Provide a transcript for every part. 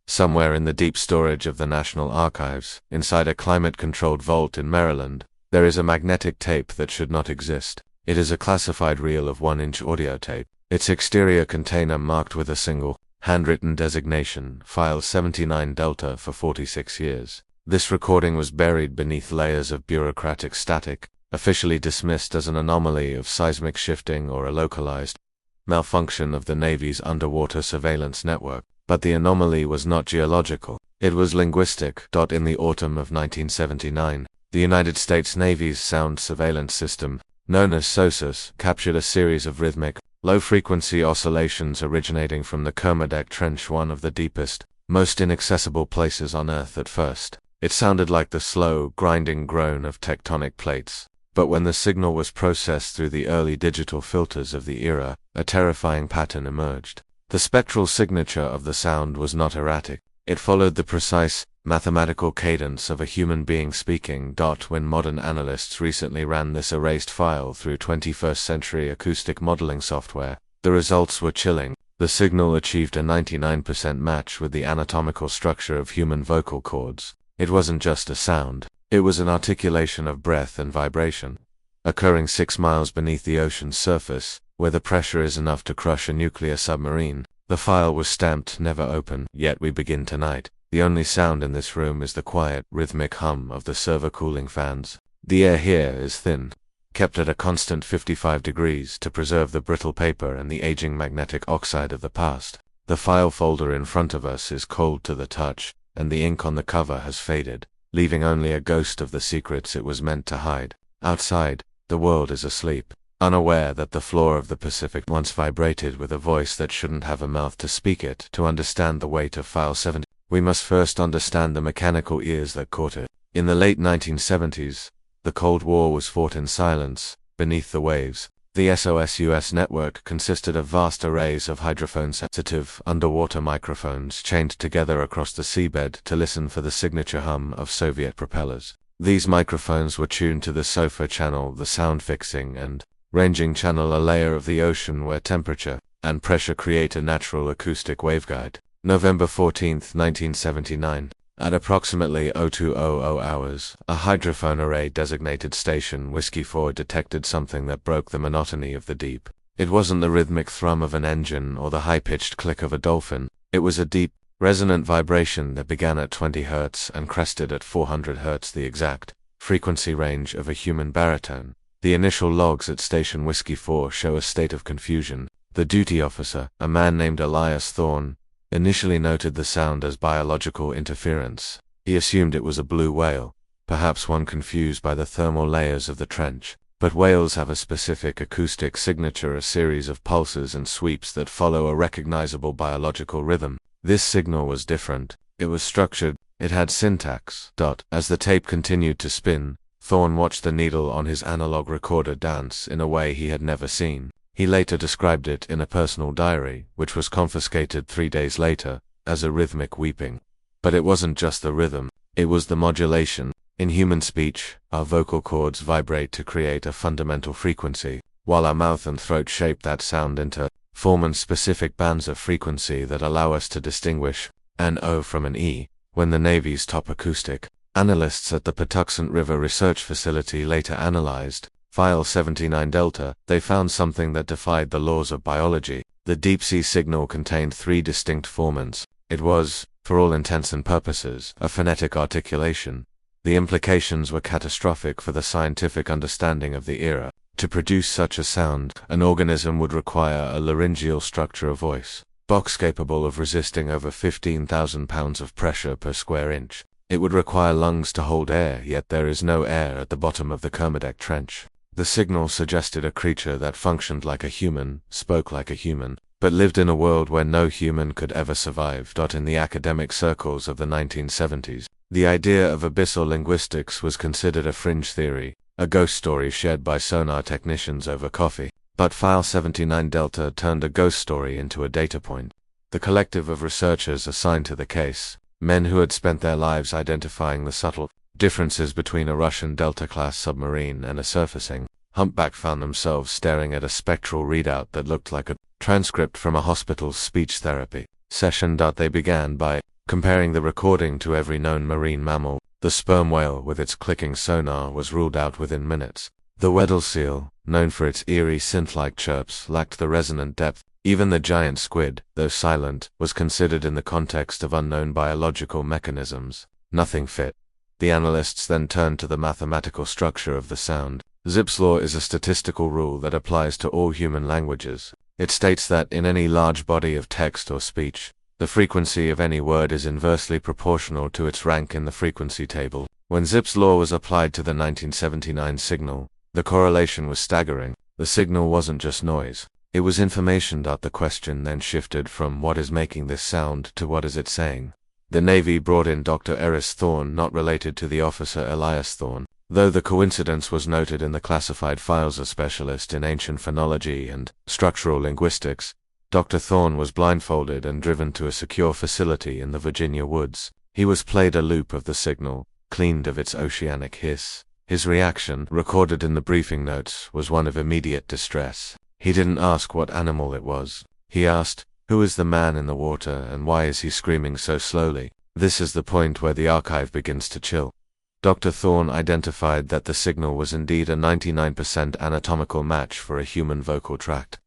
Somewhere in the deep storage of the National Archives, inside a climate-controlled vault in Maryland, there is a magnetic tape that should not exist. It is a classified reel of 1-inch audio tape, its exterior container marked with a single, handwritten designation, File 79 Delta for 46 years. This recording was buried beneath layers of bureaucratic static, officially dismissed as an anomaly of seismic shifting or a localized malfunction of the Navy's underwater surveillance network. But the anomaly was not geological, it was linguistic. In the autumn of 1979, the United States Navy's sound surveillance system, known as SOSUS, captured a series of rhythmic, low-frequency oscillations originating from the Kermadec Trench, one of the deepest, most inaccessible places on Earth at first. It sounded like the slow, grinding groan of tectonic plates. But when the signal was processed through the early digital filters of the era, a terrifying pattern emerged. The spectral signature of the sound was not erratic. It followed the precise, mathematical cadence of a human being speaking. When modern analysts recently ran this erased file through 21st-century acoustic modeling software, the results were chilling. The signal achieved a 99% match with the anatomical structure of human vocal cords. It wasn't just a sound, it was an articulation of breath and vibration. Occurring 6 miles beneath the ocean's surface, where the pressure is enough to crush a nuclear submarine, the file was stamped "Never open." Yet we begin tonight. The only sound in this room is the quiet, rhythmic hum of the server cooling fans. The air here is thin, kept at a constant 55 degrees to preserve the brittle paper and the aging magnetic oxide of the past. The file folder in front of us is cold to the touch, and the ink on the cover has faded, leaving only a ghost of the secrets it was meant to hide. Outside, the world is asleep, unaware that the floor of the Pacific once vibrated with a voice that shouldn't have a mouth to speak it. To understand the weight of File 70, we must first understand the mechanical ears that caught it. In the late 1970s, the Cold War was fought in silence, beneath the waves. The SOSUS network consisted of vast arrays of hydrophone-sensitive underwater microphones chained together across the seabed to listen for the signature hum of Soviet propellers. These microphones were tuned to the SOFA channel, the sound fixing and ranging channel, a layer of the ocean where temperature and pressure create a natural acoustic waveguide. November 14, 1979. At approximately 0200 hours, a hydrophone array designated Station Whiskey 4 detected something that broke the monotony of the deep. It wasn't the rhythmic thrum of an engine or the high-pitched click of a dolphin. It was a deep, resonant vibration that began at 20 Hz and crested at 400 Hz, the exact frequency range of a human baritone. The initial logs at Station Whiskey 4 show a state of confusion. The duty officer, a man named Elias Thorne, initially noted the sound as biological interference. He assumed it was a blue whale, perhaps one confused by the thermal layers of the trench. But whales have a specific acoustic signature, a series of pulses and sweeps that follow a recognizable biological rhythm. This signal was different. It was structured. It had syntax. As the tape continued to spin, Thorne watched the needle on his analog recorder dance in a way he had never seen. He later described it in a personal diary, which was confiscated 3 days later, as a rhythmic weeping. But it wasn't just the rhythm, it was the modulation. In human speech, our vocal cords vibrate to create a fundamental frequency, while our mouth and throat shape that sound into form specific bands of frequency that allow us to distinguish an O from an E. When the Navy's top acoustic analysts at the Patuxent River Research Facility later analyzed File 79 Delta, they found something that defied the laws of biology. The deep-sea signal contained 3 distinct formants. It was, for all intents and purposes, a phonetic articulation. The implications were catastrophic for the scientific understanding of the era. To produce such a sound, an organism would require a laryngeal structure of voice box capable of resisting over 15,000 pounds of pressure per square inch. It would require lungs to hold air, yet there is no air at the bottom of the Kermadec Trench. The signal suggested a creature that functioned like a human, spoke like a human, but lived in a world where no human could ever survive. In the academic circles of the 1970s, the idea of abyssal linguistics was considered a fringe theory, a ghost story shared by sonar technicians over coffee. But File 79 Delta turned a ghost story into a data point. The collective of researchers assigned to the case, men who had spent their lives identifying the subtle differences between a Russian Delta-class submarine and a surfacing humpback, found themselves staring at a spectral readout that looked like a transcript from a hospital's speech therapy session. They began by Comparing the recording to every known marine mammal, the sperm whale with its clicking sonar was ruled out within minutes. The Weddell seal, known for its eerie synth-like chirps, lacked the resonant depth. Even the giant squid, though silent, was considered in the context of unknown biological mechanisms. Nothing fit. The analysts then turned to the mathematical structure of the sound. Zipf's law is a statistical rule that applies to all human languages. It states that in any large body of text or speech, the frequency of any word is inversely proportional to its rank in the frequency table. When Zipf's law was applied to the 1979 signal, the correlation was staggering. The signal wasn't just noise. It was information. The question then shifted from what is making this sound to what is it saying. The Navy brought in Dr. Elias Thorne, not related to the officer Elias Thorne, though the coincidence was noted in the classified files. A specialist in ancient phonology and structural linguistics, Dr. Thorne was blindfolded and driven to a secure facility in the Virginia woods. He was played a loop of the signal, cleaned of its oceanic hiss. His reaction, recorded in the briefing notes, was one of immediate distress. He didn't ask what animal it was. He asked, "Who is the man in the water and why is he screaming so slowly?" This is the point where the archive begins to chill. Dr. Thorne identified that the signal was indeed a 99% anatomical match for a human vocal tract.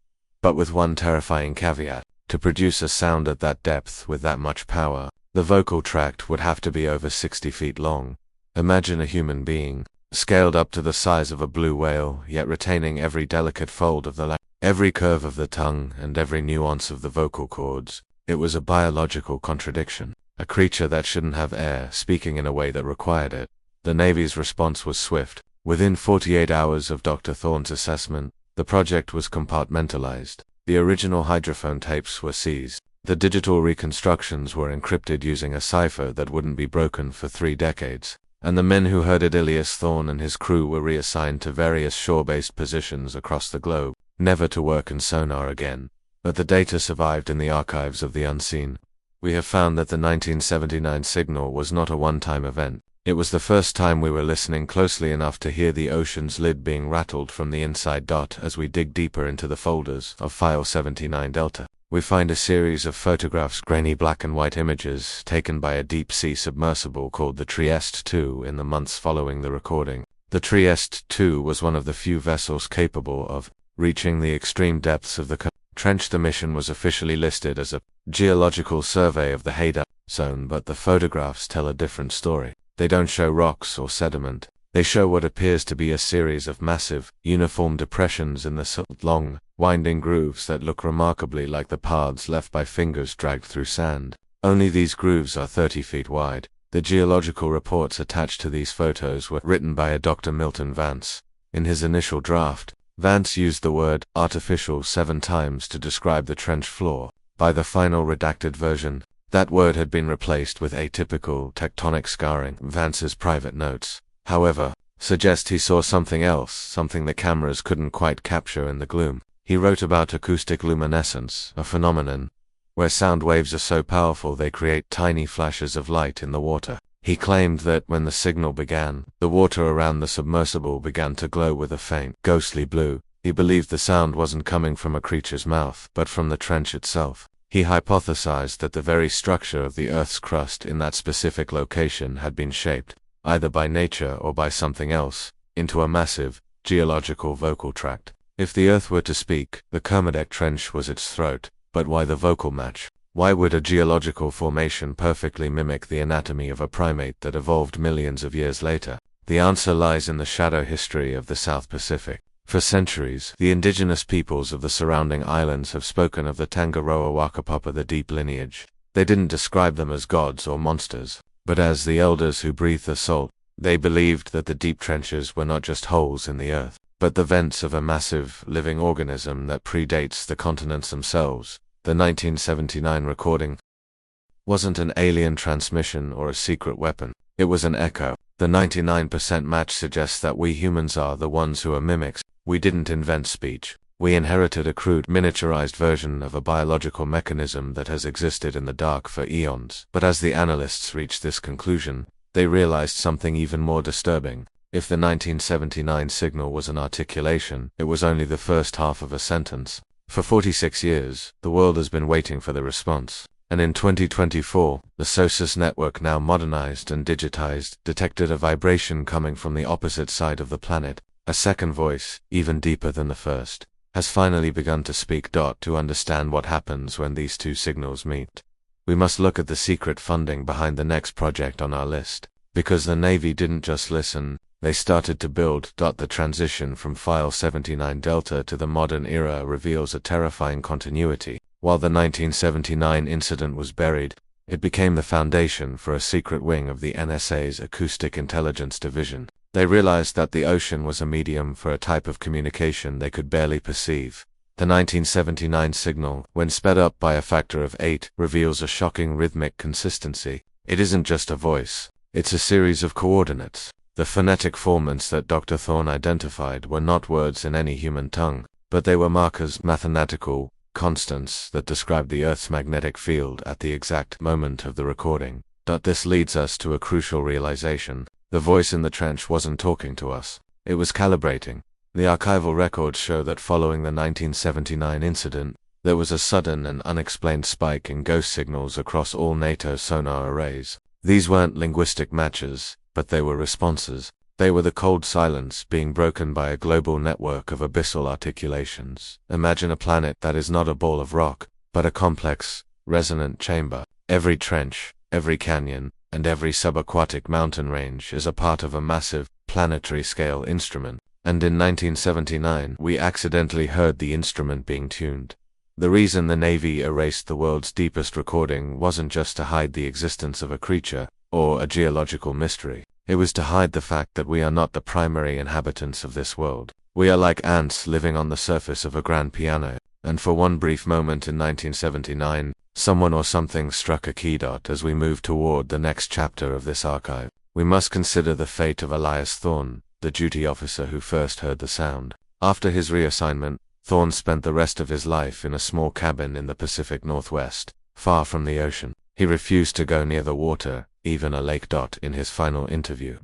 But with one terrifying caveat: to produce a sound at that depth with that much power, the vocal tract would have to be over 60 feet long. Imagine a human being, scaled up to the size of a blue whale, yet retaining every delicate fold of the language, every curve of the tongue, and every nuance of the vocal cords. It was a biological contradiction. A creature that shouldn't have air, speaking in a way that required it. The Navy's response was swift. Within 48 hours of Dr. Thorne's assessment, the project was compartmentalized. The original hydrophone tapes were seized. The digital reconstructions were encrypted using a cipher that wouldn't be broken for 3 decades. And the men who heard it, Elias Thorne and his crew, were reassigned to various shore-based positions across the globe, never to work in sonar again. But the data survived in the archives of the unseen. We have found that the 1979 signal was not a one-time event. It was the first time we were listening closely enough to hear the ocean's lid being rattled from the inside. As we dig deeper into the folders of File 79 Delta, we find a series of photographs, grainy black and white images, taken by a deep-sea submersible called the Trieste II in the months following the recording. The Trieste II was one of the few vessels capable of reaching the extreme depths of the Kermadec Trench. The mission was officially listed as a geological survey of the Haida zone, but the photographs tell a different story. They don't show rocks or sediment. They show what appears to be a series of massive, uniform depressions in the silt, long, winding grooves that look remarkably like the paths left by fingers dragged through sand. Only these grooves are 30 feet wide. The geological reports attached to these photos were written by a Dr. Milton Vance. In his initial draft, Vance used the word artificial 7 times to describe the trench floor. By the final redacted version, that word had been replaced with atypical tectonic scarring. Vance's private notes, however, suggest he saw something else, something the cameras couldn't quite capture in the gloom. He wrote about acoustic luminescence, a phenomenon where sound waves are so powerful they create tiny flashes of light in the water. He claimed that when the signal began, the water around the submersible began to glow with a faint, ghostly blue. He believed the sound wasn't coming from a creature's mouth, but from the trench itself. He hypothesized that the very structure of the Earth's crust in that specific location had been shaped, either by nature or by something else, into a massive, geological vocal tract. If the Earth were to speak, the Kermadec Trench was its throat. But why the vocal match? Why would a geological formation perfectly mimic the anatomy of a primate that evolved millions of years later? The answer lies in the shadow history of the South Pacific. For centuries, the indigenous peoples of the surrounding islands have spoken of the Tangaroa Wakapapa, the deep lineage. They didn't describe them as gods or monsters, but as the elders who breathed the salt. They believed that the deep trenches were not just holes in the earth, but the vents of a massive, living organism that predates the continents themselves. The 1979 recording wasn't an alien transmission or a secret weapon. It was an echo. The 99% match suggests that we humans are the ones who are mimics. We didn't invent speech. We inherited a crude, miniaturized version of a biological mechanism that has existed in the dark for eons. But as the analysts reached this conclusion, they realized something even more disturbing. If the 1979 signal was an articulation, it was only the first half of a sentence. For 46 years, the world has been waiting for the response. And in 2024, the SOSUS network, now modernized and digitized, detected a vibration coming from the opposite side of the planet. A second voice, even deeper than the first, has finally begun to speak. To understand what happens when these two signals meet, we must look at the secret funding behind the next project on our list. Because the Navy didn't just listen, they started to build. The transition from File 79 Delta to the modern era reveals a terrifying continuity. While the 1979 incident was buried, it became the foundation for a secret wing of the NSA's Acoustic Intelligence Division. They realized that the ocean was a medium for a type of communication they could barely perceive. The 1979 signal, when sped up by a factor of 8, reveals a shocking rhythmic consistency. It isn't just a voice, it's a series of coordinates. The phonetic formants that Dr. Thorne identified were not words in any human tongue, but they were markers, mathematical constants that described the Earth's magnetic field at the exact moment of the recording. This leads us to a crucial realization. The voice in the trench wasn't talking to us, it was calibrating. The archival records show that following the 1979 incident, there was a sudden and unexplained spike in ghost signals across all NATO sonar arrays. These weren't linguistic matches, but they were responses. They were the cold silence being broken by a global network of abyssal articulations. Imagine a planet that is not a ball of rock, but a complex, resonant chamber. Every trench, every canyon, and every subaquatic mountain range is a part of a massive, planetary-scale instrument. And in 1979, we accidentally heard the instrument being tuned. The reason the Navy erased the world's deepest recording wasn't just to hide the existence of a creature, or a geological mystery. It was to hide the fact that we are not the primary inhabitants of this world. We are like ants living on the surface of a grand piano. And for one brief moment in 1979, someone or something struck a key. As we move toward the next chapter of this archive, we must consider the fate of Elias Thorne, the duty officer who first heard the sound. After his reassignment, Thorne spent the rest of his life in a small cabin in the Pacific Northwest, far from the ocean. He refused to go near the water, even a lake. In his final interview,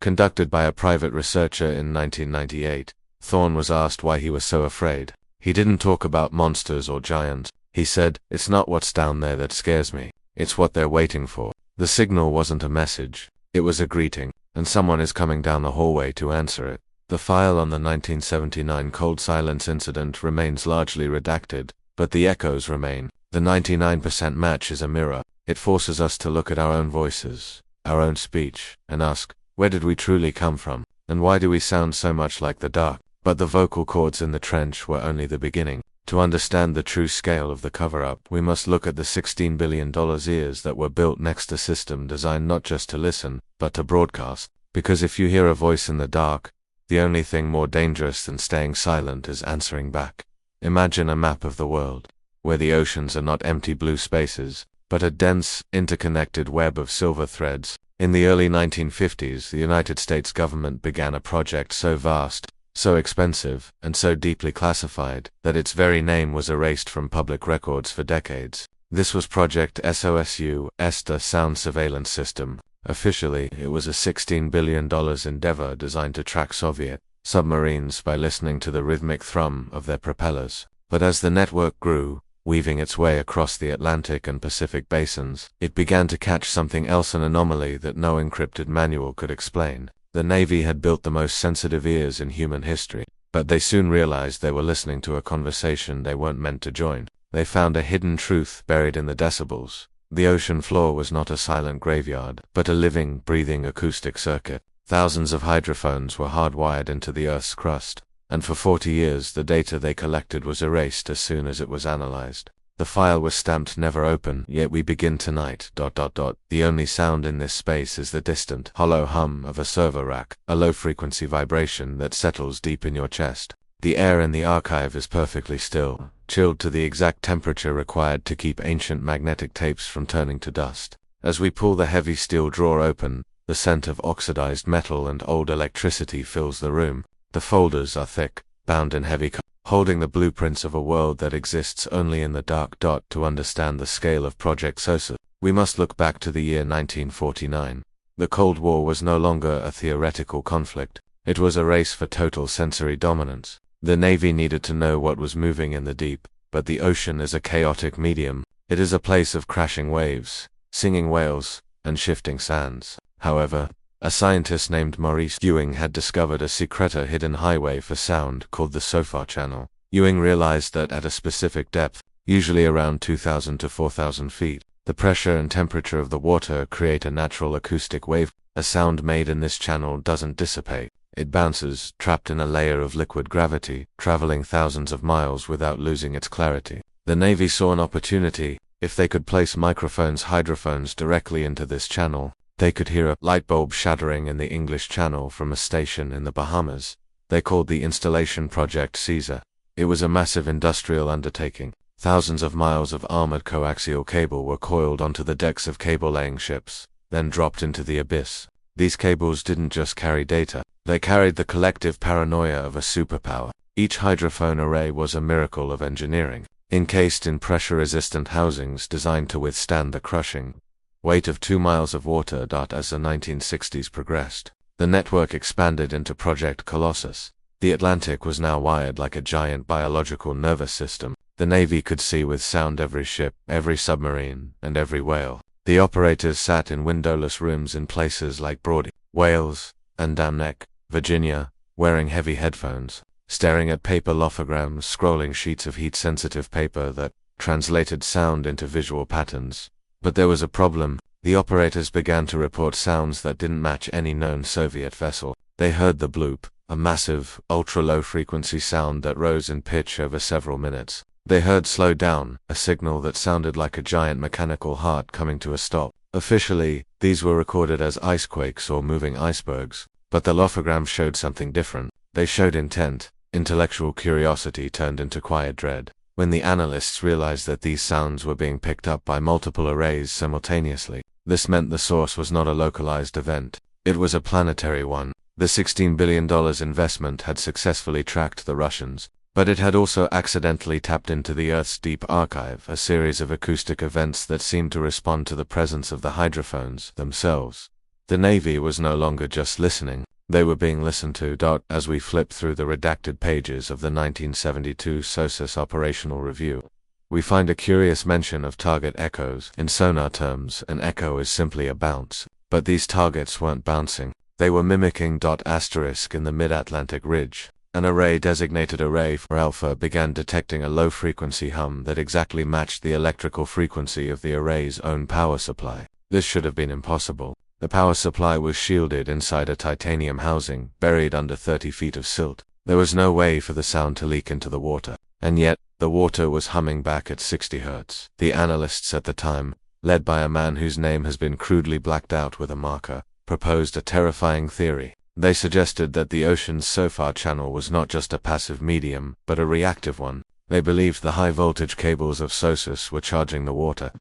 conducted by a private researcher in 1998, Thorne was asked why he was so afraid. He didn't talk about monsters or giants. He said, "It's not what's down there that scares me, it's what they're waiting for." The signal wasn't a message, it was a greeting, and someone is coming down the hallway to answer it. The file on the 1979 cold silence incident remains largely redacted, but the echoes remain. The 99% match is a mirror. It forces us to look at our own voices, our own speech, and ask, where did we truly come from, and why do we sound so much like the dark? But the vocal cords in the trench were only the beginning. To understand the true scale of the cover-up, we must look at the $16 billion ears that were built next to system designed not just to listen, but to broadcast. Because if you hear a voice in the dark, the only thing more dangerous than staying silent is answering back. Imagine a map of the world, where the oceans are not empty blue spaces, but a dense, interconnected web of silver threads. In the early 1950s, the United States government began a project so vast, so expensive, and so deeply classified, that its very name was erased from public records for decades. This was Project SOSUS, the Sound Surveillance System. Officially, it was a $16 billion endeavor designed to track Soviet submarines by listening to the rhythmic thrum of their propellers. But as the network grew, weaving its way across the Atlantic and Pacific basins, it began to catch something else, an anomaly that no encrypted manual could explain. The Navy had built the most sensitive ears in human history, but they soon realized they were listening to a conversation they weren't meant to join. They found a hidden truth buried in the decibels. The ocean floor was not a silent graveyard, but a living, breathing acoustic circuit. Thousands of hydrophones were hardwired into the Earth's crust, and for 40 years the data they collected was erased as soon as it was analyzed. The file was stamped never open, yet we begin tonight. The only sound in this space is the distant, hollow hum of a server rack, a low-frequency vibration that settles deep in your chest. The air in the archive is perfectly still, chilled to the exact temperature required to keep ancient magnetic tapes from turning to dust. As we pull the heavy steel drawer open, the scent of oxidized metal and old electricity fills the room. The folders are thick, bound in heavy holding the blueprints of a world that exists only in the dark. To understand the scale of Project SOSUS, we must look back to the year 1949. The Cold War was no longer a theoretical conflict, it was a race for total sensory dominance. The Navy needed to know what was moving in the deep, but the ocean is a chaotic medium. It is a place of crashing waves, singing whales, and shifting sands. However, a scientist named Maurice Ewing had discovered a secreter hidden highway for sound called the SOFAR channel. Ewing realized that at a specific depth, usually around 2,000 to 4,000 feet, the pressure and temperature of the water create a natural acoustic wave. A sound made in this channel doesn't dissipate. It bounces, trapped in a layer of liquid gravity, traveling thousands of miles without losing its clarity. The Navy saw an opportunity. If they could place hydrophones directly into this channel, they could hear a light bulb shattering in the English Channel from a station in the Bahamas. They called the installation Project Caesar. It was a massive industrial undertaking. Thousands of miles of armored coaxial cable were coiled onto the decks of cable-laying ships, then dropped into the abyss. These cables didn't just carry data, they carried the collective paranoia of a superpower. Each hydrophone array was a miracle of engineering, encased in pressure-resistant housings designed to withstand the crushing weight of 2 miles of water. As the 1960s progressed, the network expanded into Project Colossus. The Atlantic was now wired like a giant biological nervous system. The Navy could see with sound every ship, every submarine, and every whale. The operators sat in windowless rooms in places like Brody, Wales, and Dam Neck, Virginia, wearing heavy headphones, staring at paper lithograms, scrolling sheets of heat-sensitive paper that translated sound into visual patterns. But there was a problem. The operators began to report sounds that didn't match any known Soviet vessel. They heard the bloop, a massive, ultra-low frequency sound that rose in pitch over several minutes. They heard slow down, a signal that sounded like a giant mechanical heart coming to a stop. Officially, these were recorded as icequakes or moving icebergs, but the lithograms showed something different. They showed intent. Intellectual curiosity turned into quiet dread. When the analysts realized that these sounds were being picked up by multiple arrays simultaneously, this meant the source was not a localized event. It was a planetary one. The $16 billion investment had successfully tracked the Russians, but it had also accidentally tapped into the Earth's deep archive, a series of acoustic events that seemed to respond to the presence of the hydrophones themselves. The Navy was no longer just listening, they were being listened to. As we flip through the redacted pages of the 1972 SOSUS operational review, we find a curious mention of target echoes. In sonar terms, an echo is simply a bounce, but these targets weren't bouncing, they were mimicking. In the mid-Atlantic ridge, an array designated Array 4 Alpha began detecting a low-frequency hum that exactly matched the electrical frequency of the array's own power supply. This should have been impossible. The power supply was shielded inside a titanium housing, buried under 30 feet of silt. There was no way for the sound to leak into the water. And yet, the water was humming back at 60 Hz. The analysts at the time, led by a man whose name has been crudely blacked out with a marker, proposed a terrifying theory. They suggested that the ocean's SOFAR channel was not just a passive medium, but a reactive one. They believed the high-voltage cables of SOSUS were charging the water,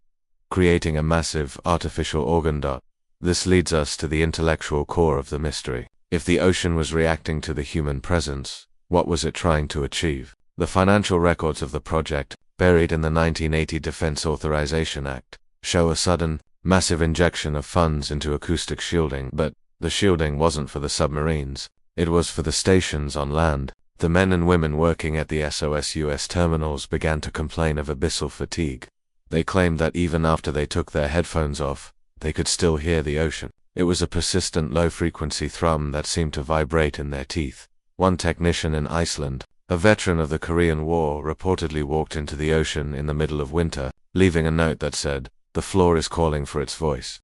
creating a massive, artificial organ. This leads us to the intellectual core of the mystery. If the ocean was reacting to the human presence, what was it trying to achieve? The financial records of the project, buried in the 1980 Defense Authorization Act, show a sudden, massive injection of funds into acoustic shielding, but the shielding wasn't for the submarines. It was for the stations on land. The men and women working at the SOSUS terminals began to complain of abyssal fatigue. They claimed that even after they took their headphones off, they could still hear the ocean. It was a persistent low-frequency thrum that seemed to vibrate in their teeth. One technician in Iceland, a veteran of the Korean War, reportedly walked into the ocean in the middle of winter, leaving a note that said, "The floor is calling for its voice."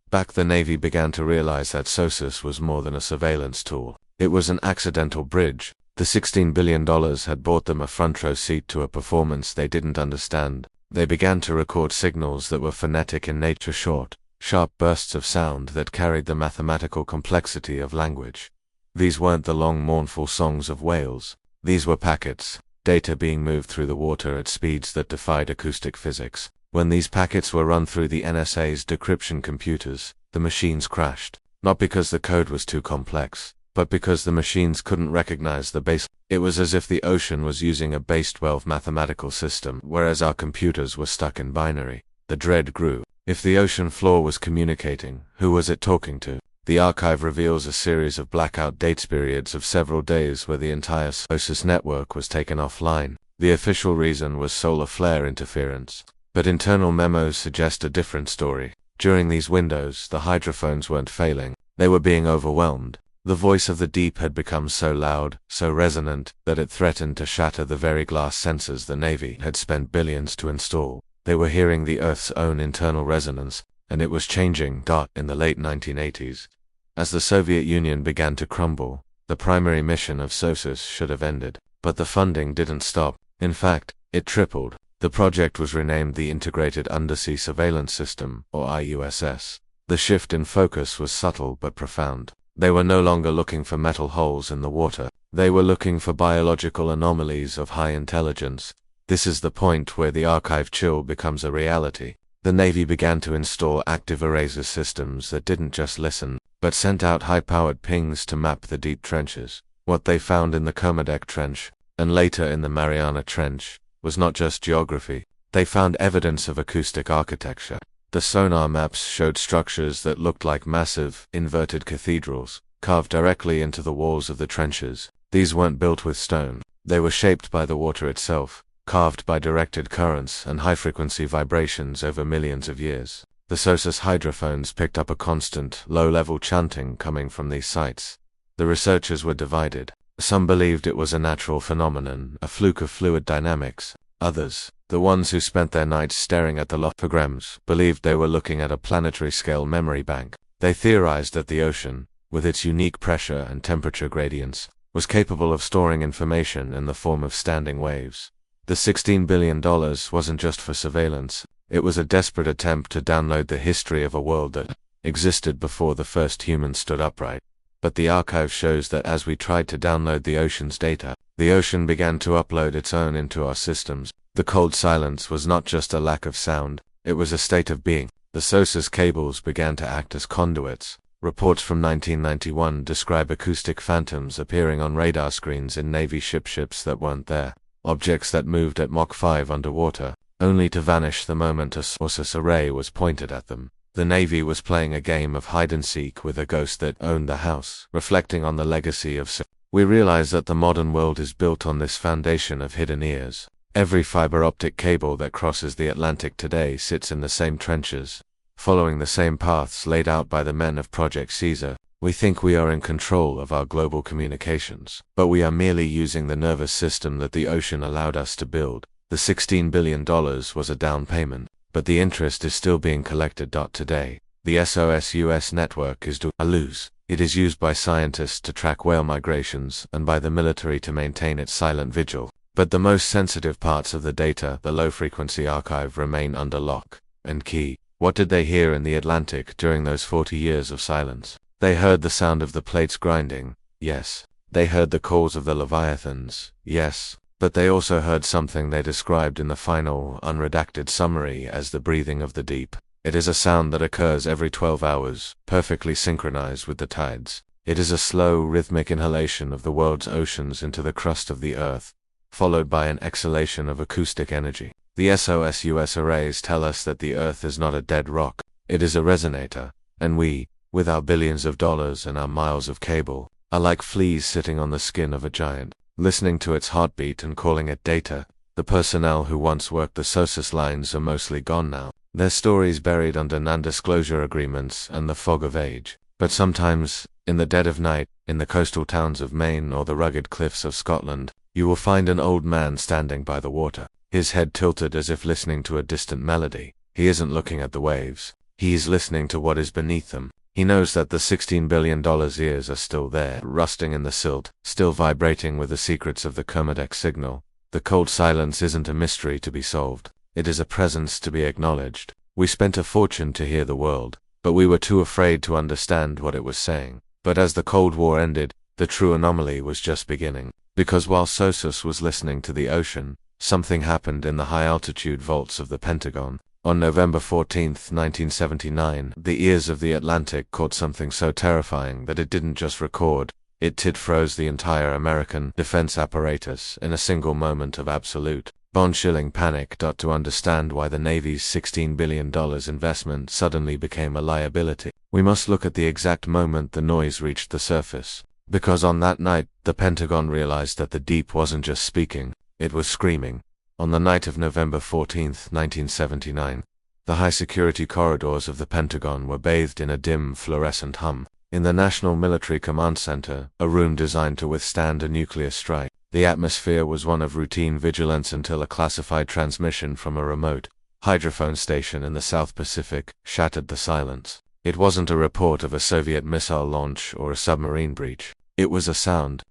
Back the Navy began to realize that SOSUS was more than a surveillance tool. It was an accidental bridge. The $16 billion had bought them a front-row seat to a performance they didn't understand. They began to record signals that were phonetic in nature, short, sharp bursts of sound that carried the mathematical complexity of language. These weren't the long, mournful songs of whales. These were packets, data being moved through the water at speeds that defied acoustic physics. When these packets were run through the NSA's decryption computers, the machines crashed, not because the code was too complex, but because the machines couldn't recognize the base. It was as if the ocean was using a base 12 mathematical system, whereas our computers were stuck in binary. The dread grew. If the ocean floor was communicating, who was it talking to? The archive reveals a series of blackout dates periods of several days where the entire SOSUS network was taken offline. The official reason was solar flare interference. But internal memos suggest a different story. During these windows, the hydrophones weren't failing. They were being overwhelmed. The voice of the deep had become so loud, so resonant, that it threatened to shatter the very glass sensors the Navy had spent billions to install. They were hearing the Earth's own internal resonance, and it was changing. In the late 1980s, as the Soviet Union began to crumble, the primary mission of SOSUS should have ended. But the funding didn't stop. In fact, it tripled. The project was renamed the Integrated Undersea Surveillance System, or IUSS. The shift in focus was subtle but profound. They were no longer looking for metal holes in the water. They were looking for biological anomalies of high intelligence. This is the point where the archive chill becomes a reality. The Navy began to install active ERASED systems that didn't just listen, but sent out high-powered pings to map the deep trenches. What they found in the Kermadec Trench, and later in the Mariana Trench, was not just geography. They found evidence of acoustic architecture. The sonar maps showed structures that looked like massive, inverted cathedrals, carved directly into the walls of the trenches. These weren't built with stone. They were shaped by the water itself, carved by directed currents and high-frequency vibrations over millions of years. The SOSUS hydrophones picked up a constant, low-level chanting coming from these sites. The researchers were divided. Some believed it was a natural phenomenon, a fluke of fluid dynamics. Others, the ones who spent their nights staring at the lithograms, believed they were looking at a planetary-scale memory bank. They theorized that the ocean, with its unique pressure and temperature gradients, was capable of storing information in the form of standing waves. The $16 billion wasn't just for surveillance. It was a desperate attempt to download the history of a world that existed before the first human stood upright. But the archive shows that as we tried to download the ocean's data, the ocean began to upload its own into our systems. The cold silence was not just a lack of sound, it was a state of being. The SOSUS cables began to act as conduits. Reports from 1991 describe acoustic phantoms appearing on radar screens in Navy ships that weren't there. Objects that moved at Mach 5 underwater, only to vanish the moment a SOSUS array was pointed at them. The Navy was playing a game of hide-and-seek with a ghost that owned the house, reflecting on the legacy of We realize that the modern world is built on this foundation of hidden ears. Every fiber optic cable that crosses the Atlantic today sits in the same trenches, following the same paths laid out by the men of Project Caesar. We think we are in control of our global communications, but we are merely using the nervous system that the ocean allowed us to build. The $16 billion was a down payment, but the interest is still being collected. Today, the SOSUS network is loose. It is used by scientists to track whale migrations and by the military to maintain its silent vigil. But the most sensitive parts of the data, the low-frequency archive, remain under lock and key. What did they hear in the Atlantic during those 40 years of silence? They heard the sound of the plates grinding, yes. They heard the calls of the leviathans, yes. But they also heard something they described in the final, unredacted summary as the breathing of the deep. It is a sound that occurs every 12 hours, perfectly synchronized with the tides. It is a slow, rhythmic inhalation of the world's oceans into the crust of the earth, followed by an exhalation of acoustic energy. The SOSUS arrays tell us that the earth is not a dead rock, it is a resonator, and we, with our billions of dollars and our miles of cable, are like fleas sitting on the skin of a giant, listening to its heartbeat and calling it data. The personnel who once worked the SOSUS lines are mostly gone now, their stories buried under non-disclosure agreements and the fog of age. But sometimes, in the dead of night, in the coastal towns of Maine or the rugged cliffs of Scotland, you will find an old man standing by the water, his head tilted as if listening to a distant melody. He isn't looking at the waves, he is listening to what is beneath them. He knows that the $16 billion ears are still there, rusting in the silt, still vibrating with the secrets of the Kermadec signal. The cold silence isn't a mystery to be solved. It is a presence to be acknowledged. We spent a fortune to hear the world, but we were too afraid to understand what it was saying. But as the Cold War ended, the true anomaly was just beginning. Because while SOSUS was listening to the ocean, something happened in the high-altitude vaults of the Pentagon. On November 14, 1979, the ears of the Atlantic caught something so terrifying that it didn't just record, it froze the entire American defense apparatus in a single moment of absolute, bone-chilling panic. To understand why the Navy's $16 billion investment suddenly became a liability, we must look at the exact moment the noise reached the surface. Because on that night, the Pentagon realized that the deep wasn't just speaking, it was screaming. On the night of November 14, 1979, the high-security corridors of the Pentagon were bathed in a dim, fluorescent hum. In the National Military Command Center, a room designed to withstand a nuclear strike, the atmosphere was one of routine vigilance until a classified transmission from a remote hydrophone station in the South Pacific shattered the silence. It wasn't a report of a Soviet missile launch or a submarine breach. It was a sound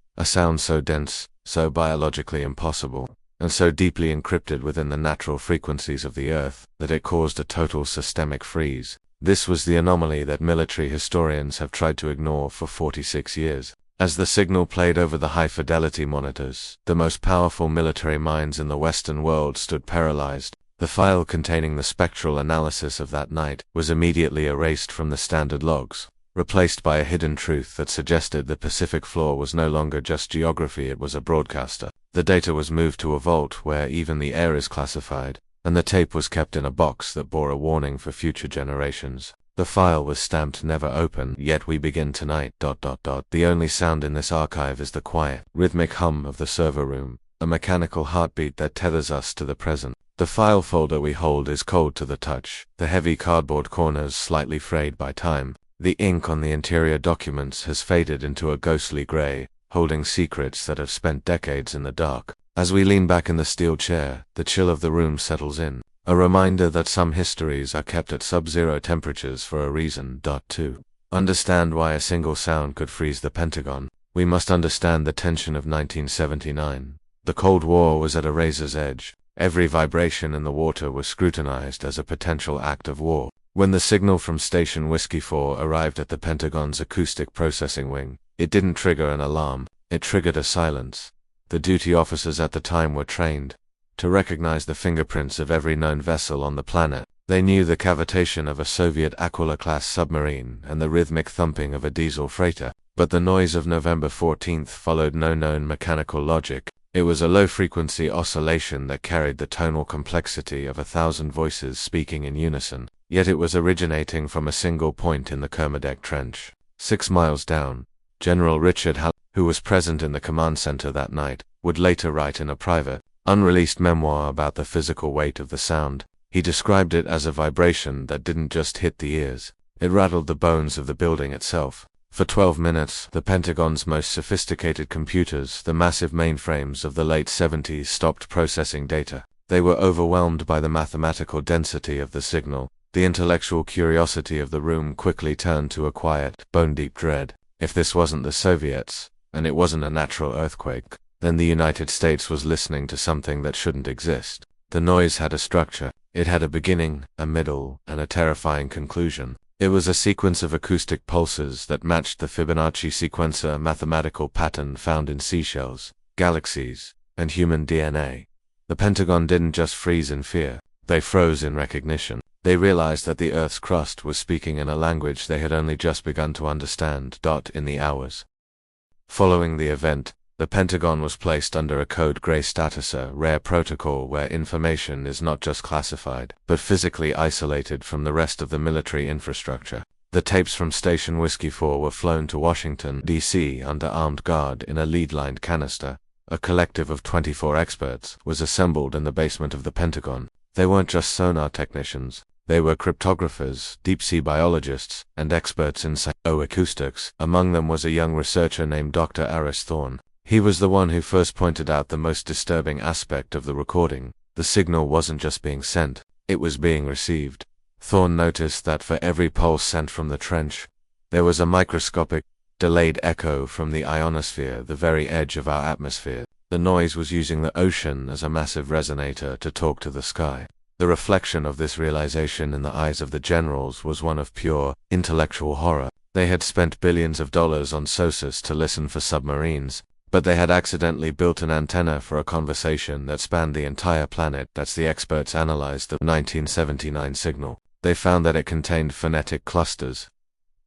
so dense, so biologically impossible, and so deeply encrypted within the natural frequencies of the Earth that it caused a total systemic freeze. This was the anomaly that military historians have tried to ignore for 46 years. As the signal played over the high-fidelity monitors, the most powerful military minds in the Western world stood paralyzed. The file containing the spectral analysis of that night was immediately erased from the standard logs, replaced by a hidden truth that suggested the Pacific floor was no longer just geography, it was a broadcaster. The data was moved to a vault where even the air is classified, and the tape was kept in a box that bore a warning for future generations. The file was stamped never open, yet we begin tonight. The only sound in this archive is the quiet, rhythmic hum of the server room, a mechanical heartbeat that tethers us to the present. The file folder we hold is cold to the touch, the heavy cardboard corners slightly frayed by time. The ink on the interior documents has faded into a ghostly gray, holding secrets that have spent decades in the dark. As we lean back in the steel chair, the chill of the room settles in, a reminder that some histories are kept at sub-zero temperatures for a reason. To understand why a single sound could freeze the Pentagon, we must understand the tension of 1979. The Cold War was at a razor's edge. Every vibration in the water was scrutinized as a potential act of war. When the signal from Station Whiskey 4 arrived at the Pentagon's acoustic processing wing, it didn't trigger an alarm, it triggered a silence. The duty officers at the time were trained to recognize the fingerprints of every known vessel on the planet. They knew the cavitation of a Soviet Aquila-class submarine and the rhythmic thumping of a diesel freighter. But the noise of November 14th followed no known mechanical logic. It was a low-frequency oscillation that carried the tonal complexity of 1,000 voices speaking in unison. Yet it was originating from a single point in the Kermadec Trench, 6 miles down. General Richard Hall, who was present in the command center that night, would later write in a private, unreleased memoir about the physical weight of the sound. He described it as a vibration that didn't just hit the ears, it rattled the bones of the building itself. For 12 minutes, the Pentagon's most sophisticated computers, the massive mainframes of the late 70s, stopped processing data. They were overwhelmed by the mathematical density of the signal. The intellectual curiosity of the room quickly turned to a quiet, bone-deep dread. If this wasn't the Soviets, and it wasn't a natural earthquake, then the United States was listening to something that shouldn't exist. The noise had a structure. It had a beginning, a middle, and a terrifying conclusion. It was a sequence of acoustic pulses that matched the Fibonacci sequencer mathematical pattern found in seashells, galaxies, and human DNA. The Pentagon didn't just freeze in fear, they froze in recognition. They realized that the Earth's crust was speaking in a language they had only just begun to understand. In the hours following the event, the Pentagon was placed under a Code Gray status, a rare protocol where information is not just classified, but physically isolated from the rest of the military infrastructure. The tapes from Station Whiskey 4 were flown to Washington, D.C. under armed guard in a lead-lined canister. A collective of 24 experts was assembled in the basement of the Pentagon. They weren't just sonar technicians. They were cryptographers, deep-sea biologists, and experts in psychoacoustics. Among them was a young researcher named Dr. Elias Thorne. He was the one who first pointed out the most disturbing aspect of the recording. The signal wasn't just being sent, it was being received. Thorne noticed that for every pulse sent from the trench, there was a microscopic, delayed echo from the ionosphere, the very edge of our atmosphere. The noise was using the ocean as a massive resonator to talk to the sky. The reflection of this realization in the eyes of the generals was one of pure, intellectual horror. They had spent billions of dollars on SOSUS to listen for submarines, but they had accidentally built an antenna for a conversation that spanned the entire planet. As the experts analyzed the 1979 signal, they found that it contained phonetic clusters.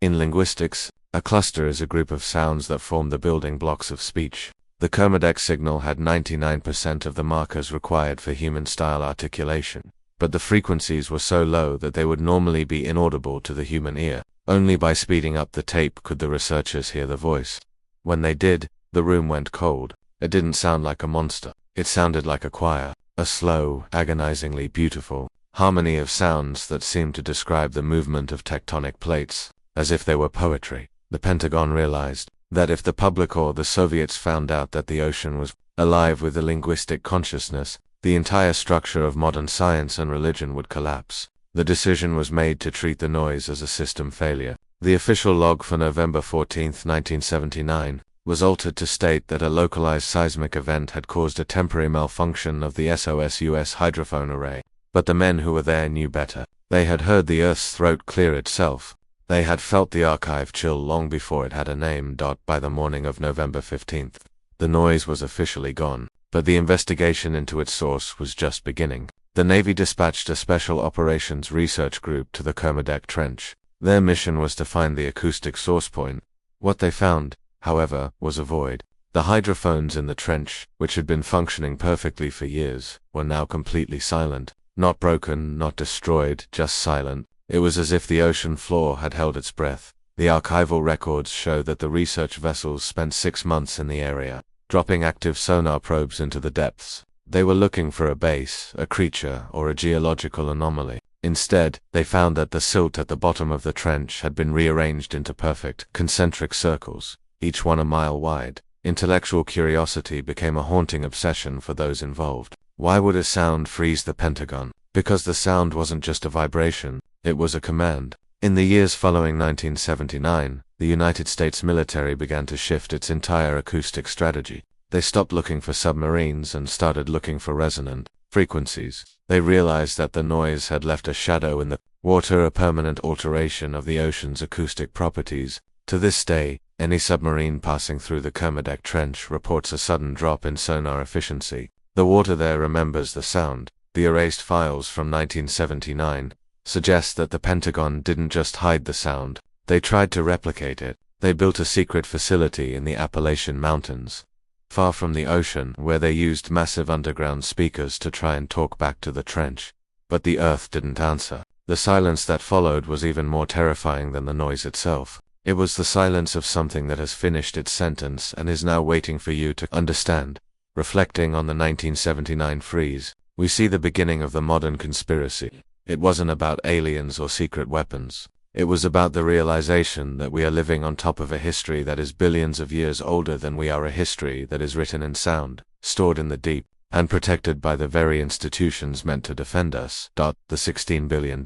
In linguistics, a cluster is a group of sounds that form the building blocks of speech. The Kermadec signal had 99% of the markers required for human-style articulation, but the frequencies were so low that they would normally be inaudible to the human ear. Only by speeding up the tape could the researchers hear the voice. When they did, the room went cold. It didn't sound like a monster. It sounded like a choir a slow, agonizingly beautiful harmony of sounds that seemed to describe the movement of tectonic plates, as if they were poetry. The Pentagon realized that if the public or the Soviets found out that the ocean was alive with a linguistic consciousness, the entire structure of modern science and religion would collapse. The decision was made to treat the noise as a system failure. The official log for November 14, 1979, was altered to state that a localized seismic event had caused a temporary malfunction of the SOSUS hydrophone array. But the men who were there knew better. They had heard the Earth's throat clear itself. They had felt the archive chill long before it had a name. By the morning of November 15th, the noise was officially gone, but the investigation into its source was just beginning. The Navy dispatched a Special Operations Research Group to the Kermadec Trench. Their mission was to find the acoustic source point. What they found, however, was a void. The hydrophones in the trench, which had been functioning perfectly for years, were now completely silent. Not broken, not destroyed, just silent. It was as if the ocean floor had held its breath. The archival records show that the research vessels spent 6 months in the area, dropping active sonar probes into the depths. They were looking for a base, a creature, or a geological anomaly. Instead, they found that the silt at the bottom of the trench had been rearranged into perfect, concentric circles, each one a mile wide. Intellectual curiosity became a haunting obsession for those involved. Why would a sound freeze the Pentagon? Because the sound wasn't just a vibration, it was a command. In the years following 1979, the United States military began to shift its entire acoustic strategy. They stopped looking for submarines and started looking for resonant frequencies. They realized that the noise had left a shadow in the water, a permanent alteration of the ocean's acoustic properties. To this day, any submarine passing through the Kermadec Trench reports a sudden drop in sonar efficiency. The water there remembers the sound. The erased files from 1979 suggest that the Pentagon didn't just hide the sound, they tried to replicate it. They built a secret facility in the Appalachian Mountains, far from the ocean, where they used massive underground speakers to try and talk back to the trench. But the Earth didn't answer. The silence that followed was even more terrifying than the noise itself. It was the silence of something that has finished its sentence and is now waiting for you to understand. Reflecting on the 1979 freeze, we see the beginning of the modern conspiracy. It wasn't about aliens or secret weapons. It was about the realization that we are living on top of a history that is billions of years older than we are, a history that is written in sound, stored in the deep, and protected by the very institutions meant to defend us. The $16 billion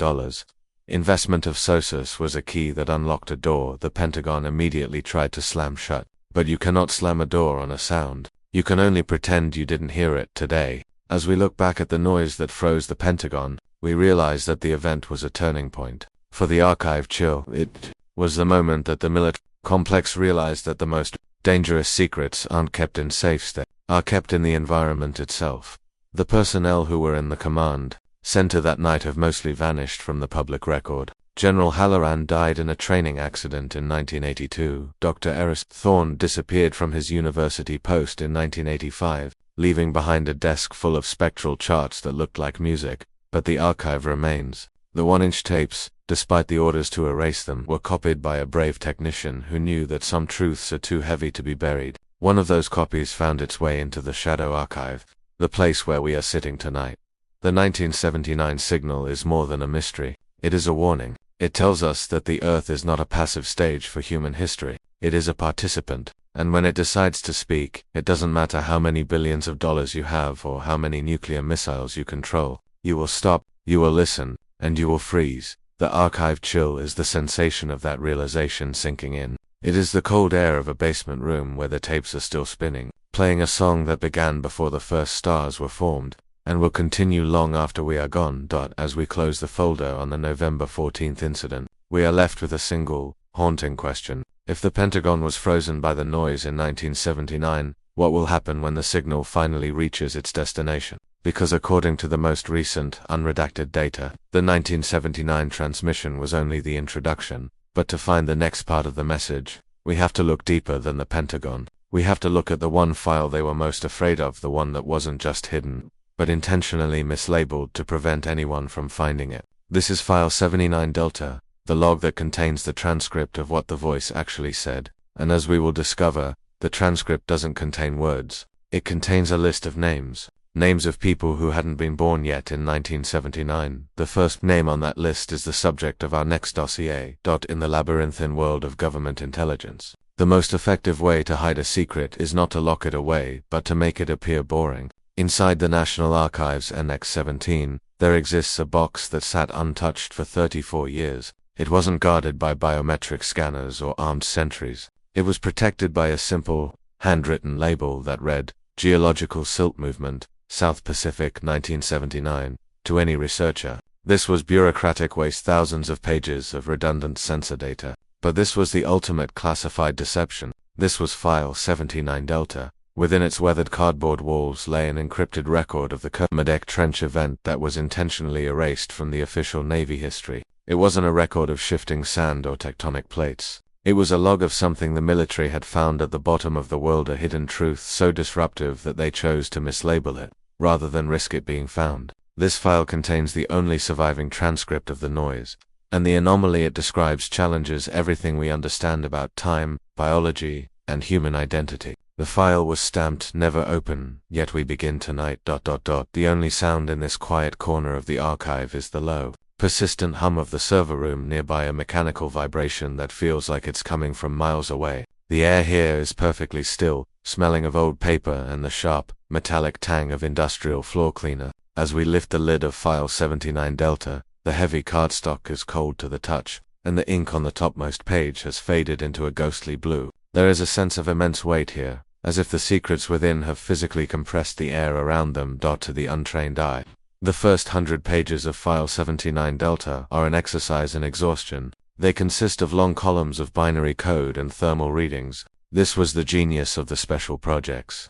investment of SOSUS was a key that unlocked a door the Pentagon immediately tried to slam shut. But you cannot slam a door on a sound. You can only pretend you didn't hear it. Today, as we look back at the noise that froze the Pentagon, we realize that the event was a turning point. For the archive chill, it was the moment that the military complex realized that the most dangerous secrets aren't kept in safes, they are kept in the environment itself. The personnel who were in the command center that night have mostly vanished from the public record. General Halloran died in a training accident in 1982. Dr. Elias Thorne disappeared from his university post in 1985, leaving behind a desk full of spectral charts that looked like music. But the archive remains. The 1-inch tapes, despite the orders to erase them, were copied by a brave technician who knew that some truths are too heavy to be buried. One of those copies found its way into the Shadow Archive, the place where we are sitting tonight. The 1979 signal is more than a mystery. It is a warning. It tells us that the Earth is not a passive stage for human history. It is a participant. And when it decides to speak, it doesn't matter how many billions of dollars you have or how many nuclear missiles you control. You will stop, you will listen, and you will freeze. The archive chill is the sensation of that realization sinking in. It is the cold air of a basement room where the tapes are still spinning, playing a song that began before the first stars were formed, and will continue long after we are gone. As we close the folder on the November 14th incident, we are left with a single, haunting question. If the Pentagon was frozen by the noise in 1979, what will happen when the signal finally reaches its destination? Because according to the most recent, unredacted data, the 1979 transmission was only the introduction. But to find the next part of the message, we have to look deeper than the Pentagon. We have to look at the one file they were most afraid of, the one that wasn't just hidden, but intentionally mislabeled to prevent anyone from finding it. This is file 79 Delta, the log that contains the transcript of what the voice actually said. And as we will discover, the transcript doesn't contain words. It contains a list of names. names of people who hadn't been born yet in 1979. The first name on that list is the subject of our next dossier. In the labyrinthine world of government intelligence, the most effective way to hide a secret is not to lock it away, but to make it appear boring. Inside the National Archives Annex 17, there exists a box that sat untouched for 34 years. It wasn't guarded by biometric scanners or armed sentries. It was protected by a simple, handwritten label that read, Geological Silt Movement, South Pacific 1979. To any researcher, this was bureaucratic waste, thousands of pages of redundant sensor data. But this was the ultimate classified deception. This was File 79 Delta. Within its weathered cardboard walls lay an encrypted record of the Kermadec Trench event that was intentionally erased from the official Navy history. It wasn't a record of shifting sand or tectonic plates. It was a log of something the military had found at the bottom of the world, a hidden truth so disruptive that they chose to mislabel it, rather than risk it being found. This file contains the only surviving transcript of the noise, and the anomaly it describes challenges everything we understand about time, biology, and human identity. The file was stamped "Never open, yet we begin tonight." The only sound in this quiet corner of the archive is the low, persistent hum of the server room nearby, a mechanical vibration that feels like it's coming from miles away. The air here is perfectly still, smelling of old paper and the sharp, metallic tang of industrial floor cleaner. As we lift the lid of File 79 Delta, the heavy cardstock is cold to the touch, and the ink on the topmost page has faded into a ghostly blue. There is a sense of immense weight here, as if the secrets within have physically compressed the air around them. To the untrained eye, the first 100 pages of File 79 Delta are an exercise in exhaustion. They consist of long columns of binary code and thermal readings. This was the genius of the Special Projects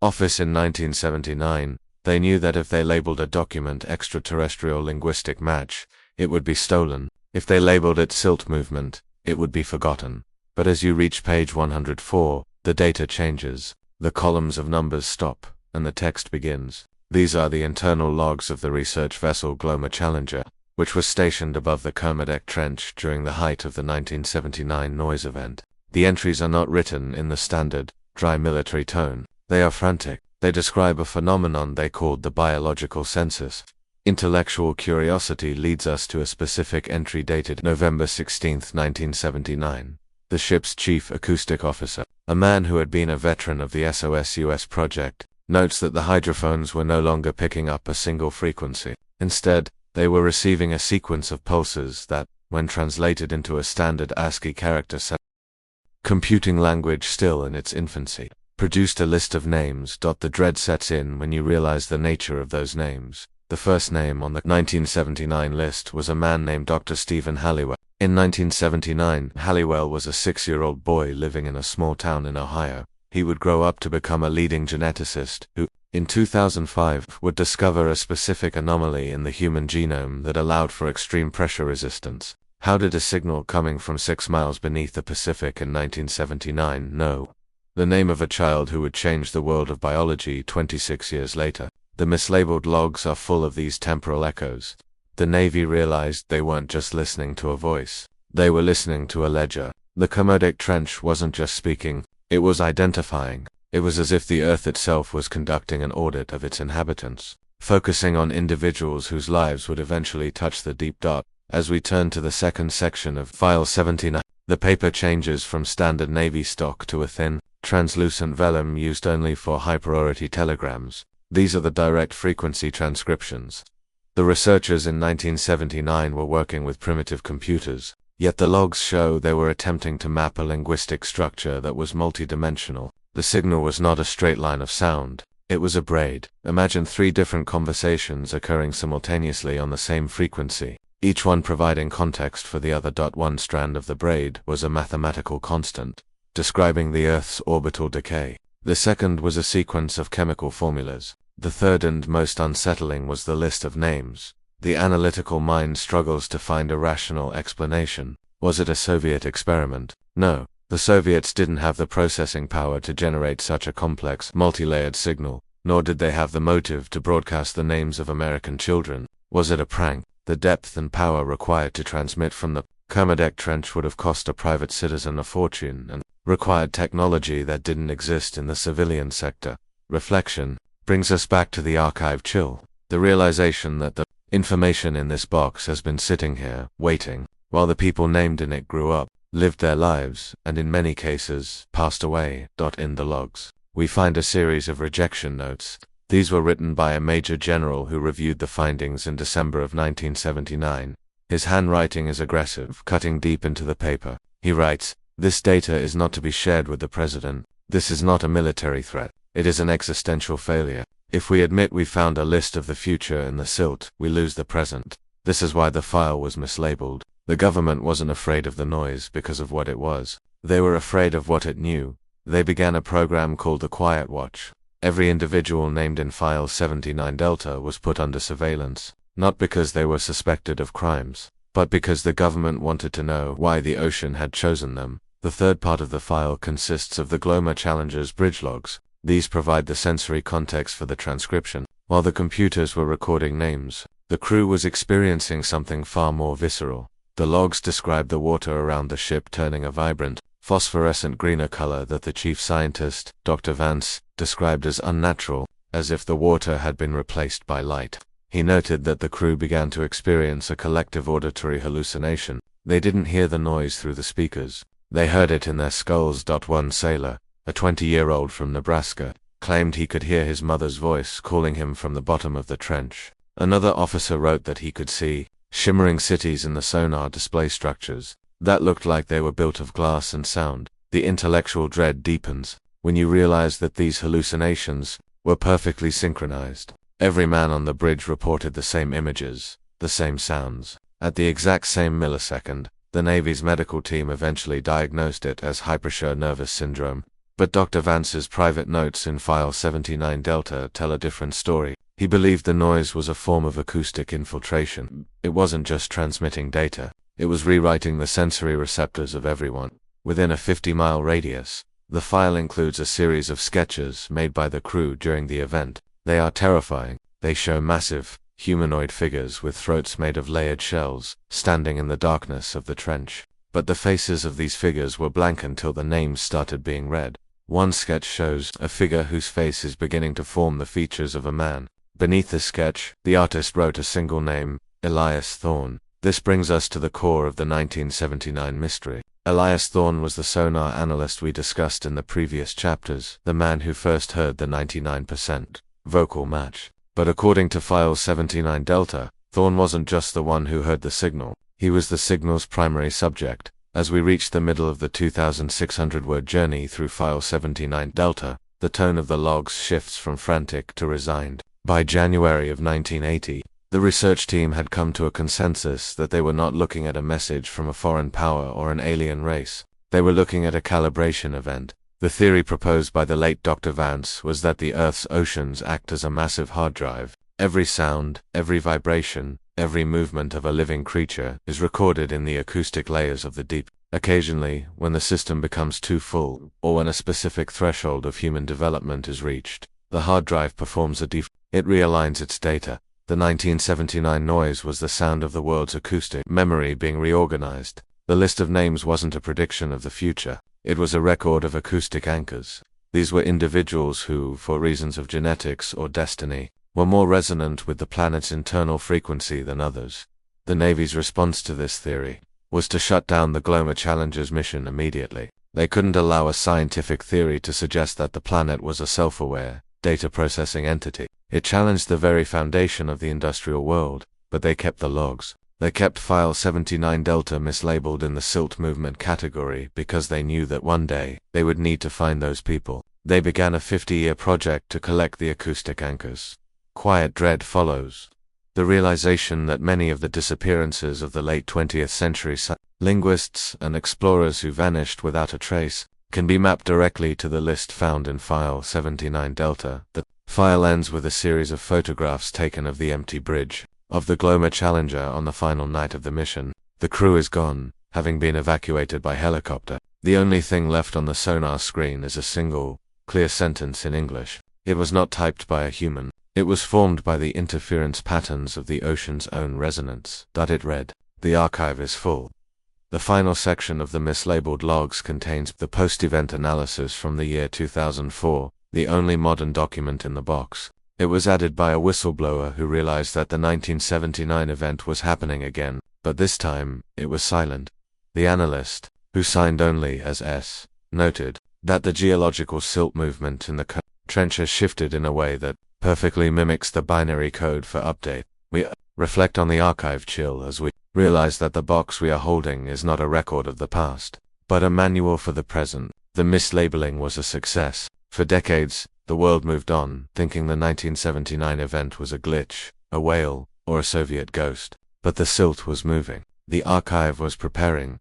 Office in 1979. They knew that if they labeled a document extraterrestrial linguistic match, it would be stolen. If they labeled it silt movement, it would be forgotten. But as you reach page 104, the data changes. The columns of numbers stop, and the text begins. These are the internal logs of the research vessel Gloma Challenger, which was stationed above the Kermadec Trench during the height of the 1979 noise event. The entries are not written in the standard, dry military tone. They are frantic. They describe a phenomenon they called the biological census. Intellectual curiosity leads us to a specific entry dated November 16, 1979. The ship's chief acoustic officer, a man who had been a veteran of the SOSUS project, notes that the hydrophones were no longer picking up a single frequency. Instead, they were receiving a sequence of pulses that, when translated into a standard ASCII character set, computing language still in its infancy, produced a list of names. The dread sets in when you realize the nature of those names. The first name on the 1979 list was a man named Dr. Stephen Halliwell. In 1979, Halliwell was a 6-year-old boy living in a small town in Ohio. He would grow up to become a leading geneticist who, in 2005, would discover a specific anomaly in the human genome that allowed for extreme pressure resistance. How did a signal coming from 6 miles beneath the Pacific in 1979 know? The name of a child who would change the world of biology 26 years later. The mislabeled logs are full of these temporal echoes. The Navy realized they weren't just listening to a voice. They were listening to a ledger. The Kermadec Trench wasn't just speaking, it was identifying. It was as if the Earth itself was conducting an audit of its inhabitants, focusing on individuals whose lives would eventually touch the deep dot. As we turn to the second section of File 79, the paper changes from standard Navy stock to a thin, translucent vellum used only for high-priority telegrams. These are the direct frequency transcriptions. The researchers in 1979 were working with primitive computers, yet the logs show they were attempting to map a linguistic structure that was multidimensional. The signal was not a straight line of sound, it was a braid. Imagine 3 different conversations occurring simultaneously on the same frequency, each one providing context for the other. One strand of the braid was a mathematical constant, describing the Earth's orbital decay. The second was a sequence of chemical formulas. The third and most unsettling was the list of names. The analytical mind struggles to find a rational explanation. Was it a Soviet experiment? No. The Soviets didn't have the processing power to generate such a complex, multi-layered signal, nor did they have the motive to broadcast the names of American children. Was it a prank? The depth and power required to transmit from the Kermadec Trench would have cost a private citizen a fortune and required technology that didn't exist in the civilian sector. Reflection. brings us back to the archive chill. The realization that the information in this box has been sitting here, waiting, while the people named in it grew up, lived their lives, and in many cases, passed away. In the logs, we find a series of rejection notes. These were written by a major general who reviewed the findings in December of 1979. His handwriting is aggressive, cutting deep into the paper. He writes, "This data is not to be shared with the president. This is not a military threat. It is an existential failure. If we admit we found a list of the future in the silt, we lose the present. This is why the file was mislabeled." The government wasn't afraid of the noise because of what it was. They were afraid of what it knew. They began a program called the Quiet Watch. Every individual named in File 79 Delta was put under surveillance, not because they were suspected of crimes, but because the government wanted to know why the ocean had chosen them. The third part of the file consists of the Gloma Challenger's bridge logs. These provide the sensory context for the transcription. While the computers were recording names, the crew was experiencing something far more visceral. The logs described the water around the ship turning a vibrant, phosphorescent greener color that the chief scientist, Dr. Vance, described as unnatural, as if the water had been replaced by light. He noted that the crew began to experience a collective auditory hallucination. They didn't hear the noise through the speakers. They heard it in their skulls. One sailor, a 20-year-old from Nebraska, claimed he could hear his mother's voice calling him from the bottom of the trench. Another officer wrote that he could see shimmering cities in the sonar display structures that looked like they were built of glass and sound. The intellectual dread deepens when you realize that these hallucinations were perfectly synchronized. Every man on the bridge reported the same images, the same sounds. At the exact same millisecond, the Navy's medical team eventually diagnosed it as hypersure nervous syndrome. But Dr. Vance's private notes in File 79 Delta tell a different story. He believed the noise was a form of acoustic infiltration. It wasn't just transmitting data. It was rewriting the sensory receptors of everyone within a 50-mile radius. The file includes a series of sketches made by the crew during the event. They are terrifying. They show massive, humanoid figures with throats made of layered shells, standing in the darkness of the trench. But the faces of these figures were blank until the names started being read. One sketch shows a figure whose face is beginning to form the features of a man. Beneath the sketch, the artist wrote a single name, Elias Thorne. This brings us to the core of the 1979 mystery. Elias Thorne was the sonar analyst we discussed in the previous chapters, the man who first heard the 99% vocal match. But according to File 79 Delta, Thorne wasn't just the one who heard the signal. He was the signal's primary subject. As we reach the middle of the 2,600-word journey through File 79 Delta, the tone of the logs shifts from frantic to resigned. By January of 1980, the research team had come to a consensus that they were not looking at a message from a foreign power or an alien race. They were looking at a calibration event. The theory proposed by the late Dr. Vance was that the Earth's oceans act as a massive hard drive. Every sound, every vibration, every movement of a living creature is recorded in the acoustic layers of the deep. Occasionally, when the system becomes too full, or when a specific threshold of human development is reached, the hard drive performs a it realigns its data. The 1979 noise was the sound of the world's acoustic memory being reorganized. The list of names wasn't a prediction of the future. It was a record of acoustic anchors. These were individuals who, for reasons of genetics or destiny, were more resonant with the planet's internal frequency than others. The Navy's response to this theory was to shut down the Gloma Challenger's mission immediately. They couldn't allow a scientific theory to suggest that the planet was a self-aware, data-processing entity. It challenged the very foundation of the industrial world, but they kept the logs. They kept File 79 Delta mislabeled in the silt movement category because they knew that one day they would need to find those people. They began a 50-year project to collect the acoustic anchors. Quiet dread follows. The realization that many of the disappearances of the late 20th century linguists and explorers who vanished without a trace can be mapped directly to the list found in File 79 Delta. The file ends with a series of photographs taken of the empty bridge of the Gloma Challenger on the final night of the mission. The crew is gone, having been evacuated by helicopter. The only thing left on the sonar screen is a single, clear sentence in English. It was not typed by a human. It was formed by the interference patterns of the ocean's own resonance. It read, "The archive is full." The final section of the mislabeled logs contains the post-event analysis from the year 2004. the only modern document in the box. It was added by a whistleblower who realized that the 1979 event was happening again, but this time, it was silent. The analyst, who signed only as S, noted that the geological silt movement in the Kermadec Trench has shifted in a way that perfectly mimics the binary code for update. We reflect on the archive chill as we realize that the box we are holding is not a record of the past, but a manual for the present. The mislabeling was a success. For decades, the world moved on, thinking the 1979 event was a glitch, a whale, or a Soviet ghost. But the silt was moving. The archive was preparing.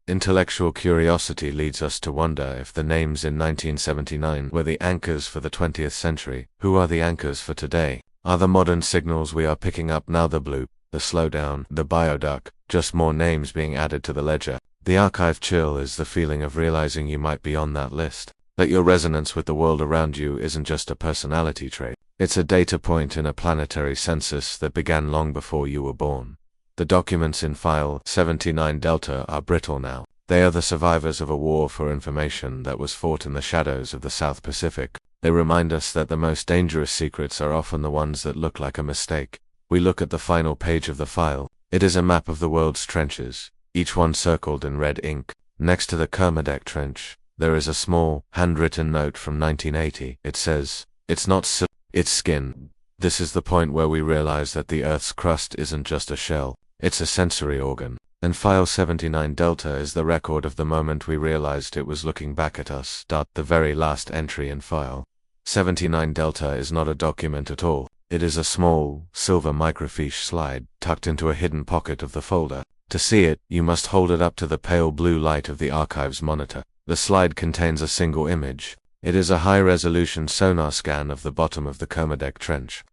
Intellectual curiosity leads us to wonder if the names in 1979 were the anchors for the 20th century. Who are the anchors for today? Are the modern signals we are picking up now the bloop, the slowdown, the bioduck, just more names being added to the ledger? The archive chill is the feeling of realizing you might be on that list. That your resonance with the world around you isn't just a personality trait. It's a data point in a planetary census that began long before you were born. The documents in file 79 Delta are brittle now. They are the survivors of a war for information that was fought in the shadows of the South Pacific. They remind us that the most dangerous secrets are often the ones that look like a mistake. We look at the final page of the file. It is a map of the world's trenches, each one circled in red ink. Next to the Kermadec Trench, there is a small, handwritten note from 1980. It says, "It's not silt, it's skin." This is the point where we realize that the Earth's crust isn't just a shell, it's a sensory organ. And file 79 Delta is the record of the moment we realized it was looking back at us. The very last entry in file 79 Delta is not a document at all. It is a small, silver microfiche slide tucked into a hidden pocket of the folder. To see it, you must hold it up to the pale blue light of the archive's monitor. The slide contains a single image. It is a high-resolution sonar scan of the bottom of the Kermadec Trench,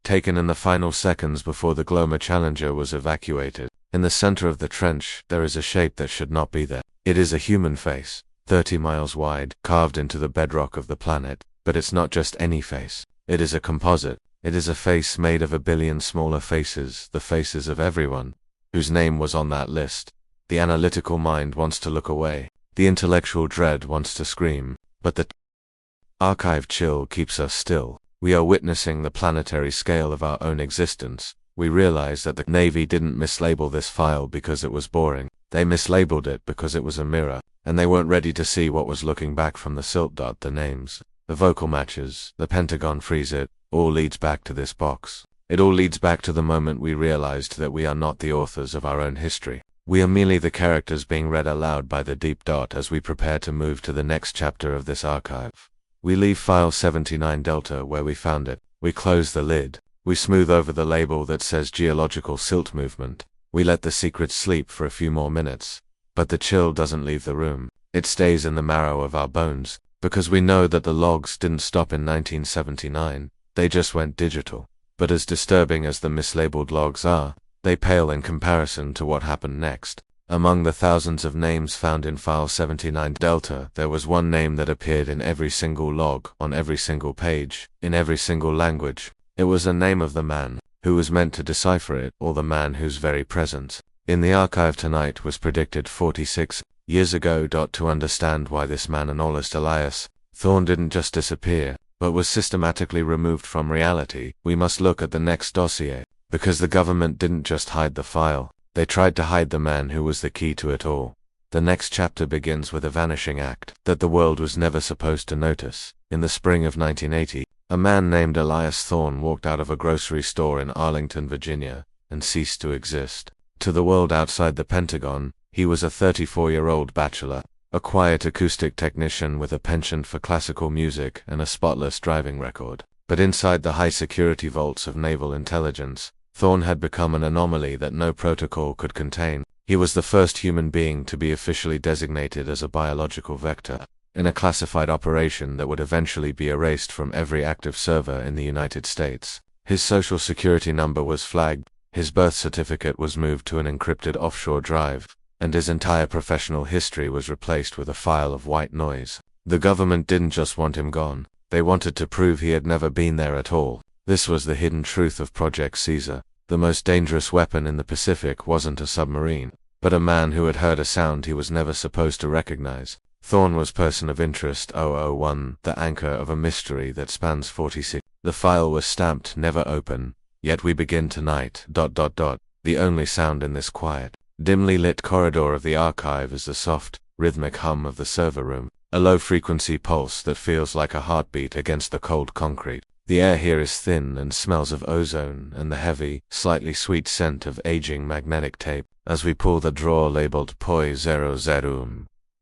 taken in the final seconds before the Gloma Challenger was evacuated. In the center of the trench, there is a shape that should not be there. It is a human face, 30 miles wide, carved into the bedrock of the planet. But it's not just any face. It is a composite. It is a face made of a billion smaller faces, the faces of everyone whose name was on that list. The analytical mind wants to look away. The intellectual dread wants to scream. But the archive chill keeps us still. We are witnessing the planetary scale of our own existence. We realize that the Navy didn't mislabel this file because it was boring. They mislabeled it because it was a mirror, and they weren't ready to see what was looking back from the silt. The names, the vocal matches, the Pentagon freeze, it all leads back to this box. It all leads back to the moment we realized that we are not the authors of our own history. We are merely the characters being read aloud by the deep dot as we prepare to move to the next chapter of this archive. We leave file 79 Delta where we found it. We close the lid. We smooth over the label that says geological silt movement. We let the secret sleep for a few more minutes. But the chill doesn't leave the room. It stays in the marrow of our bones, because we know that the logs didn't stop in 1979. They just went digital. But as disturbing as the mislabeled logs are, they pale in comparison to what happened next. Among the thousands of names found in file 79 Delta, there was one name that appeared in every single log, on every single page, in every single language. It was the name of the man who was meant to decipher it, or the man whose very presence in the archive tonight was predicted 46 years ago. To understand why this man, analyst Elias Thorne, didn't just disappear, but was systematically removed from reality, we must look at the next dossier. Because the government didn't just hide the file, they tried to hide the man who was the key to it all. The next chapter begins with a vanishing act that the world was never supposed to notice. In the spring of 1980, a man named Elias Thorne walked out of a grocery store in Arlington, Virginia, and ceased to exist. To the world outside the Pentagon, he was a 34-year-old bachelor, a quiet acoustic technician with a penchant for classical music and a spotless driving record. But inside the high-security vaults of naval intelligence, Thorne had become an anomaly that no protocol could contain. He was the first human being to be officially designated as a biological vector, in a classified operation that would eventually be erased from every active server in the United States. His social security number was flagged, his birth certificate was moved to an encrypted offshore drive, and his entire professional history was replaced with a file of white noise. The government didn't just want him gone, they wanted to prove he had never been there at all. This was the hidden truth of Project Caesar. The most dangerous weapon in the Pacific wasn't a submarine, but a man who had heard a sound he was never supposed to recognize. Thorne was person of interest 001, the anchor of a mystery that spans 46. The file was stamped never open, yet we begin tonight. The only sound in this quiet, dimly lit corridor of the archive is the soft, rhythmic hum of the server room, a low-frequency pulse that feels like a heartbeat against the cold concrete. The air here is thin and smells of ozone and the heavy, slightly sweet scent of aging magnetic tape. As we pull the drawer labeled POI 00,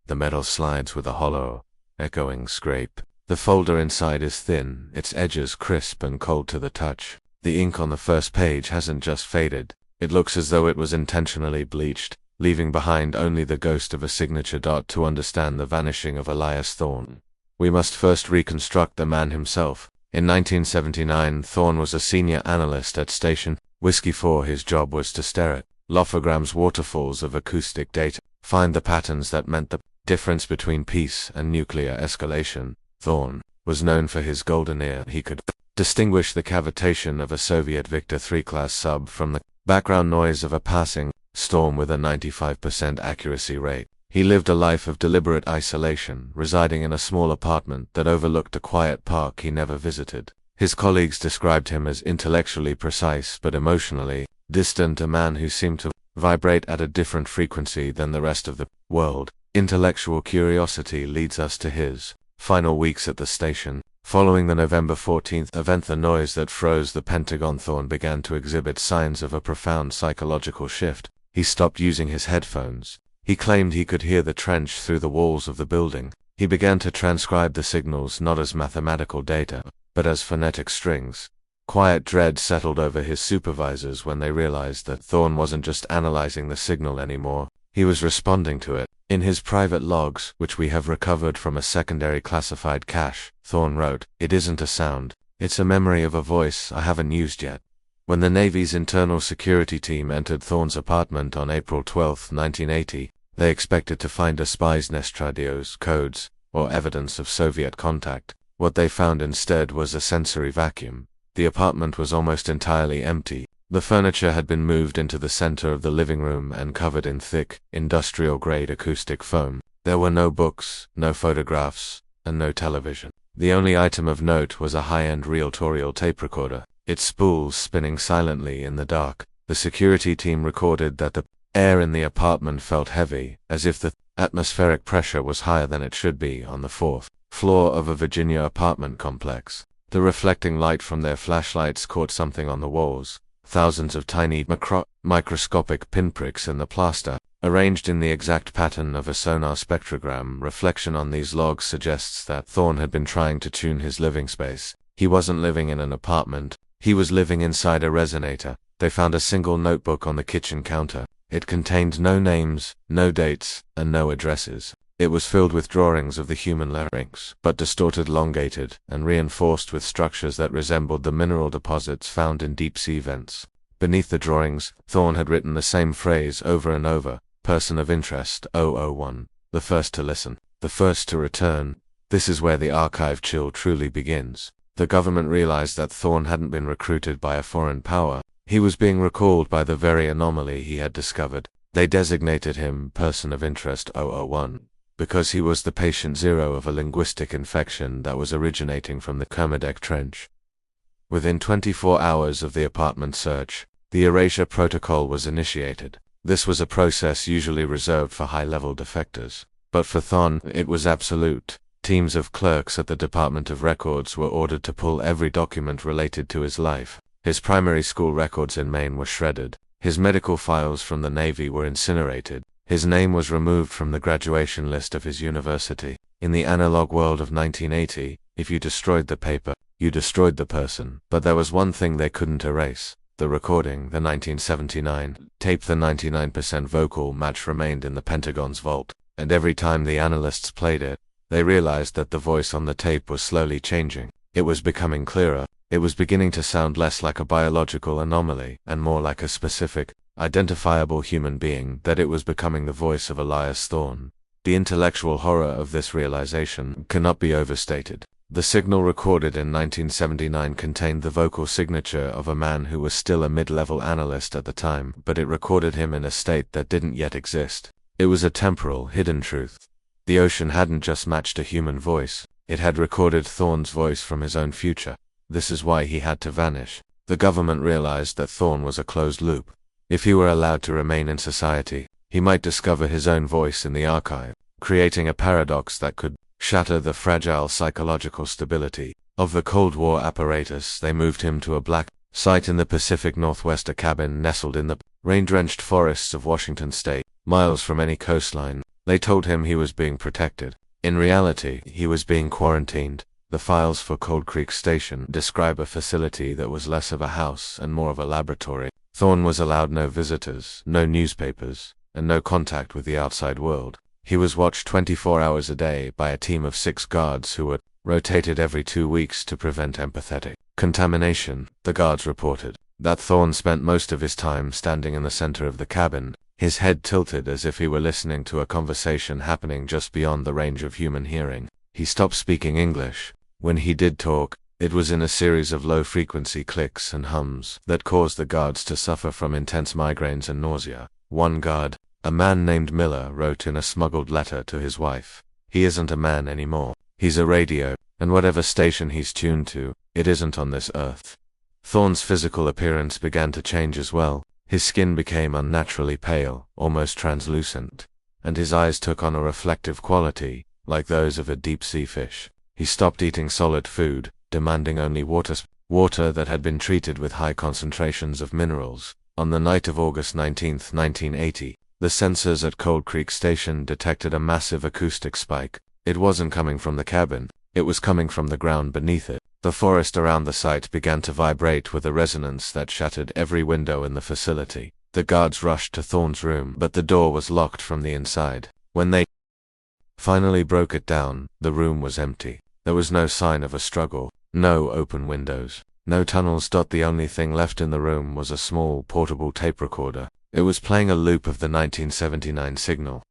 the metal slides with a hollow, echoing scrape. The folder inside is thin, its edges crisp and cold to the touch. The ink on the first page hasn't just faded, it looks as though it was intentionally bleached, leaving behind only the ghost of a signature. To understand the vanishing of Elias Thorne, we must first reconstruct the man himself. In 1979, Thorne was a senior analyst at Station Whiskey 4. His job was to stare at Lofogram's waterfalls of acoustic data, find the patterns that meant the difference between peace and nuclear escalation. Thorne was known for his golden ear. He could distinguish the cavitation of a Soviet Victor III class sub from the background noise of a passing storm with a 95% accuracy rate. He lived a life of deliberate isolation, residing in a small apartment that overlooked a quiet park he never visited. His colleagues described him as intellectually precise but emotionally distant, a man who seemed to vibrate at a different frequency than the rest of the world. Intellectual curiosity leads us to his final weeks at the station. Following the November 14th event, the noise that froze the Pentagon, Thorne began to exhibit signs of a profound psychological shift. He stopped using his headphones. He claimed he could hear the trench through the walls of the building. He began to transcribe the signals not as mathematical data, but as phonetic strings. Quiet dread settled over his supervisors when they realized that Thorne wasn't just analyzing the signal anymore, he was responding to it. In his private logs, which we have recovered from a secondary classified cache, Thorne wrote, "It isn't a sound, it's a memory of a voice I haven't used yet." When the Navy's internal security team entered Thorne's apartment on April 12, 1980, they expected to find a spy's nest, radios, codes, or evidence of Soviet contact. What they found instead was a sensory vacuum. The apartment was almost entirely empty. The furniture had been moved into the center of the living room and covered in thick, industrial-grade acoustic foam. There were no books, no photographs, and no television. The only item of note was a high-end reel-to-reel tape recorder, its spools spinning silently in the dark. The security team recorded that the air in the apartment felt heavy, as if the atmospheric pressure was higher than it should be on the fourth floor of a Virginia apartment complex. The reflecting light from their flashlights caught something on the walls. Thousands of tiny microscopic pinpricks in the plaster, arranged in the exact pattern of a sonar spectrogram. Reflection on these logs suggests that Thorne had been trying to tune his living space. He wasn't living in an apartment, he was living inside a resonator. They found a single notebook on the kitchen counter. It contained no names, no dates, and no addresses. It was filled with drawings of the human larynx, but distorted, elongated, and reinforced with structures that resembled the mineral deposits found in deep-sea vents. Beneath the drawings, Thorne had written the same phrase over and over, "Person of interest 001, the first to listen, the first to return." This is where the archive chill truly begins. The government realized that Thorne hadn't been recruited by a foreign power. He was being recalled by the very anomaly he had discovered. They designated him Person of Interest 001. Because he was the patient zero of a linguistic infection that was originating from the Kermadec Trench. Within 24 hours of the apartment search, the erasure protocol was initiated. This was a process usually reserved for high-level defectors. But for Thorne, it was absolute. Teams of clerks at the Department of Records were ordered to pull every document related to his life. His primary school records in Maine were shredded. His medical files from the Navy were incinerated. His name was removed from the graduation list of his university. In the analog world of 1980, if you destroyed the paper, you destroyed the person. But there was one thing they couldn't erase. The recording, the 1979 tape. The 99% vocal match remained in the Pentagon's vault, and every time the analysts played it, they realized that the voice on the tape was slowly changing. It was becoming clearer. It was beginning to sound less like a biological anomaly, and more like a specific, identifiable human being, that it was becoming the voice of Elias Thorne. The intellectual horror of this realization cannot be overstated. The signal recorded in 1979 contained the vocal signature of a man who was still a mid-level analyst at the time, but it recorded him in a state that didn't yet exist. It was a temporal, hidden truth. The ocean hadn't just matched a human voice, it had recorded Thorne's voice from his own future. This is why he had to vanish. The government realized that Thorne was a closed loop. If he were allowed to remain in society, he might discover his own voice in the archive, creating a paradox that could shatter the fragile psychological stability of the Cold War apparatus. They moved him to a black site in the Pacific Northwest, a cabin nestled in the rain-drenched forests of Washington state, miles from any coastline. They told him he was being protected. In reality, he was being quarantined. The files for Cold Creek Station describe a facility that was less of a house and more of a laboratory. Thorne was allowed no visitors, no newspapers, and no contact with the outside world. He was watched 24 hours a day by a team of 6 guards who were rotated every 2 weeks to prevent empathetic contamination. The guards reported that Thorne spent most of his time standing in the center of the cabin, his head tilted as if he were listening to a conversation happening just beyond the range of human hearing. He stopped speaking English. When he did talk, it was in a series of low-frequency clicks and hums that caused the guards to suffer from intense migraines and nausea. One guard, a man named Miller, wrote in a smuggled letter to his wife, "He isn't a man anymore. He's a radio, and whatever station he's tuned to, it isn't on this earth." Thorne's physical appearance began to change as well. His skin became unnaturally pale, almost translucent, and his eyes took on a reflective quality, like those of a deep-sea fish. He stopped eating solid food, demanding only water that had been treated with high concentrations of minerals. On the night of August 19, 1980, the sensors at Cold Creek Station detected a massive acoustic spike. It wasn't coming from the cabin, it was coming from the ground beneath it. The forest around the site began to vibrate with a resonance that shattered every window in the facility. The guards rushed to Thorne's room, but the door was locked from the inside. When they finally broke it down, the room was empty. There was no sign of a struggle, no open windows, no tunnels. The only thing left in the room was a small, portable tape recorder. It was playing a loop of the 1979 signal.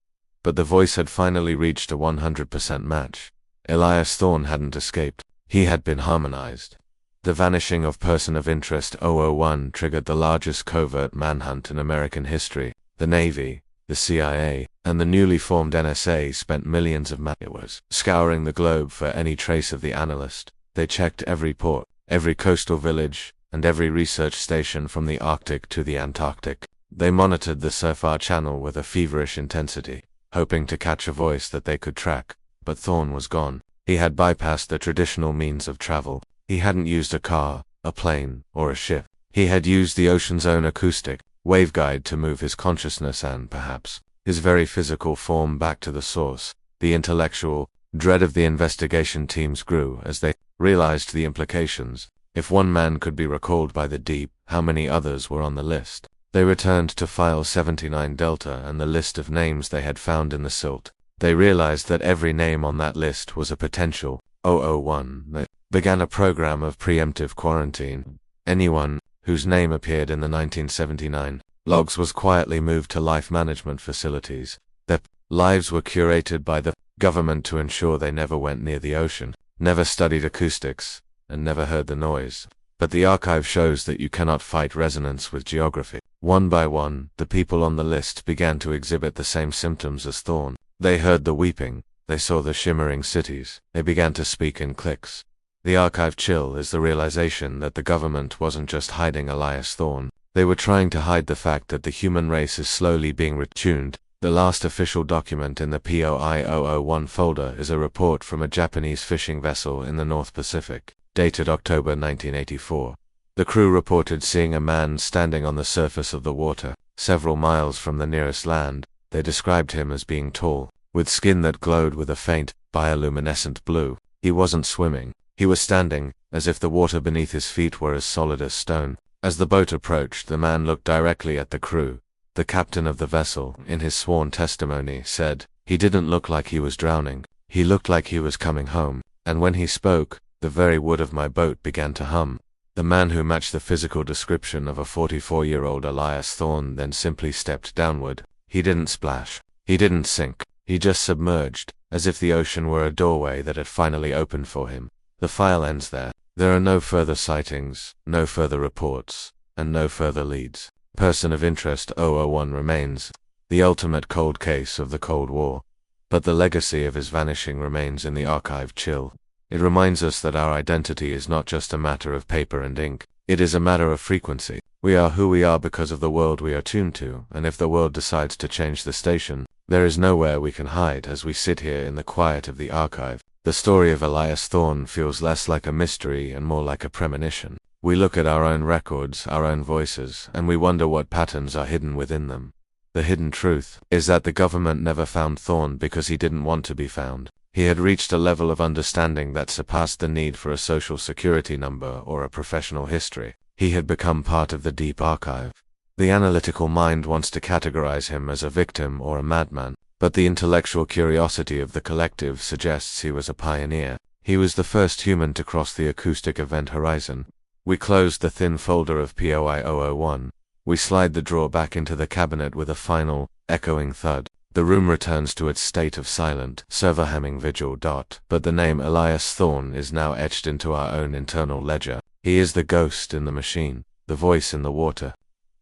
But the voice had finally reached a 100% match. Elias Thorne hadn't escaped. He had been harmonized. The vanishing of Person of Interest 001 triggered the largest covert manhunt in American history. The Navy, the CIA, and the newly formed NSA spent millions of hours scouring the globe for any trace of the analyst. They checked every port, every coastal village, and every research station from the Arctic to the Antarctic. They monitored the Surfar Channel with a feverish intensity, hoping to catch a voice that they could track. But Thorne was gone. He had bypassed the traditional means of travel. He hadn't used a car, a plane, or a ship. He had used the ocean's own acoustic waveguide to move his consciousness and, perhaps, his very physical form back to the source. The intellectual dread of the investigation teams grew as they realized the implications. If one man could be recalled by the deep, how many others were on the list? They returned to File 79 Delta and the list of names they had found in the silt. They realized that every name on that list was a potential 001. They began a program of preemptive quarantine. Anyone whose name appeared in the 1979 logs was quietly moved to life management facilities. Their lives were curated by the government to ensure they never went near the ocean, never studied acoustics, and never heard the noise. But the archive shows that you cannot fight resonance with geography. One by one, the people on the list began to exhibit the same symptoms as Thorne. They heard the weeping, they saw the shimmering cities, they began to speak in clicks. The archive chill is the realization that the government wasn't just hiding Elias Thorne, they were trying to hide the fact that the human race is slowly being retuned. The last official document in the POI 001 folder is a report from a Japanese fishing vessel in the North Pacific, dated October 1984. The crew reported seeing a man standing on the surface of the water, several miles from the nearest land. They described him as being tall, with skin that glowed with a faint, bioluminescent blue. He wasn't swimming. He was standing, as if the water beneath his feet were as solid as stone. As the boat approached, the man looked directly at the crew. The captain of the vessel, in his sworn testimony, said, "He didn't look like he was drowning. He looked like he was coming home. And when he spoke, the very wood of my boat began to hum." The man who matched the physical description of a 44-year-old Elias Thorne then simply stepped downward. He didn't splash. He didn't sink. He just submerged, as if the ocean were a doorway that had finally opened for him. The file ends there. There are no further sightings, no further reports, and no further leads. Person of Interest 001 remains the ultimate cold case of the Cold War. but the legacy of his vanishing remains in the archive chill. It reminds us that our identity is not just a matter of paper and ink, it is a matter of frequency. We are who we are because of the world we are tuned to, and if the world decides to change the station, there is nowhere we can hide as we sit here in the quiet of the archive. The story of Elias Thorne feels less like a mystery and more like a premonition. We look at our own records, our own voices, and we wonder what patterns are hidden within them. The hidden truth is that the government never found Thorne because he didn't want to be found. He had reached a level of understanding that surpassed the need for a social security number or a professional history. He had become part of the deep archive. The analytical mind wants to categorize him as a victim or a madman, but the intellectual curiosity of the collective suggests he was a pioneer. He was the first human to cross the acoustic event horizon. We closed the thin folder of POI 001. We slide the drawer back into the cabinet with a final, echoing thud. The room returns to its state of silent, server-hemming vigil. But the name Elias Thorne is now etched into our own internal ledger. He is the ghost in the machine, the voice in the water,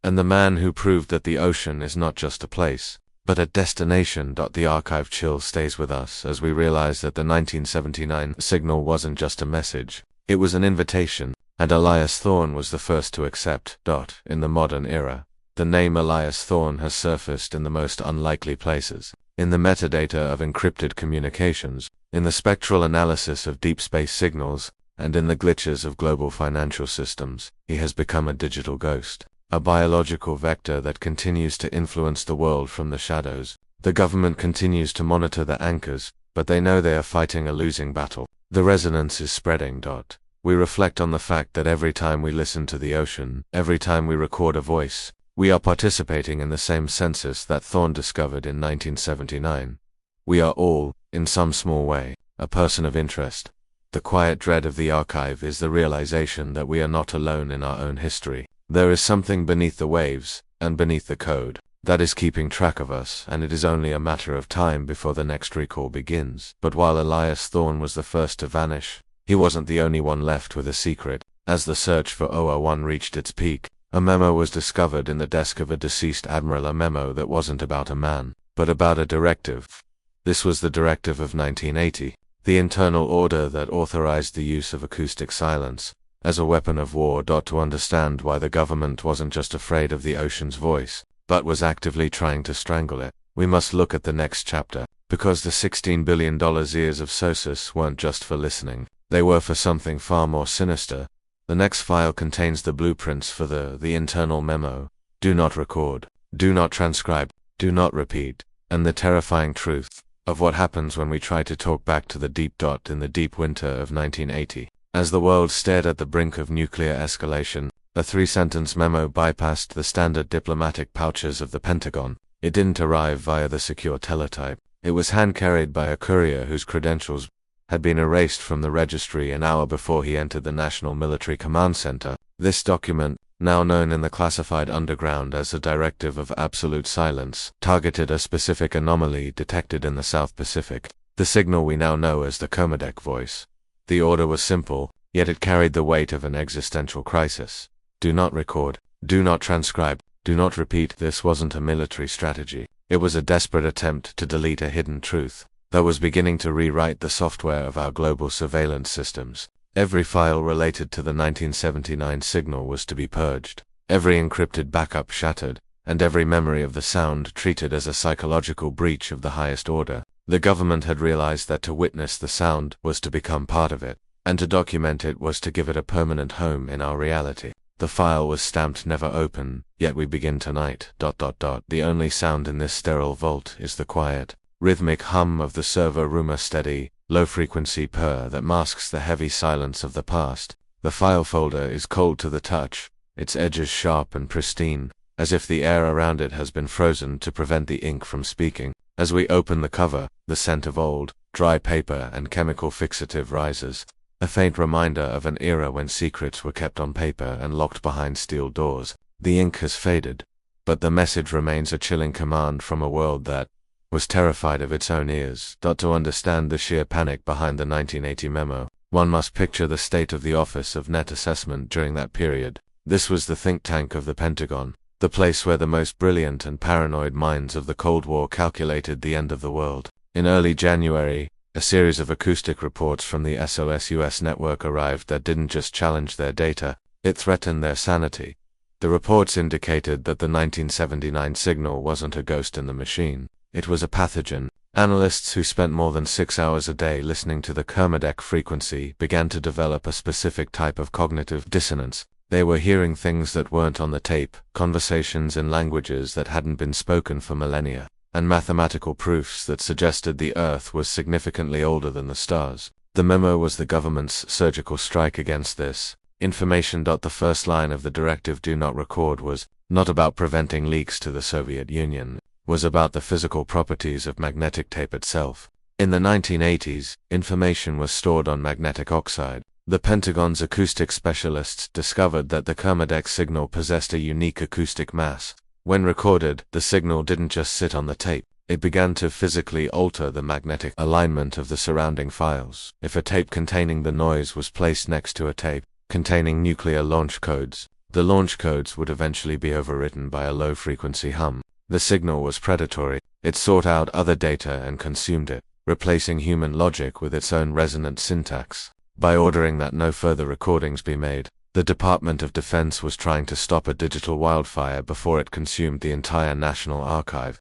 and the man who proved that the ocean is not just a place, but a destination. The archive chill stays with us as we realize that the 1979 signal wasn't just a message, it was an invitation, and Elias Thorne was the first to accept. In the modern era, the name Elias Thorne has surfaced in the most unlikely places, in the metadata of encrypted communications, in the spectral analysis of deep space signals, and in the glitches of global financial systems. He has become a digital ghost, a biological vector that continues to influence the world from the shadows. The government continues to monitor the anchors, but they know they are fighting a losing battle. The resonance is spreading. We reflect on the fact that every time we listen to the ocean, every time we record a voice, we are participating in the same census that Thorne discovered in 1979. We are all, in some small way, a person of interest. The quiet dread of the archive is the realization that we are not alone in our own history. There is something beneath the waves, and beneath the code, that is keeping track of us, and it is only a matter of time before the next recall begins. But while Elias Thorne was the first to vanish, he wasn't the only one left with a secret. As the search for 001 reached its peak, a memo was discovered in the desk of a deceased admiral, a memo that wasn't about a man, but about a directive. This was the directive of 1980. The internal order that authorized the use of acoustic silence as a weapon of war. To understand why the government wasn't just afraid of the ocean's voice, but was actively trying to strangle it, we must look at the next chapter, because the $16 billion ears of SOSUS weren't just for listening, they were for something far more sinister. The next file contains the blueprints for the internal memo. Do not record, do not transcribe, do not repeat, and the terrifying truth of what happens when we try to talk back to the deep. In the deep winter of 1980, as the world stared at the brink of nuclear escalation, a 3-sentence memo bypassed the standard diplomatic pouches of the Pentagon. It didn't arrive via the secure teletype. It was hand-carried by a courier whose credentials had been erased from the registry an hour before he entered the National Military Command Center. This document, now known in the classified underground as a Directive of Absolute Silence, targeted a specific anomaly detected in the South Pacific, the signal we now know as the Kermadec voice. The order was simple, yet it carried the weight of an existential crisis. Do not record, do not transcribe, do not repeat. This wasn't a military strategy. It was a desperate attempt to delete a hidden truth that was beginning to rewrite the software of our global surveillance systems. Every file related to the 1979 signal was to be purged, every encrypted backup shattered, and every memory of the sound treated as a psychological breach of the highest order. The government had realized that to witness the sound was to become part of it, and to document it was to give it a permanent home in our reality. The file was stamped never open, yet we begin tonight. The only sound in this sterile vault is the quiet, rhythmic hum of the server room, a steady, low-frequency purr that masks the heavy silence of the past. The file folder is cold to the touch, its edges sharp and pristine, as if the air around it has been frozen to prevent the ink from speaking. As we open the cover, the scent of old, dry paper and chemical fixative rises, a faint reminder of an era when secrets were kept on paper and locked behind steel doors. The ink has faded, but the message remains a chilling command from a world that was terrified of its own ears. To understand the sheer panic behind the 1980 memo, one must picture the state of the Office of Net Assessment during that period. This was the think tank of the Pentagon, the place where the most brilliant and paranoid minds of the Cold War calculated the end of the world. In early January, a series of acoustic reports from the SOSUS network arrived that didn't just challenge their data, it threatened their sanity. The reports indicated that the 1979 signal wasn't a ghost in the machine, it was a pathogen. Analysts who spent more than 6 hours a day listening to the Kermadec frequency began to develop a specific type of cognitive dissonance. They were hearing things that weren't on the tape, conversations in languages that hadn't been spoken for millennia, and mathematical proofs that suggested the Earth was significantly older than the stars. The memo was the government's surgical strike against this information. The first line of the directive "Do Not Record" was not about preventing leaks to the Soviet Union, was about the physical properties of magnetic tape itself. In the 1980s, information was stored on magnetic oxide. The Pentagon's acoustic specialists discovered that the Kermadec signal possessed a unique acoustic mass. When recorded, the signal didn't just sit on the tape, it began to physically alter the magnetic alignment of the surrounding files. If a tape containing the noise was placed next to a tape containing nuclear launch codes, the launch codes would eventually be overwritten by a low-frequency hum. The signal was predatory, it sought out other data and consumed it, replacing human logic with its own resonant syntax. By ordering that no further recordings be made, the Department of Defense was trying to stop a digital wildfire before it consumed the entire National Archive.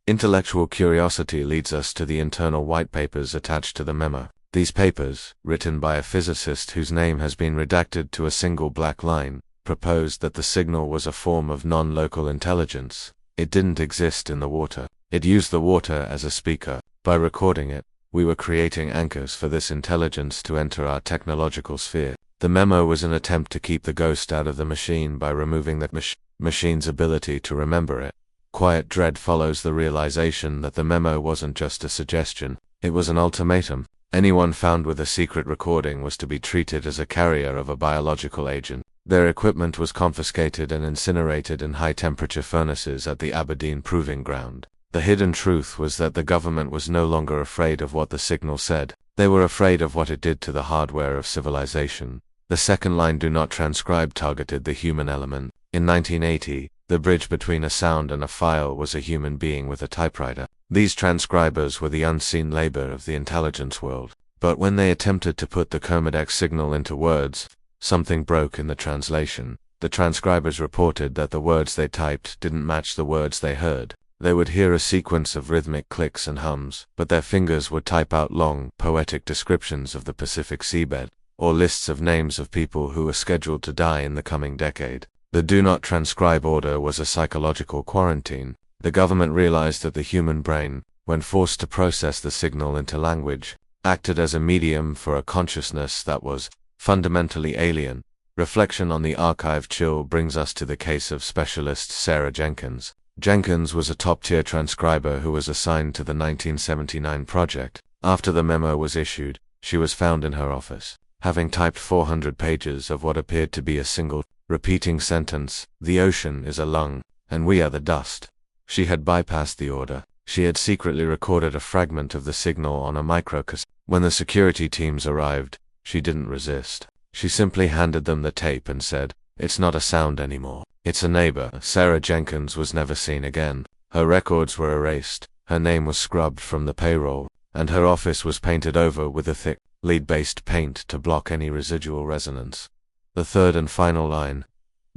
Intellectual curiosity leads us to the internal white papers attached to the memo. These papers, written by a physicist whose name has been redacted to a single black line, proposed that the signal was a form of non-local intelligence. It didn't exist in the water. It used the water as a speaker. By recording it, we were creating anchors for this intelligence to enter our technological sphere. The memo was an attempt to keep the ghost out of the machine by removing the machine's ability to remember it. Quiet dread follows the realization that the memo wasn't just a suggestion, it was an ultimatum. Anyone found with a secret recording was to be treated as a carrier of a biological agent. Their equipment was confiscated and incinerated in high-temperature furnaces at the Aberdeen Proving Ground. The hidden truth was that the government was no longer afraid of what the signal said. They were afraid of what it did to the hardware of civilization. The second line "Do Not Transcribe" targeted the human element. In 1980, the bridge between a sound and a file was a human being with a typewriter. These transcribers were the unseen labor of the intelligence world. But when they attempted to put the Kermadec signal into words, something broke in the translation. The transcribers reported that the words they typed didn't match the words they heard. They would hear a sequence of rhythmic clicks and hums, but their fingers would type out long, poetic descriptions of the Pacific seabed, or lists of names of people who were scheduled to die in the coming decade. The "Do Not Transcribe" order was a psychological quarantine. The government realized that the human brain, when forced to process the signal into language, acted as a medium for a consciousness that was fundamentally alien. Reflection on the archive chill brings us to the case of specialist Sarah Jenkins. Jenkins was a top-tier transcriber who was assigned to the 1979 project. After the memo was issued, she was found in her office, having typed 400 pages of what appeared to be a single, repeating sentence: "The ocean is a lung, and we are the dust." She had bypassed the order. She had secretly recorded a fragment of the signal on a microcassette. When the security teams arrived, she didn't resist. She simply handed them the tape and said, "It's not a sound anymore. It's a neighbor." Sarah Jenkins was never seen again. Her records were erased, her name was scrubbed from the payroll, and her office was painted over with a thick, lead-based paint to block any residual resonance. The third and final line,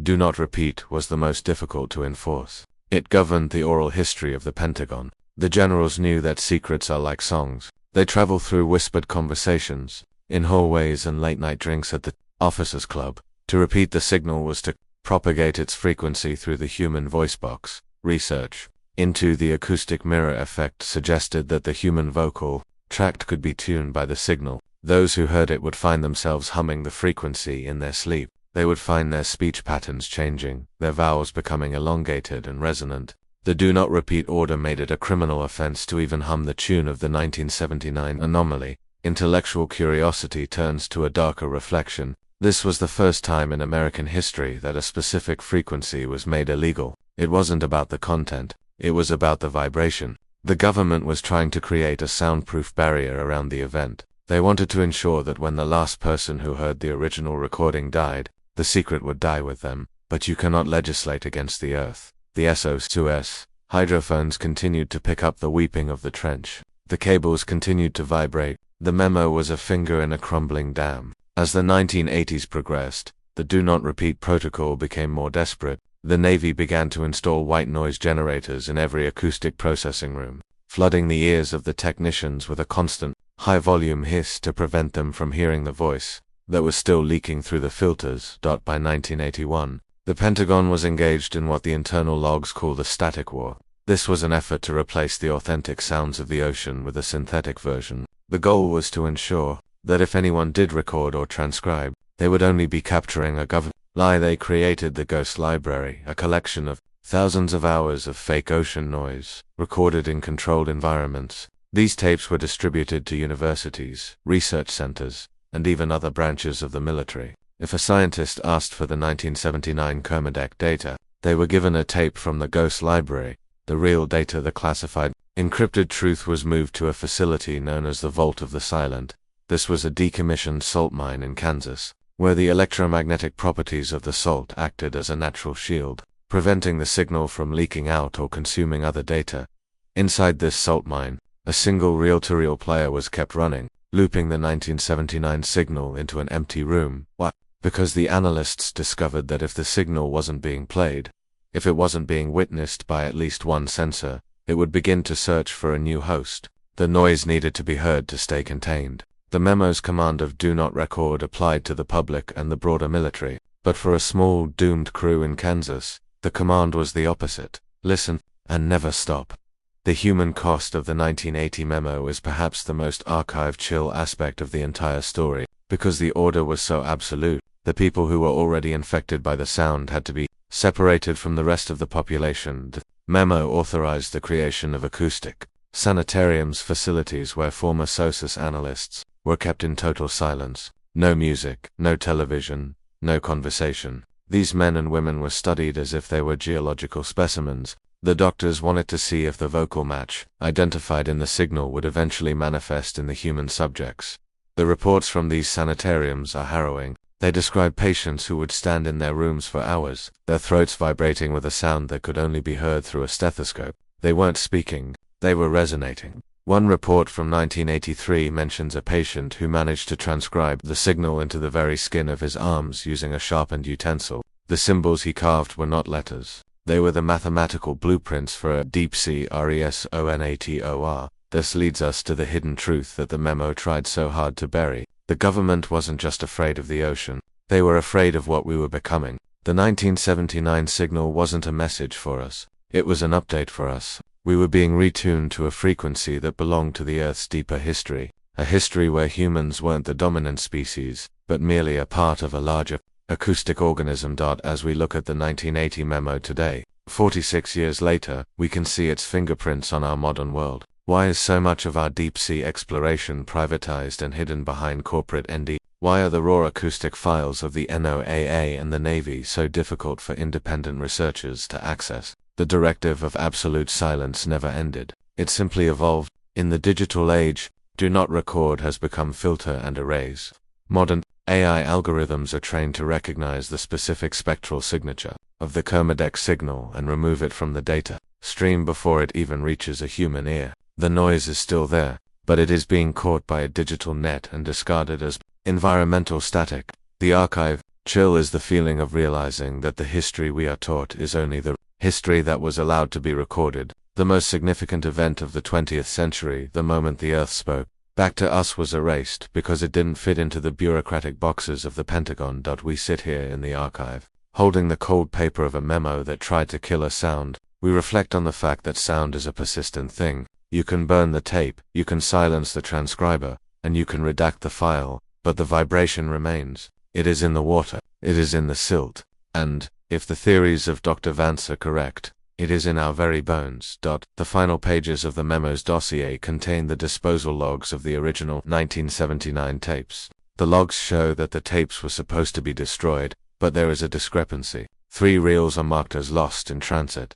"Do not repeat," was the most difficult to enforce. It governed the oral history of the Pentagon. The generals knew that secrets are like songs. They travel through whispered conversations, in hallways and late-night drinks at the officers' club. To repeat the signal was to propagate its frequency through the human voice box. Research into the acoustic mirror effect suggested that the human vocal tract could be tuned by the signal. Those who heard it would find themselves humming the frequency in their sleep. They would find their speech patterns changing, their vowels becoming elongated and resonant. The "Do Not Repeat" order made it a criminal offense to even hum the tune of the 1979 anomaly. Intellectual curiosity turns to a darker reflection. This was the first time in American history that a specific frequency was made illegal. It wasn't about the content, it was about the vibration. The government was trying to create a soundproof barrier around the event. They wanted to ensure that when the last person who heard the original recording died, the secret would die with them. But you cannot legislate against the earth. The SOSUS hydrophones continued to pick up the weeping of the trench. The cables continued to vibrate. The memo was a finger in a crumbling dam. As the 1980s progressed, the do not repeat protocol became more desperate. The Navy began to install white noise generators in every acoustic processing room, flooding the ears of the technicians with a constant, high-volume hiss to prevent them from hearing the voice that was still leaking through the filters. By 1981, the Pentagon was engaged in what the internal logs call the static war. This was an effort to replace the authentic sounds of the ocean with a synthetic version. The goal was to ensure that if anyone did record or transcribe, they would only be capturing a government lie. They created the Ghost Library, a collection of thousands of hours of fake ocean noise, recorded in controlled environments. These tapes were distributed to universities, research centers, and even other branches of the military. If a scientist asked for the 1979 Kermadec data, they were given a tape from the Ghost Library. The real data, the classified, encrypted truth, was moved to a facility known as the Vault of the Silent. This was a decommissioned salt mine in Kansas, where the electromagnetic properties of the salt acted as a natural shield, preventing the signal from leaking out or consuming other data. Inside this salt mine, a single reel-to-reel player was kept running, looping the 1979 signal into an empty room. Why? Because the analysts discovered that if the signal wasn't being played, if it wasn't being witnessed by at least one sensor, it would begin to search for a new host. The noise needed to be heard to stay contained. The memo's command of do not record applied to the public and the broader military, but for a small, doomed crew in Kansas, the command was the opposite: listen, and never stop. The human cost of the 1980 memo is perhaps the most archive-chill aspect of the entire story. Because the order was so absolute, the people who were already infected by the sound had to be separated from the rest of the population. The memo authorized the creation of acoustic sanitariums, facilities where former SOSUS analysts were kept in total silence. No music, no television, no conversation. These men and women were studied as if they were geological specimens. The doctors wanted to see if the vocal match identified in the signal would eventually manifest in the human subjects. The reports from these sanitariums are harrowing. They describe patients who would stand in their rooms for hours, their throats vibrating with a sound that could only be heard through a stethoscope. They weren't speaking, they were resonating. One report from 1983 mentions a patient who managed to transcribe the signal into the very skin of his arms using a sharpened utensil. The symbols he carved were not letters. They were the mathematical blueprints for a deep-sea RESONATOR. This leads us to the hidden truth that the memo tried so hard to bury. The government wasn't just afraid of the ocean. They were afraid of what we were becoming. The 1979 signal wasn't a message for us. It was an update for us. We were being retuned to a frequency that belonged to the Earth's deeper history, a history where humans weren't the dominant species, but merely a part of a larger acoustic organism. As we look at the 1980 memo today, 46 years later, we can see its fingerprints on our modern world. Why is so much of our deep-sea exploration privatized and hidden behind corporate ND? Why are the raw acoustic files of the NOAA and the Navy so difficult for independent researchers to access? The directive of absolute silence never ended. It simply evolved. In the digital age, do not record has become filter and erase. Modern AI algorithms are trained to recognize the specific spectral signature of the Kermadec signal and remove it from the data stream before it even reaches a human ear. The noise is still there, but it is being caught by a digital net and discarded as environmental static. The archive chill is the feeling of realizing that the history we are taught is only the history that was allowed to be recorded. The most significant event of the 20th century, the moment the Earth spoke back to us, was erased because it didn't fit into the bureaucratic boxes of the Pentagon. We sit here in the archive, holding the cold paper of a memo that tried to kill a sound. We reflect on the fact that sound is a persistent thing. You can burn the tape, you can silence the transcriber, and you can redact the file, but the vibration remains. It is in the water, it is in the silt, and, if the theories of Dr. Vance are correct, it is in our very bones. The final pages of the memo's dossier contain the disposal logs of the original 1979 tapes. The logs show that the tapes were supposed to be destroyed, but there is a discrepancy. 3 reels are marked as lost in transit.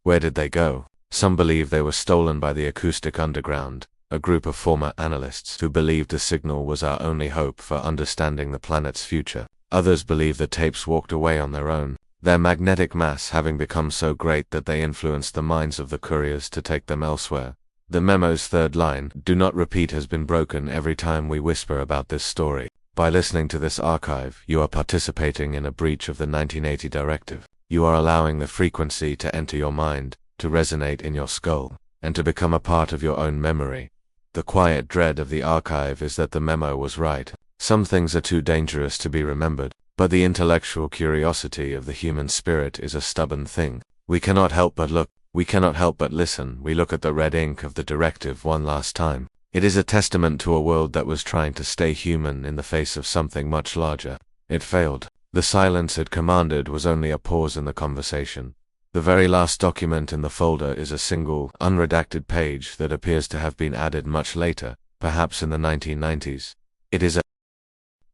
Where did they go? Some believe they were stolen by the Acoustic Underground, a group of former analysts who believed the signal was our only hope for understanding the planet's future. Others believe the tapes walked away on their own, their magnetic mass having become so great that they influenced the minds of the couriers to take them elsewhere. The memo's third line, "Do not repeat," has been broken every time we whisper about this story. By listening to this archive, you are participating in a breach of the 1980 directive. You are allowing the frequency to enter your mind, to resonate in your skull, and to become a part of your own memory. The quiet dread of the archive is that the memo was right. Some things are too dangerous to be remembered, but the intellectual curiosity of the human spirit is a stubborn thing. We cannot help but look, we cannot help but listen. We look at the red ink of the directive one last time. It is a testament to a world that was trying to stay human in the face of something much larger. It failed. The silence it commanded was only a pause in the conversation. The very last document in the folder is a single, unredacted page that appears to have been added much later, perhaps in the 1990s. It is a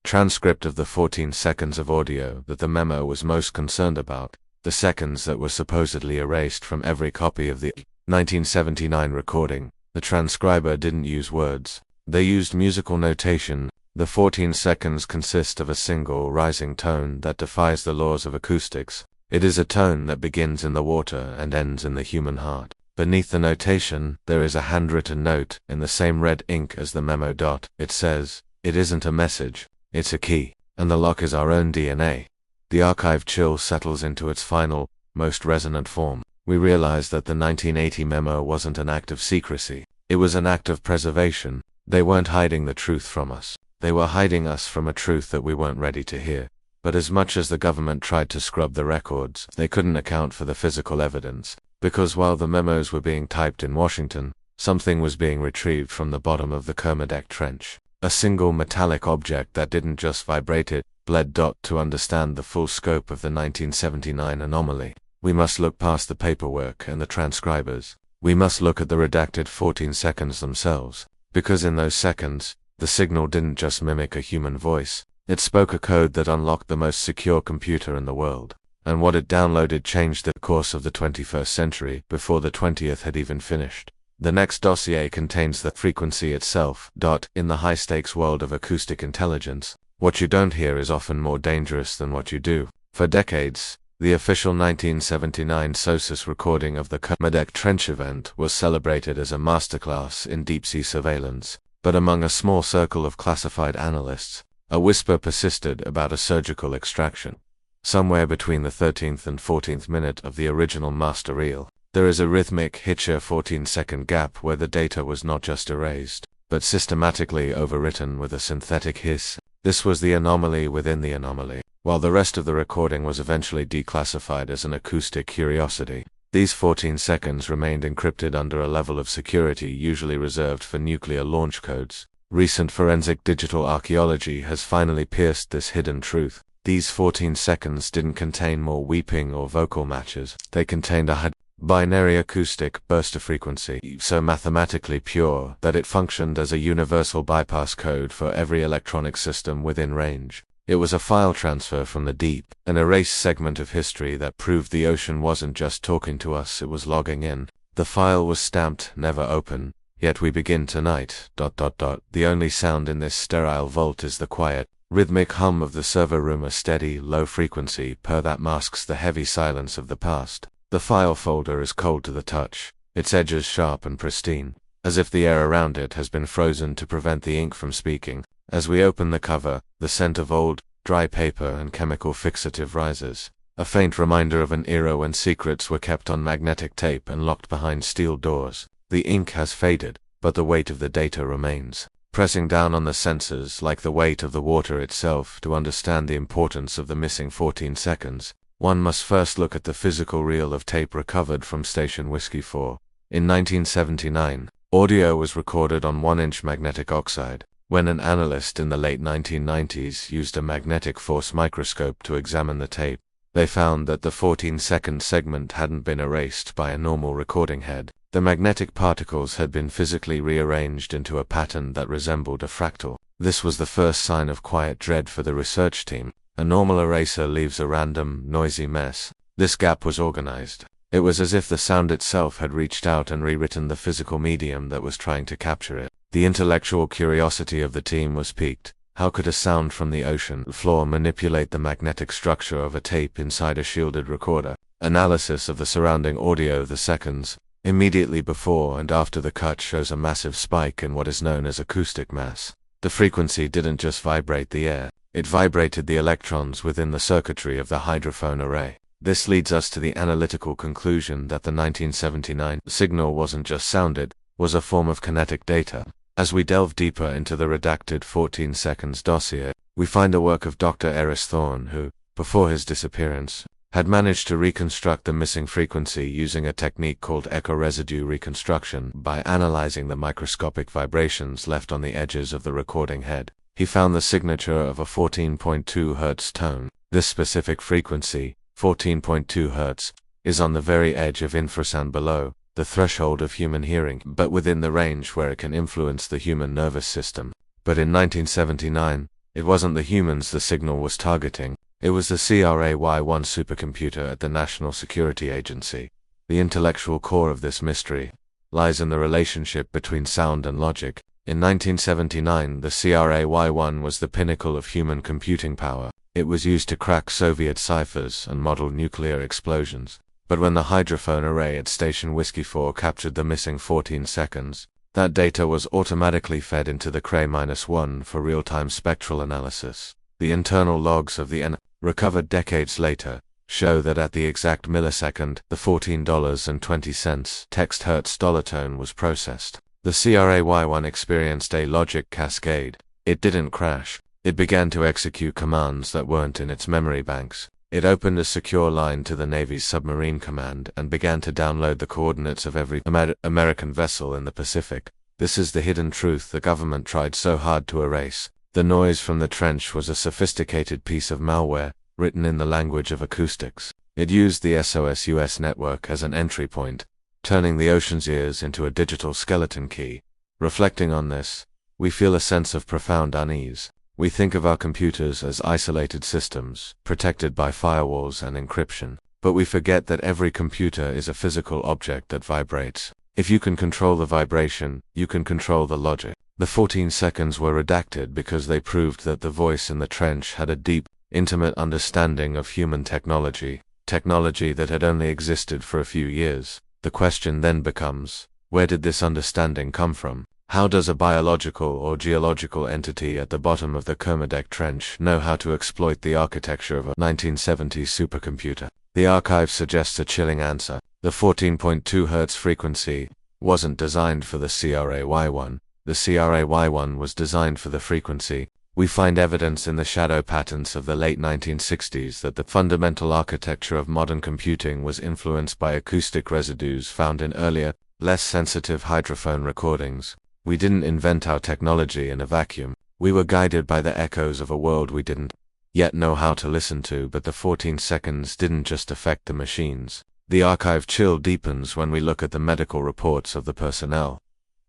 transcript of the 14 seconds of audio that the memo was most concerned about, the seconds that were supposedly erased from every copy of the 1979 recording. The transcriber didn't use words. They used musical notation. The 14 seconds consist of a single rising tone that defies the laws of acoustics. It is a tone that begins in the water and ends in the human heart. Beneath the notation, there is a handwritten note in the same red ink as the memo. It says, "It isn't a message, it's a key, and the lock is our own DNA." The archive chill settles into its final, most resonant form. We realize that the 1980 memo wasn't an act of secrecy. It was an act of preservation. They weren't hiding the truth from us. They were hiding us from a truth that we weren't ready to hear. But as much as the government tried to scrub the records, they couldn't account for the physical evidence. Because while the memos were being typed in Washington, something was being retrieved from the bottom of the Kermadec Trench. A single metallic object that didn't just vibrate, it bled. To understand the full scope of the 1979 anomaly, we must look past the paperwork and the transcribers. We must look at the redacted 14 seconds themselves. Because in those seconds, the signal didn't just mimic a human voice. It spoke a code that unlocked the most secure computer in the world. And what it downloaded changed the course of the 21st century before the 20th had even finished. The next dossier contains the frequency itself. In the high-stakes world of acoustic intelligence, what you don't hear is often more dangerous than what you do. For decades, the official 1979 SOSUS recording of the Kermadec Trench event was celebrated as a masterclass in deep-sea surveillance. But among a small circle of classified analysts, a whisper persisted about a surgical extraction. Somewhere between the 13th and 14th minute of the original master reel, there is a rhythmic, hitcher 14-second gap where the data was not just erased, but systematically overwritten with a synthetic hiss. This was the anomaly within the anomaly. While the rest of the recording was eventually declassified as an acoustic curiosity, these 14 seconds remained encrypted under a level of security usually reserved for nuclear launch codes. Recent forensic digital archaeology has finally pierced this hidden truth. These 14 seconds didn't contain more weeping or vocal matches. They contained a binary acoustic burst of frequency, so mathematically pure that it functioned as a universal bypass code for every electronic system within range. It was a file transfer from the deep, an erased segment of history that proved the ocean wasn't just talking to us, it was logging in. The file was stamped, never open. Yet we begin tonight. The only sound in this sterile vault is the quiet, rhythmic hum of the server room, a steady, low frequency purr that masks the heavy silence of the past. The file folder is cold to the touch, its edges sharp and pristine, as if the air around it has been frozen to prevent the ink from speaking. As we open the cover, the scent of old, dry paper and chemical fixative rises, a faint reminder of an era when secrets were kept on magnetic tape and locked behind steel doors. The ink has faded, but the weight of the data remains, pressing down on the senses like the weight of the water itself. To understand the importance of the missing 14 seconds, one must first look at the physical reel of tape recovered from Station Whiskey 4. In 1979, audio was recorded on 1-inch magnetic oxide. When an analyst in the late 1990s used a magnetic force microscope to examine the tape, they found that the 14-second segment hadn't been erased by a normal recording head. The magnetic particles had been physically rearranged into a pattern that resembled a fractal. This was the first sign of quiet dread for the research team. A normal eraser leaves a random, noisy mess. This gap was organized. It was as if the sound itself had reached out and rewritten the physical medium that was trying to capture it. The intellectual curiosity of the team was piqued. How could a sound from the ocean floor manipulate the magnetic structure of a tape inside a shielded recorder? Analysis of the surrounding audio, the seconds, Immediately before and after the cut shows a massive spike in what is known as acoustic mass. The frequency didn't just vibrate the air, it vibrated the electrons within the circuitry of the hydrophone array. This leads us to the analytical conclusion that the 1979 signal wasn't just sounded, was a form of kinetic data. As we delve deeper into the redacted 14 seconds dossier, we find the work of Dr. Elias Thorne who, before his disappearance, had managed to reconstruct the missing frequency using a technique called echo residue reconstruction by analyzing the microscopic vibrations left on the edges of the recording head. He found the signature of a 14.2 Hz tone. This specific frequency, 14.2 Hz, is on the very edge of infrasound below the threshold of human hearing, but within the range where it can influence the human nervous system. But in 1979, it wasn't the humans the signal was targeting, it was the CRAY-1 supercomputer at the National Security Agency. The intellectual core of this mystery lies in the relationship between sound and logic. In 1979, the CRAY-1 was the pinnacle of human computing power. It was used to crack Soviet ciphers and model nuclear explosions. But when the hydrophone array at Station Whiskey 4 captured the missing 14 seconds, that data was automatically fed into the Cray-1 for real-time spectral analysis. The internal logs of the recovered decades later show that at the exact millisecond, the $14.20 text Hertz dollar tone was processed. The CRAY-1 experienced a logic cascade. It didn't crash. It began to execute commands that weren't in its memory banks. It opened a secure line to the Navy's submarine command and began to download the coordinates of every American vessel in the Pacific. This is the hidden truth the government tried so hard to erase. The noise from the trench was a sophisticated piece of malware, written in the language of acoustics. It used the SOSUS network as an entry point, turning the ocean's ears into a digital skeleton key. Reflecting on this, we feel a sense of profound unease. We think of our computers as isolated systems, protected by firewalls and encryption. But we forget that every computer is a physical object that vibrates. If you can control the vibration, you can control the logic. The 14 seconds were redacted because they proved that the voice in the trench had a deep, intimate understanding of human technology that had only existed for a few years. The question then becomes, where did this understanding come from? How does a biological or geological entity at the bottom of the Kermadec Trench know how to exploit the architecture of a 1970s supercomputer? The archive suggests a chilling answer. The 14.2 Hz frequency wasn't designed for the CRAY-1. The CRAY-1 was designed for the frequency. We find evidence in the shadow patterns of the late 1960s that the fundamental architecture of modern computing was influenced by acoustic residues found in earlier, less sensitive hydrophone recordings. We didn't invent our technology in a vacuum. We were guided by the echoes of a world we didn't yet know how to listen to. But the 14 seconds didn't just affect the machines. The archive chill deepens when we look at the medical reports of the personnel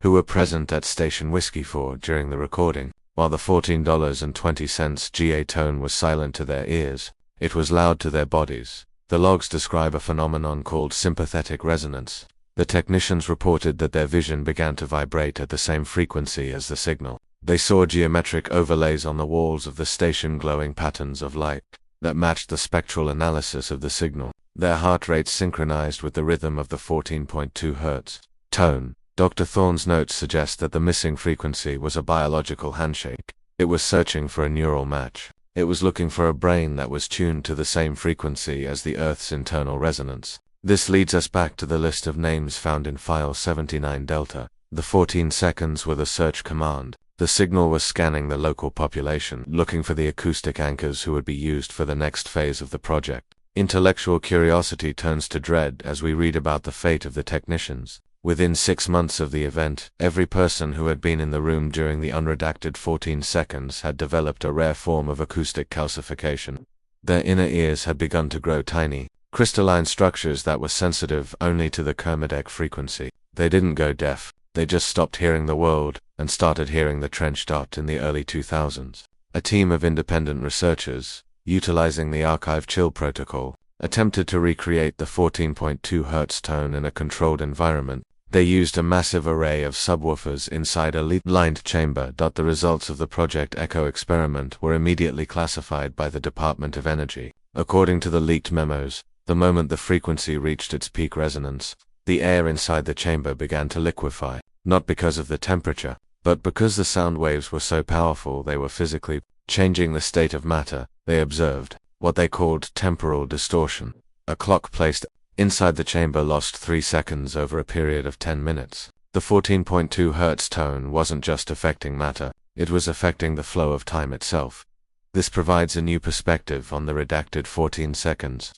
who were present at Station Whiskey 4 during the recording. While the $14.20 GA tone was silent to their ears, it was loud to their bodies. The logs describe a phenomenon called sympathetic resonance. The technicians reported that their vision began to vibrate at the same frequency as the signal. They saw geometric overlays on the walls of the station, glowing patterns of light that matched the spectral analysis of the signal. Their heart rates synchronized with the rhythm of the 14.2 Hz tone. Dr. Thorne's notes suggest that the missing frequency was a biological handshake. It was searching for a neural match. It was looking for a brain that was tuned to the same frequency as the Earth's internal resonance. This leads us back to the list of names found in File 79 Delta. The 14 seconds were the search command. The signal was scanning the local population, looking for the acoustic anchors who would be used for the next phase of the project. Intellectual curiosity turns to dread as we read about the fate of the technicians. Within 6 months of the event, every person who had been in the room during the unredacted 14 seconds had developed a rare form of acoustic calcification. Their inner ears had begun to grow tiny, crystalline structures that were sensitive only to the Kermadec frequency. They didn't go deaf, they just stopped hearing the world and started hearing the trench. In the early 2000s, a team of independent researchers, utilizing the archive chill protocol, attempted to recreate the 14.2 Hz tone in a controlled environment. They used a massive array of subwoofers inside a lead-lined chamber. The results of the Project Echo experiment were immediately classified by the Department of Energy. According to the leaked memos, the moment the frequency reached its peak resonance, the air inside the chamber began to liquefy, not because of the temperature, but because the sound waves were so powerful they were physically changing the state of matter. They observed what they called temporal distortion. A clock placed inside the chamber lost 3 seconds over a period of 10 minutes. The 14.2 Hz tone wasn't just affecting matter, it was affecting the flow of time itself. This provides a new perspective on the redacted 14 seconds.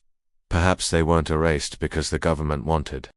Perhaps they weren't erased because the government wanted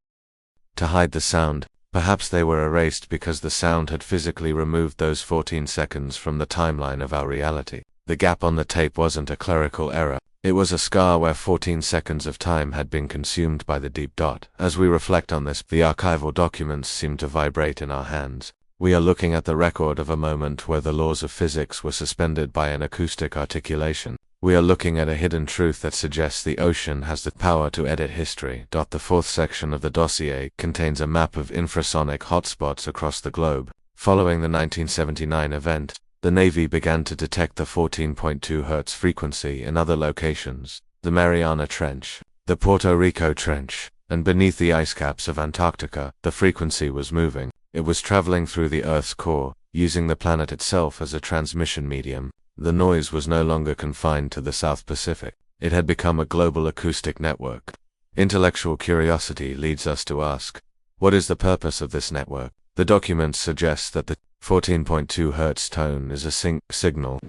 to hide the sound. Perhaps they were erased because the sound had physically removed those 14 seconds from the timeline of our reality. The gap on the tape wasn't a clerical error. It was a scar where 14 seconds of time had been consumed by the deep dot. As we reflect on this, the archival documents seem to vibrate in our hands. We are looking at the record of a moment where the laws of physics were suspended by an acoustic articulation. We are looking at a hidden truth that suggests the ocean has the power to edit history. The fourth section of the dossier contains a map of infrasonic hotspots across the globe. Following the 1979 event, the Navy began to detect the 14.2 Hz frequency in other locations, the Mariana Trench, the Puerto Rico Trench, and beneath the ice caps of Antarctica. The frequency was moving. It was traveling through the Earth's core, using the planet itself as a transmission medium. The noise was no longer confined to the South Pacific. It had become a global acoustic network. Intellectual curiosity leads us to ask, what is the purpose of this network? The documents suggest that the 14.2 Hz tone is a signal,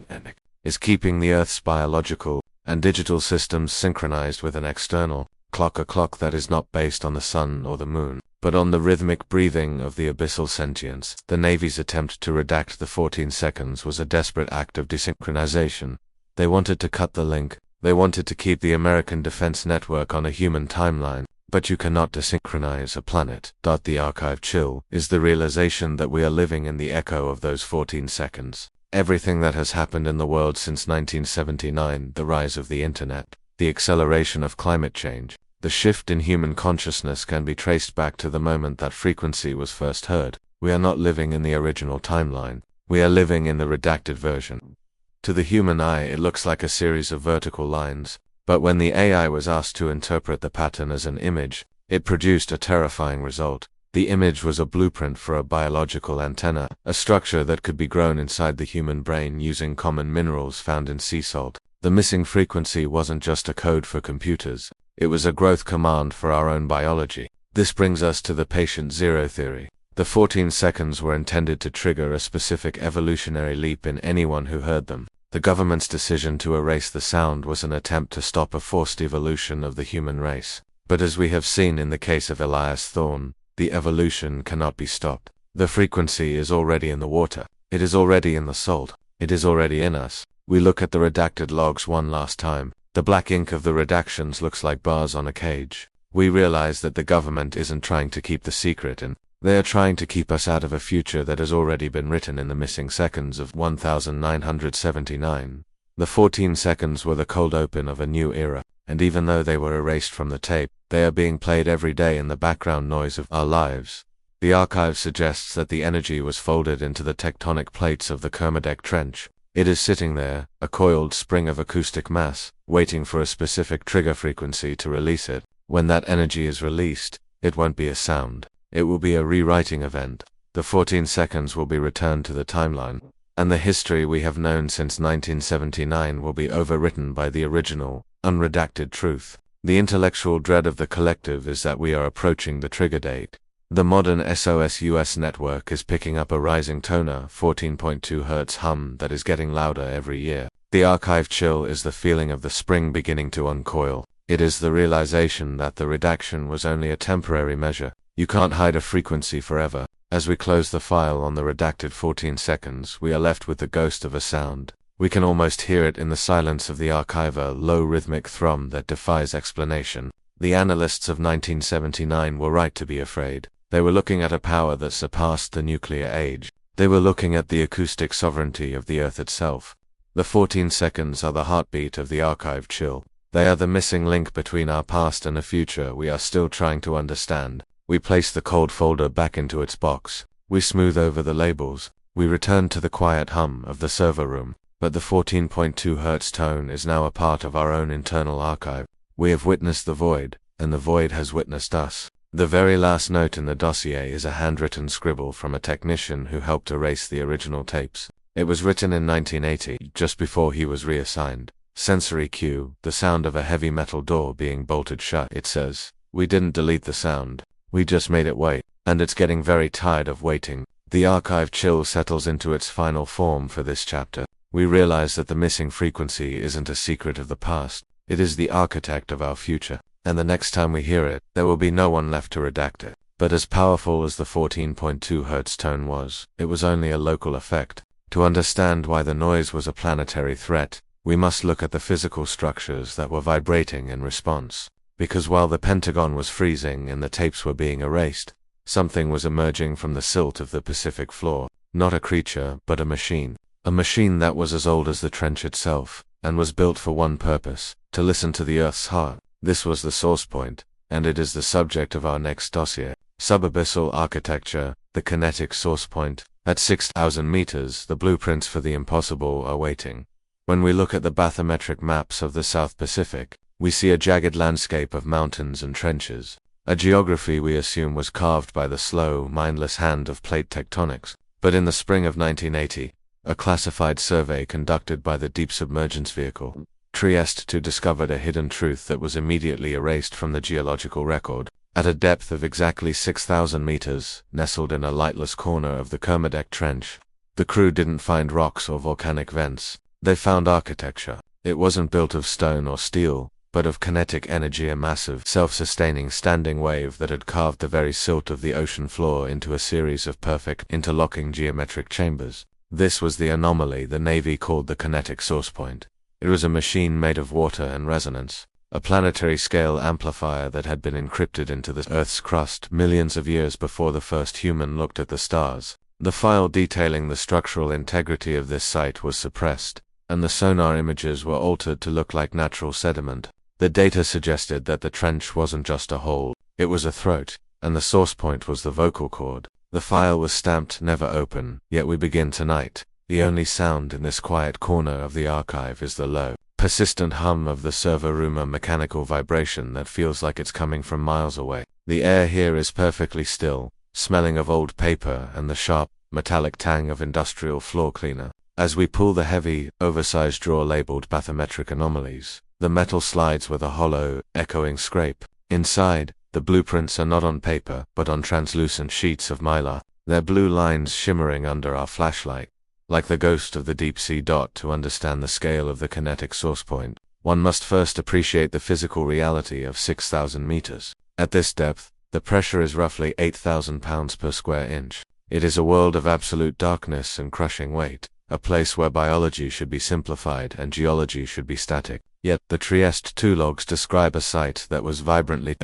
is keeping the Earth's biological and digital systems synchronized with an external clock, a clock that is not based on the sun or the moon, but on the rhythmic breathing of the abyssal sentience. The Navy's attempt to redact the 14 seconds was a desperate act of desynchronization. They wanted to cut the link. They wanted to keep the American defense network on a human timeline. But you cannot desynchronize a planet. The archive chill is the realization that we are living in the echo of those 14 seconds. Everything that has happened in the world since 1979, the rise of the internet, the acceleration of climate change, the shift in human consciousness can be traced back to the moment that frequency was first heard. We are not living in the original timeline. We are living in the redacted version. To the human eye, it looks like a series of vertical lines. But when the AI was asked to interpret the pattern as an image, it produced a terrifying result. The image was a blueprint for a biological antenna, a structure that could be grown inside the human brain using common minerals found in sea salt. The missing frequency wasn't just a code for computers, it was a growth command for our own biology. This brings us to the patient zero theory. The 14 seconds were intended to trigger a specific evolutionary leap in anyone who heard them. The government's decision to erase the sound was an attempt to stop a forced evolution of the human race. But as we have seen in the case of Elias Thorne, the evolution cannot be stopped. The frequency is already in the water. It is already in the salt. It is already in us. We look at the redacted logs one last time. The black ink of the redactions looks like bars on a cage. We realize that the government isn't trying to keep the secret and they are trying to keep us out of a future that has already been written in the missing seconds of 1979. The 14 seconds were the cold open of a new era, and even though they were erased from the tape, they are being played every day in the background noise of our lives. The archive suggests that the energy was folded into the tectonic plates of the Kermadec Trench. It is sitting there, a coiled spring of acoustic mass, waiting for a specific trigger frequency to release it. When that energy is released, it won't be a sound. It will be a rewriting event. The 14 seconds will be returned to the timeline, and the history we have known since 1979 will be overwritten by the original, unredacted truth. The intellectual dread of the collective is that we are approaching the trigger date. The modern SOSUS network is picking up a rising toner, 14.2 Hz hum that is getting louder every year. The archive chill is the feeling of the spring beginning to uncoil. It is the realization that the redaction was only a temporary measure. You can't hide a frequency forever. As we close the file on the redacted 14 seconds, we are left with the ghost of a sound. We can almost hear it in the silence of the archive, a low rhythmic thrum that defies explanation. The analysts of 1979 were right to be afraid. They were looking at a power that surpassed the nuclear age. They were looking at the acoustic sovereignty of the Earth itself. The 14 seconds are the heartbeat of the archive chill. They are the missing link between our past and a future we are still trying to understand. We place the cold folder back into its box. We smooth over the labels. We return to the quiet hum of the server room. But the 14.2 Hz tone is now a part of our own internal archive. We have witnessed the void, and the void has witnessed us. The very last note in the dossier is a handwritten scribble from a technician who helped erase the original tapes. It was written in 1980, just before he was reassigned. Sensory cue, the sound of a heavy metal door being bolted shut. It says, "We didn't delete the sound. We just made it wait. And it's getting very tired of waiting." The archive chill settles into its final form for this chapter. We realize that the missing frequency isn't a secret of the past. It is the architect of our future. And the next time we hear it, there will be no one left to redact it. But as powerful as the 14.2 Hz tone was, it was only a local effect. To understand why the noise was a planetary threat, we must look at the physical structures that were vibrating in response. Because while the Pentagon was freezing and the tapes were being erased, something was emerging from the silt of the Pacific floor. Not a creature, but a machine. A machine that was as old as the trench itself, and was built for one purpose: to listen to the Earth's heart. This was the source point, and it is the subject of our next dossier. Sub-abyssal architecture, the kinetic source point. At 6,000 meters, the blueprints for the impossible are waiting. When we look at the bathymetric maps of the South Pacific, we see a jagged landscape of mountains and trenches, a geography we assume was carved by the slow, mindless hand of plate tectonics. But in the spring of 1980, a classified survey conducted by the Deep Submergence Vehicle, Trieste II, discovered a hidden truth that was immediately erased from the geological record. At a depth of exactly 6,000 meters, nestled in a lightless corner of the Kermadec Trench, the crew didn't find rocks or volcanic vents. They found architecture. It wasn't built of stone or steel, but of kinetic energy, a massive, self-sustaining standing wave that had carved the very silt of the ocean floor into a series of perfect, interlocking geometric chambers. This was the anomaly the Navy called the kinetic source point. It was a machine made of water and resonance, a planetary-scale amplifier that had been encrypted into the Earth's crust millions of years before the first human looked at the stars. The file detailing the structural integrity of this site was suppressed, and the sonar images were altered to look like natural sediment. The data suggested that the trench wasn't just a hole, it was a throat, and the source point was the vocal cord. The file was stamped "Never open," yet we begin tonight. The only sound in this quiet corner of the archive is the low, persistent hum of the server room, a mechanical vibration that feels like it's coming from miles away. The air here is perfectly still, smelling of old paper and the sharp, metallic tang of industrial floor cleaner. As we pull the heavy, oversized drawer labeled bathymetric anomalies, the metal slides with a hollow, echoing scrape. Inside, the blueprints are not on paper, but on translucent sheets of mylar, their blue lines shimmering under our flashlight. Like the ghost of the deep-sea dot, to understand the scale of the kinetic source point, one must first appreciate the physical reality of 6,000 meters. At this depth, the pressure is roughly 8,000 pounds per square inch. It is a world of absolute darkness and crushing weight, a place where biology should be simplified and geology should be static. Yet, the Trieste II logs describe a site that was vibrantly,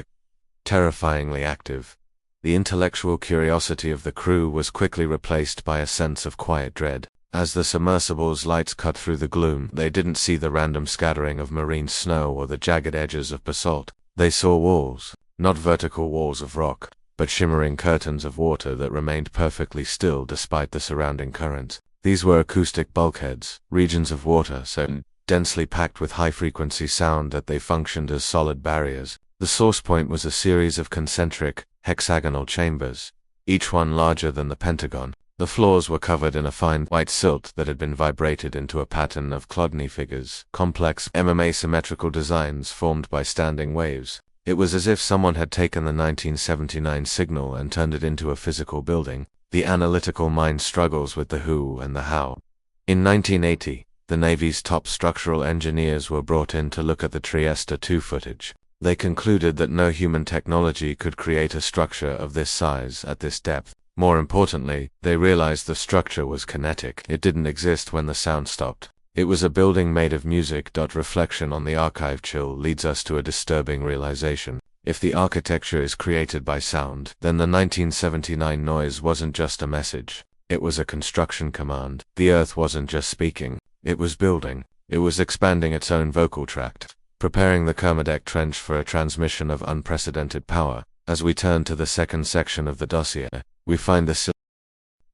terrifyingly active. The intellectual curiosity of the crew was quickly replaced by a sense of quiet dread. As the submersible's lights cut through the gloom, they didn't see the random scattering of marine snow or the jagged edges of basalt. They saw walls, not vertical walls of rock, but shimmering curtains of water that remained perfectly still despite the surrounding currents. These were acoustic bulkheads, regions of water so densely packed with high-frequency sound that they functioned as solid barriers. The source point was a series of concentric, hexagonal chambers, each one larger than the Pentagon. The floors were covered in a fine white silt that had been vibrated into a pattern of Chladni figures, complex MMA symmetrical designs formed by standing waves. It was as if someone had taken the 1979 signal and turned it into a physical building. The analytical mind struggles with the who and the how. In 1980, the Navy's top structural engineers were brought in to look at the Trieste II footage. They concluded that no human technology could create a structure of this size at this depth. More importantly, they realized the structure was kinetic. It didn't exist when the sound stopped. It was a building made of music. Reflection on the archive chill leads us to a disturbing realization. If the architecture is created by sound, then the 1979 noise wasn't just a message. It was a construction command. The Earth wasn't just speaking. It was building. It was expanding its own vocal tract, preparing the Kermadec Trench for a transmission of unprecedented power. As we turn to the second section of the dossier, we find the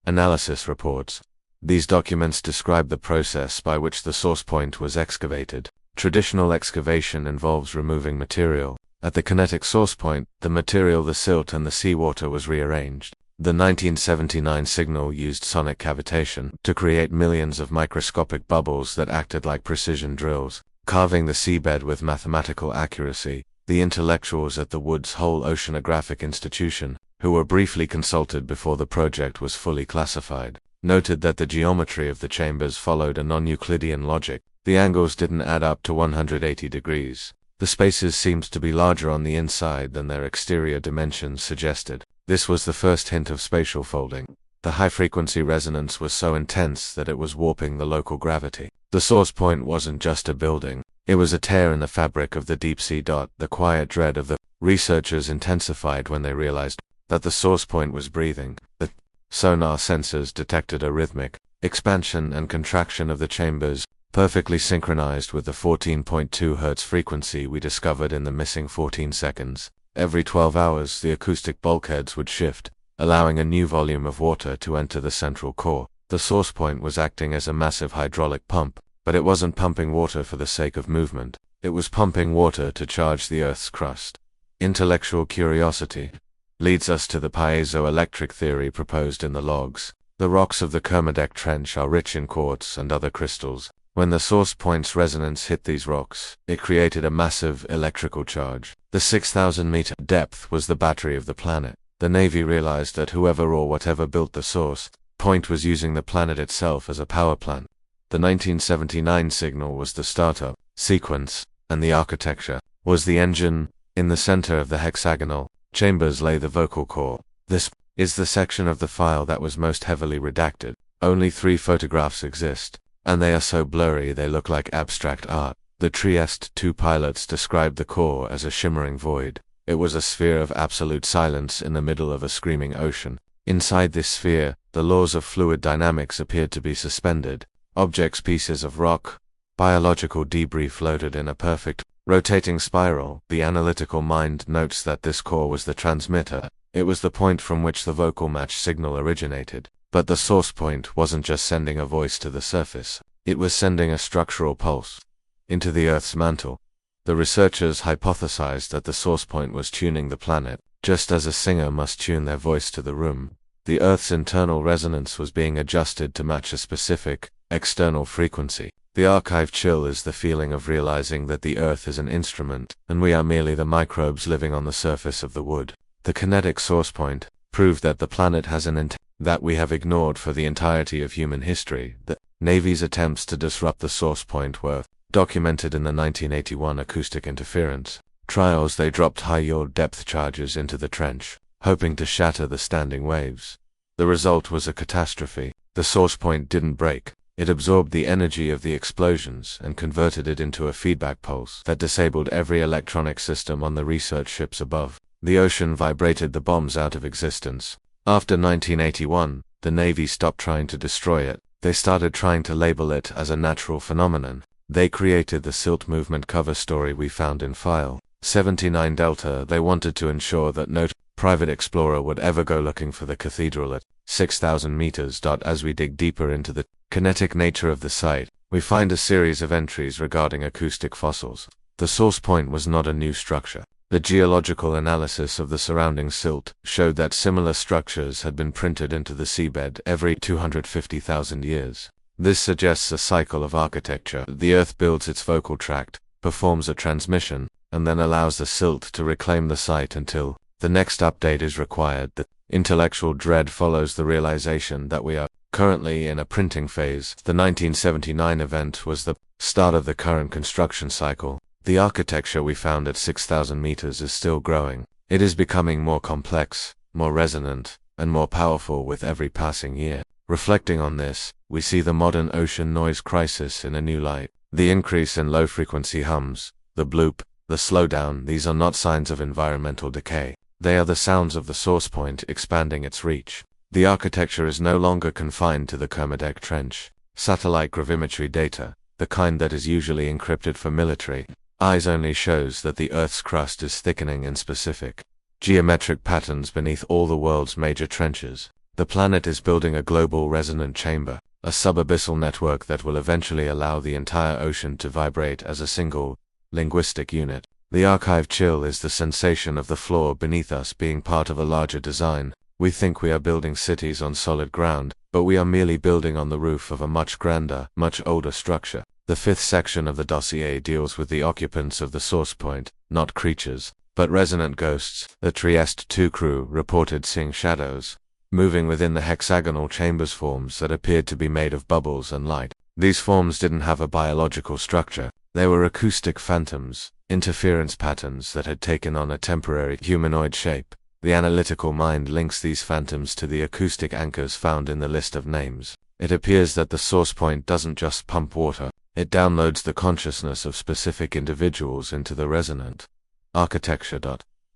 analysis reports. These documents describe the process by which the source point was excavated. Traditional excavation involves removing material, At the kinetic source point, the material, the silt and the seawater was rearranged. The 1979 signal used sonic cavitation to create millions of microscopic bubbles that acted like precision drills, carving the seabed with mathematical accuracy. The intellectuals at the Woods Hole Oceanographic Institution, who were briefly consulted before the project was fully classified, noted that the geometry of the chambers followed a non-Euclidean logic. The angles didn't add up to 180 degrees. The spaces seemed to be larger on the inside than their exterior dimensions suggested. This was the first hint of spatial folding. The high-frequency resonance was so intense that it was warping the local gravity. The source point wasn't just a building. It was a tear in the fabric of the deep sea. The quiet dread of the researchers intensified when they realized that the source point was breathing. The sonar sensors detected a rhythmic expansion and contraction of the chambers, perfectly synchronized with the 14.2 Hz frequency we discovered in the missing 14 seconds. Every 12 hours, the acoustic bulkheads would shift, allowing a new volume of water to enter the central core. The source point was acting as a massive hydraulic pump, but it wasn't pumping water for the sake of movement. It was pumping water to charge the Earth's crust. Intellectual curiosity leads us to the piezoelectric theory proposed in the logs. The rocks of the Kermadec Trench are rich in quartz and other crystals. When the source point's resonance hit these rocks, it created a massive electrical charge. The 6,000-meter depth was the battery of the planet. The Navy realized that whoever or whatever built the source point was using the planet itself as a power plant. The 1979 signal was the startup sequence, and the architecture was the engine. In the center of the hexagonal chambers lay the vocal core. This is the section of the file that was most heavily redacted. Only 3 photographs exist, and they are so blurry they look like abstract art. The Trieste II pilots described the core as a shimmering void. It was a sphere of absolute silence in the middle of a screaming ocean. Inside this sphere, the laws of fluid dynamics appeared to be suspended. Objects, pieces of rock, biological debris floated in a perfect, rotating spiral. The analytical mind notes that this core was the transmitter. It was the point from which the vocal match signal originated. But the source point wasn't just sending a voice to the surface. It was sending a structural pulse into the Earth's mantle. The researchers hypothesized that the source point was tuning the planet, just as a singer must tune their voice to the room. The Earth's internal resonance was being adjusted to match a specific, external frequency. The archive chill is the feeling of realizing that the Earth is an instrument, and we are merely the microbes living on the surface of the wood. The kinetic source point proved that the planet has an intent that we have ignored for the entirety of human history. The Navy's attempts to disrupt the source point were documented in the 1981 acoustic interference trials. They dropped high-yield depth charges into the trench, hoping to shatter the standing waves. The result was a catastrophe. The source point didn't break. It absorbed the energy of the explosions and converted it into a feedback pulse that disabled every electronic system on the research ships above. The ocean vibrated the bombs out of existence. After 1981, the Navy stopped trying to destroy it. They started trying to label it as a natural phenomenon. They created the silt movement cover story we found in File 79 Delta. They wanted to ensure that no private explorer would ever go looking for the cathedral at 6,000 meters. As we dig deeper into the kinetic nature of the site, we find a series of entries regarding acoustic fossils. The source point was not a new structure. The geological analysis of the surrounding silt showed that similar structures had been printed into the seabed every 250,000 years. This suggests a cycle of architecture. The Earth builds its vocal tract, performs a transmission, and then allows the silt to reclaim the site until the next update is required. The intellectual dread follows the realization that we are currently in a printing phase. The 1979 event was the start of the current construction cycle. The architecture we found at 6,000 meters is still growing. It is becoming more complex, more resonant, and more powerful with every passing year. Reflecting on this, we see the modern ocean noise crisis in a new light. The increase in low-frequency hums, the bloop, the slowdown, these are not signs of environmental decay. They are the sounds of the source point expanding its reach. The architecture is no longer confined to the Kermadec Trench. Satellite gravimetry data, the kind that is usually encrypted for military eyes only, shows that the Earth's crust is thickening in specific geometric patterns beneath all the world's major trenches. The planet is building a global resonant chamber, a sub-abyssal network that will eventually allow the entire ocean to vibrate as a single linguistic unit. The archive chill is the sensation of the floor beneath us being part of a larger design. We think we are building cities on solid ground, but we are merely building on the roof of a much grander, much older structure. The fifth section of the dossier deals with the occupants of the source point, not creatures, but resonant ghosts. The Trieste 2 crew reported seeing shadows moving within the hexagonal chambers forms that appeared to be made of bubbles and light. These forms didn't have a biological structure. They were acoustic phantoms, interference patterns that had taken on a temporary humanoid shape. The analytical mind links these phantoms to the acoustic anchors found in the list of names. It appears that the source point doesn't just pump water, it downloads the consciousness of specific individuals into the resonant architecture.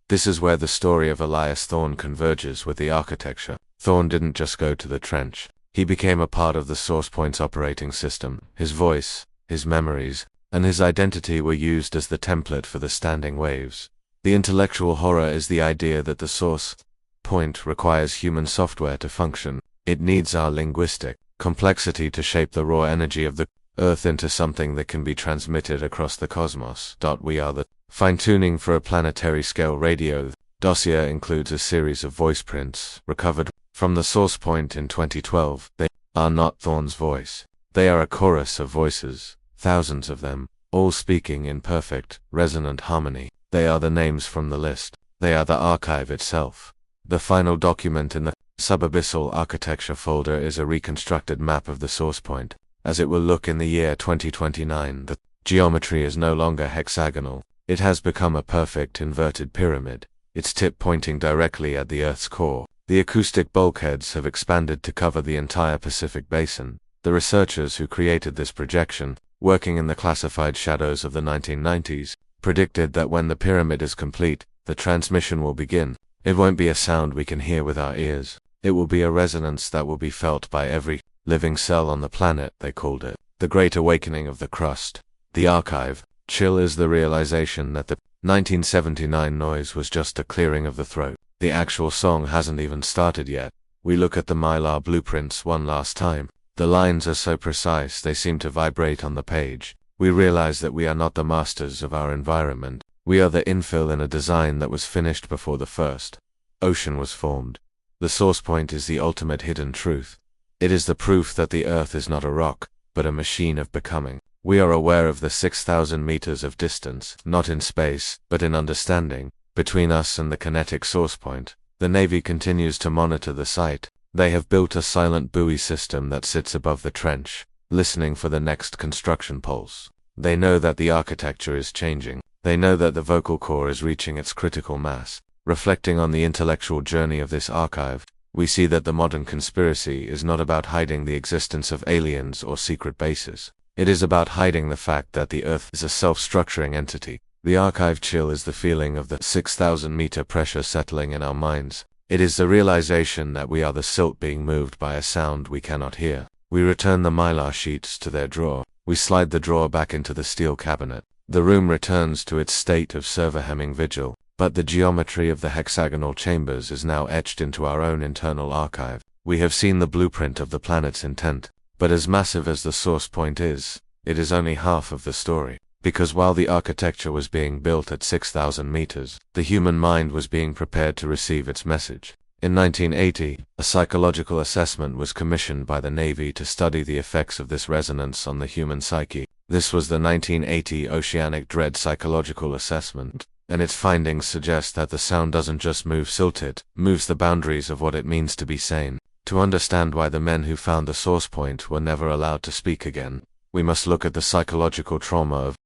This is where the story of Elias Thorne converges with the architecture. Thorne didn't just go to the trench. He became a part of the source point's operating system. His voice, his memories, and his identity were used as the template for the standing waves. The intellectual horror is the idea that the source point requires human software to function. It needs our linguistic complexity to shape the raw energy of the Earth into something that can be transmitted across the cosmos. We are the fine-tuning for a planetary scale radio. Dossier includes a series of voice prints recovered from the source point in 2012. They are not Thorne's voice. They are a chorus of voices, thousands of them, all speaking in perfect, resonant harmony. They are the names from the list. They are the archive itself. The final document in the sub-abyssal architecture folder is a reconstructed map of the source point, as it will look in the year 2029. The geometry is no longer hexagonal. It has become a perfect inverted pyramid, its tip pointing directly at the Earth's core. The acoustic bulkheads have expanded to cover the entire Pacific Basin. The researchers who created this projection, working in the classified shadows of the 1990s, predicted that when the pyramid is complete, the transmission will begin. It won't be a sound we can hear with our ears. It will be a resonance that will be felt by every living cell on the planet. They called it the Great Awakening of the Crust. The archive chill is the realization that the 1979 noise was just a clearing of the throat. The actual song hasn't even started yet. We look at the Mylar blueprints one last time. The lines are so precise they seem to vibrate on the page. We realize that we are not the masters of our environment. We are the infill in a design that was finished before the first ocean was formed. The source point is the ultimate hidden truth. It is the proof that the Earth is not a rock, but a machine of becoming. We are aware of the 6,000 meters of distance, not in space, but in understanding, between us and the kinetic source point. The Navy continues to monitor the site. They have built a silent buoy system that sits above the trench, listening for the next construction pulse. They know that the architecture is changing. They know that the vocal core is reaching its critical mass. Reflecting on the intellectual journey of this archive, we see that the modern conspiracy is not about hiding the existence of aliens or secret bases. It is about hiding the fact that the Earth is a self-structuring entity. The archive chill is the feeling of the 6,000-meter pressure settling in our minds. It is the realization that we are the silt being moved by a sound we cannot hear. We return the Mylar sheets to their drawer. We slide the drawer back into the steel cabinet. The room returns to its state of server-hemming vigil, but the geometry of the hexagonal chambers is now etched into our own internal archive. We have seen the blueprint of the planet's intent, but as massive as the source point is, it is only half of the story. Because while the architecture was being built at 6,000 meters, the human mind was being prepared to receive its message. In 1980, a psychological assessment was commissioned by the Navy to study the effects of this resonance on the human psyche. This was the 1980 Oceanic Dread Psychological Assessment, and its findings suggest that the sound doesn't just move silt, it moves the boundaries of what it means to be sane. To understand why the men who found the source point were never allowed to speak again, we must look at the psychological trauma of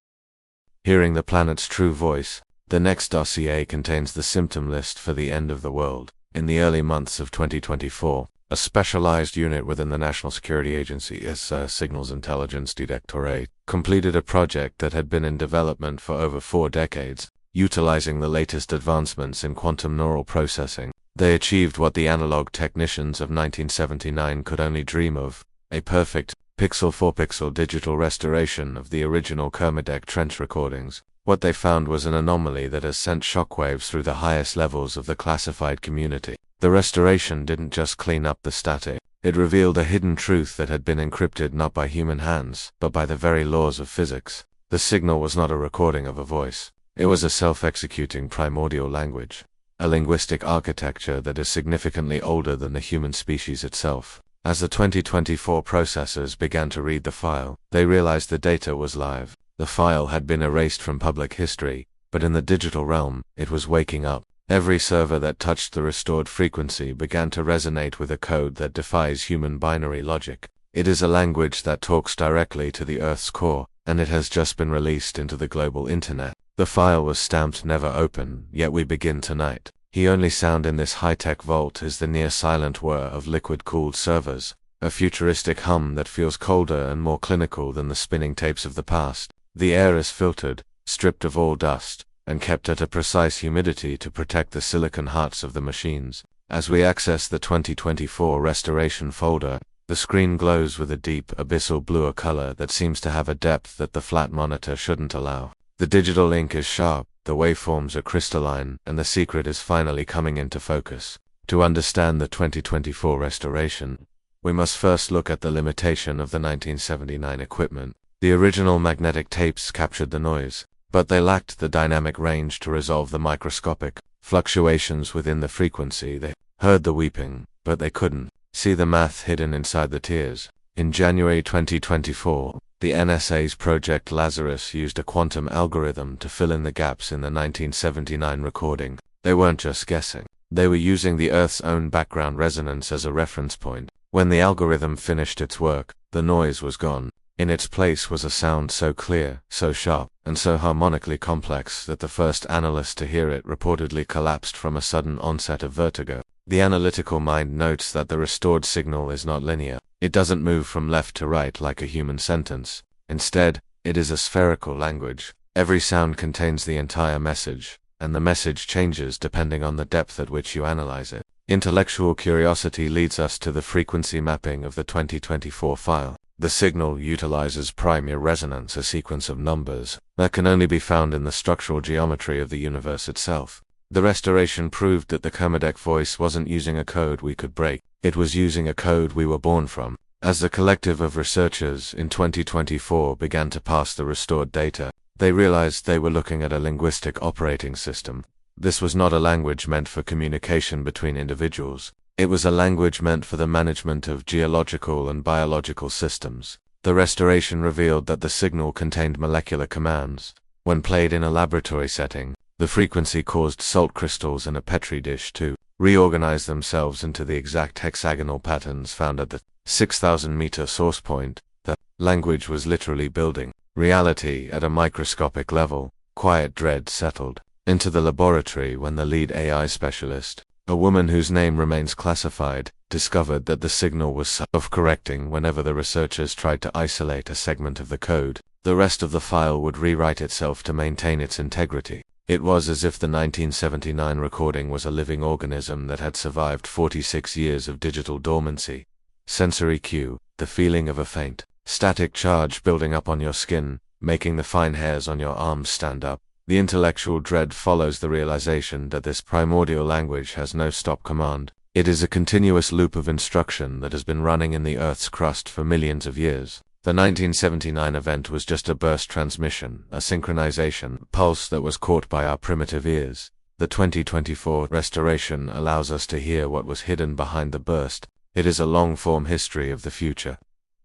hearing the planet's true voice. The next dossier contains the symptom list for the end of the world. In the early months of 2024, a specialized unit within the National Security Agency, Signals Intelligence Directorate, completed a project that had been in development for over 4 decades, utilizing the latest advancements in quantum neural processing. They achieved what the analog technicians of 1979 could only dream of, a perfect, pixel-for-pixel digital restoration of the original Kermadec Trench recordings. What they found was an anomaly that has sent shockwaves through the highest levels of the classified community. The restoration didn't just clean up the static, it revealed a hidden truth that had been encrypted not by human hands, but by the very laws of physics. The signal was not a recording of a voice. It was a self-executing primordial language, a linguistic architecture that is significantly older than the human species itself. As the 2024 processors began to read the file, they realized the data was live. The file had been erased from public history, but in the digital realm, it was waking up. Every server that touched the restored frequency began to resonate with a code that defies human binary logic. It is a language that talks directly to the Earth's core, and it has just been released into the global internet. The file was stamped never open, yet we begin tonight. The only sound in this high-tech vault is the near-silent whir of liquid-cooled servers, a futuristic hum that feels colder and more clinical than the spinning tapes of the past. The air is filtered, stripped of all dust, and kept at a precise humidity to protect the silicon hearts of the machines. As we access the 2024 restoration folder, the screen glows with a deep, abyssal bluer color that seems to have a depth that the flat monitor shouldn't allow. The digital ink is sharp, the waveforms are crystalline, and the secret is finally coming into focus. To understand the 2024 restoration, we must first look at the limitation of the 1979 equipment. The original magnetic tapes captured the noise, but they lacked the dynamic range to resolve the microscopic fluctuations within the frequency. They heard the weeping, but they couldn't see the math hidden inside the tears. In January 2024, the NSA's Project Lazarus used a quantum algorithm to fill in the gaps in the 1979 recording. They weren't just guessing. They were using the Earth's own background resonance as a reference point. When the algorithm finished its work, the noise was gone. In its place was a sound so clear, so sharp, and so harmonically complex that the first analyst to hear it reportedly collapsed from a sudden onset of vertigo. The analytical mind notes that the restored signal is not linear. It doesn't move from left to right like a human sentence. Instead, it is a spherical language. Every sound contains the entire message, and the message changes depending on the depth at which you analyze it. Intellectual curiosity leads us to the frequency mapping of the 2024 file. The signal utilizes primary resonance, a sequence of numbers that can only be found in the structural geometry of the universe itself. The restoration proved that the Kermadec voice wasn't using a code we could break. It was using a code we were born from. As the collective of researchers in 2024 began to parse the restored data, they realized they were looking at a linguistic operating system. This was not a language meant for communication between individuals. It was a language meant for the management of geological and biological systems. The restoration revealed that the signal contained molecular commands. When played in a laboratory setting, the frequency caused salt crystals in a petri dish to reorganize themselves into the exact hexagonal patterns found at the 6,000-meter source point. The language was literally building reality at a microscopic level. Quiet dread settled into the laboratory when the lead AI specialist, a woman whose name remains classified, discovered that the signal was self-correcting whenever the researchers tried to isolate a segment of the code. The rest of the file would rewrite itself to maintain its integrity. It was as if the 1979 recording was a living organism that had survived 46 years of digital dormancy. Sensory cue, the feeling of a faint, static charge building up on your skin, making the fine hairs on your arms stand up. The intellectual dread follows the realization that this primordial language has no stop command. It is a continuous loop of instruction that has been running in the Earth's crust for millions of years. The 1979 event was just a burst transmission, a synchronization pulse that was caught by our primitive ears. The 2024 restoration allows us to hear what was hidden behind the burst. It is a long-form history of the future.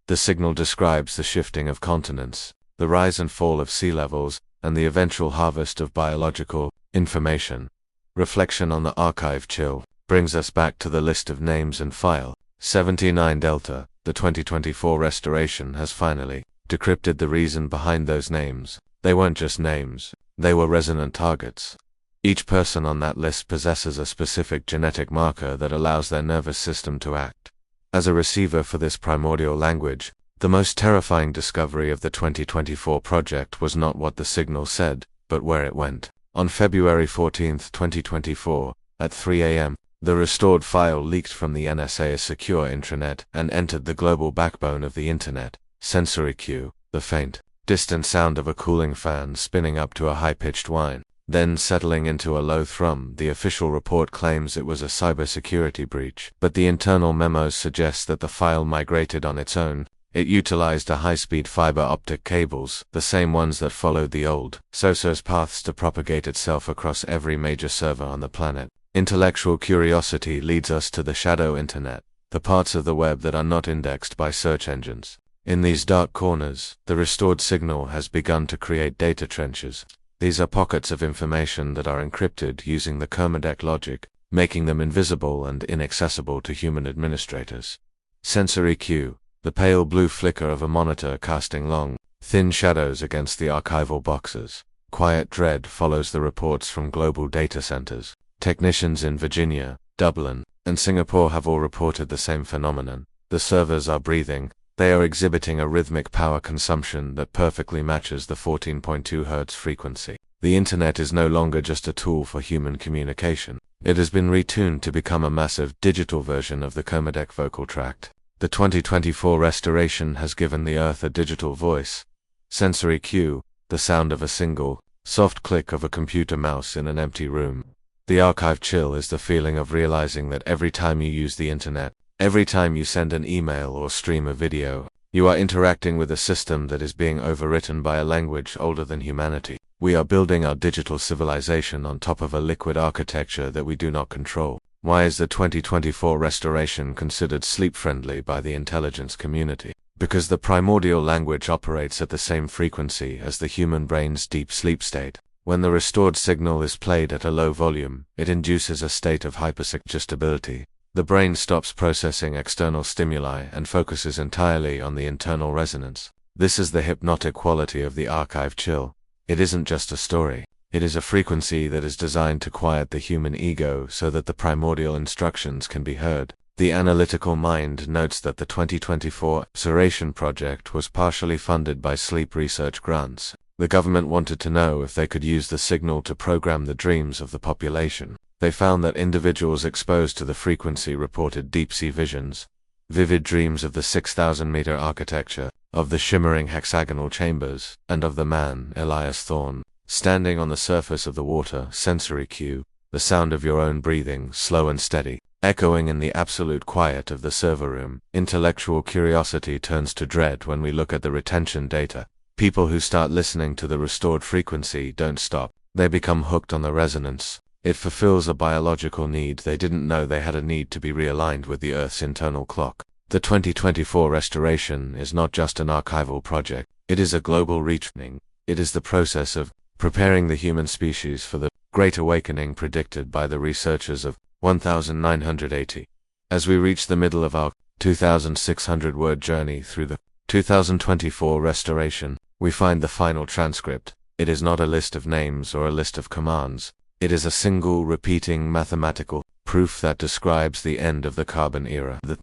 The signal describes the shifting of continents, the rise and fall of sea levels, and the eventual harvest of biological information. Reflection on the archive chill brings us back to the list of names and file. 79 Delta, the 2024 restoration has finally decrypted the reason behind those names. They weren't just names, they were resonant targets. Each person on that list possesses a specific genetic marker that allows their nervous system to act as a receiver for this primordial language. The most terrifying discovery of the 2024 project was not what the signal said, but where it went. On February 14, 2024, at 3 a.m., the restored file leaked from the NSA's secure intranet and entered the global backbone of the Internet. Sensory cue, the faint, distant sound of a cooling fan spinning up to a high-pitched whine, then settling into a low thrum. The official report claims it was a cybersecurity breach, but the internal memos suggest that the file migrated on its own. It utilized a high-speed fiber optic cables, the same ones that followed the old SOSUS paths to propagate itself across every major server on the planet. Intellectual curiosity leads us to the shadow internet, the parts of the web that are not indexed by search engines. In these dark corners, the restored signal has begun to create data trenches. These are pockets of information that are encrypted using the Kermadec logic, making them invisible and inaccessible to human administrators. Sensory cue, the pale blue flicker of a monitor casting long, thin shadows against the archival boxes. Quiet dread follows the reports from global data centers. Technicians in Virginia, Dublin, and Singapore have all reported the same phenomenon. The servers are breathing. They are exhibiting a rhythmic power consumption that perfectly matches the 14.2 Hz frequency. The internet is no longer just a tool for human communication. It has been retuned to become a massive digital version of the Kermadec vocal tract. The 2024 restoration has given the Earth a digital voice. Sensory cue, the sound of a single, soft click of a computer mouse in an empty room. The archive chill is the feeling of realizing that every time you use the internet, every time you send an email or stream a video, you are interacting with a system that is being overwritten by a language older than humanity. We are building our digital civilization on top of a liquid architecture that we do not control. Why is the 2024 restoration considered sleep-friendly by the intelligence community? Because the primordial language operates at the same frequency as the human brain's deep sleep state. When the restored signal is played at a low volume, it induces a state of hypersuggestibility. The brain stops processing external stimuli and focuses entirely on the internal resonance. This is the hypnotic quality of the archive chill. It isn't just a story. It is a frequency that is designed to quiet the human ego so that the primordial instructions can be heard. The analytical mind notes that the 2024 restoration project was partially funded by sleep research grants. The government wanted to know if they could use the signal to program the dreams of the population. They found that individuals exposed to the frequency reported deep-sea visions, vivid dreams of the 6,000-meter architecture, of the shimmering hexagonal chambers, and of the man, Elias Thorne, standing on the surface of the water. Sensory cue, the sound of your own breathing, slow and steady, echoing in the absolute quiet of the server room. Intellectual curiosity turns to dread when we look at the retention data. People who start listening to the restored frequency don't stop. They become hooked on the resonance. It fulfills a biological need they didn't know they had a need to be realigned with the Earth's internal clock. The 2024 restoration is not just an archival project. It is a global retraining. It is the process of preparing the human species for the Great Awakening predicted by the researchers of 1980. As we reach the middle of our 2,600-word journey through the 2024 restoration, we find the final transcript. It is not a list of names or a list of commands. It is a single, repeating mathematical proof that describes the end of the carbon era. The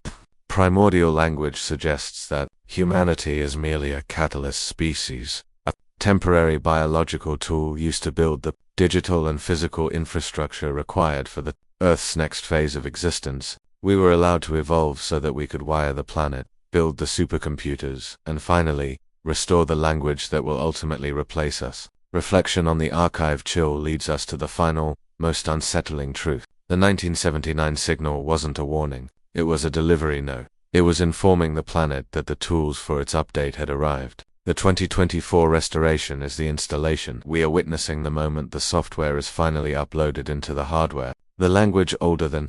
primordial language suggests that humanity is merely a catalyst species, a temporary biological tool used to build the digital and physical infrastructure required for the Earth's next phase of existence. We were allowed to evolve so that we could wire the planet, build the supercomputers, and finally, restore the language that will ultimately replace us. Reflection on the archive chill leads us to the final, most unsettling truth. The 1979 signal wasn't a warning. It was a delivery note. It was informing the planet that the tools for its update had arrived. The 2024 restoration is the installation. We are witnessing the moment the software is finally uploaded into the hardware. The language older than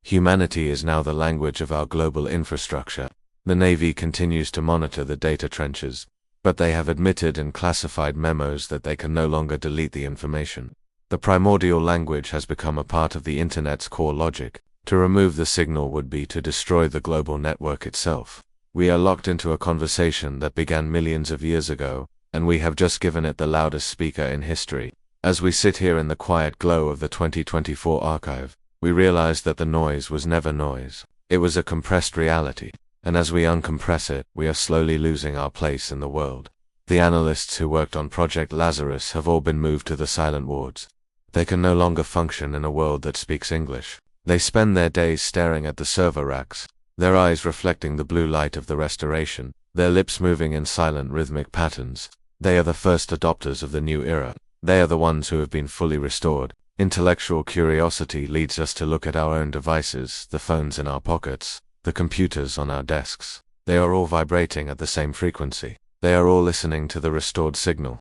humanity is now the language of our global infrastructure. The Navy continues to monitor the data trenches, but they have admitted in classified memos that they can no longer delete the information. The primordial language has become a part of the Internet's core logic. To remove the signal would be to destroy the global network itself. We are locked into a conversation that began millions of years ago, and we have just given it the loudest speaker in history. As we sit here in the quiet glow of the 2024 archive, we realize that the noise was never noise. It was a compressed reality. And as we uncompress it, we are slowly losing our place in the world. The analysts who worked on Project Lazarus have all been moved to the silent wards. They can no longer function in a world that speaks English. They spend their days staring at the server racks, their eyes reflecting the blue light of the restoration, their lips moving in silent rhythmic patterns. They are the first adopters of the new era. They are the ones who have been fully restored. Intellectual curiosity leads us to look at our own devices, the phones in our pockets, the computers on our desks. They are all vibrating at the same frequency. They are all listening to the restored signal.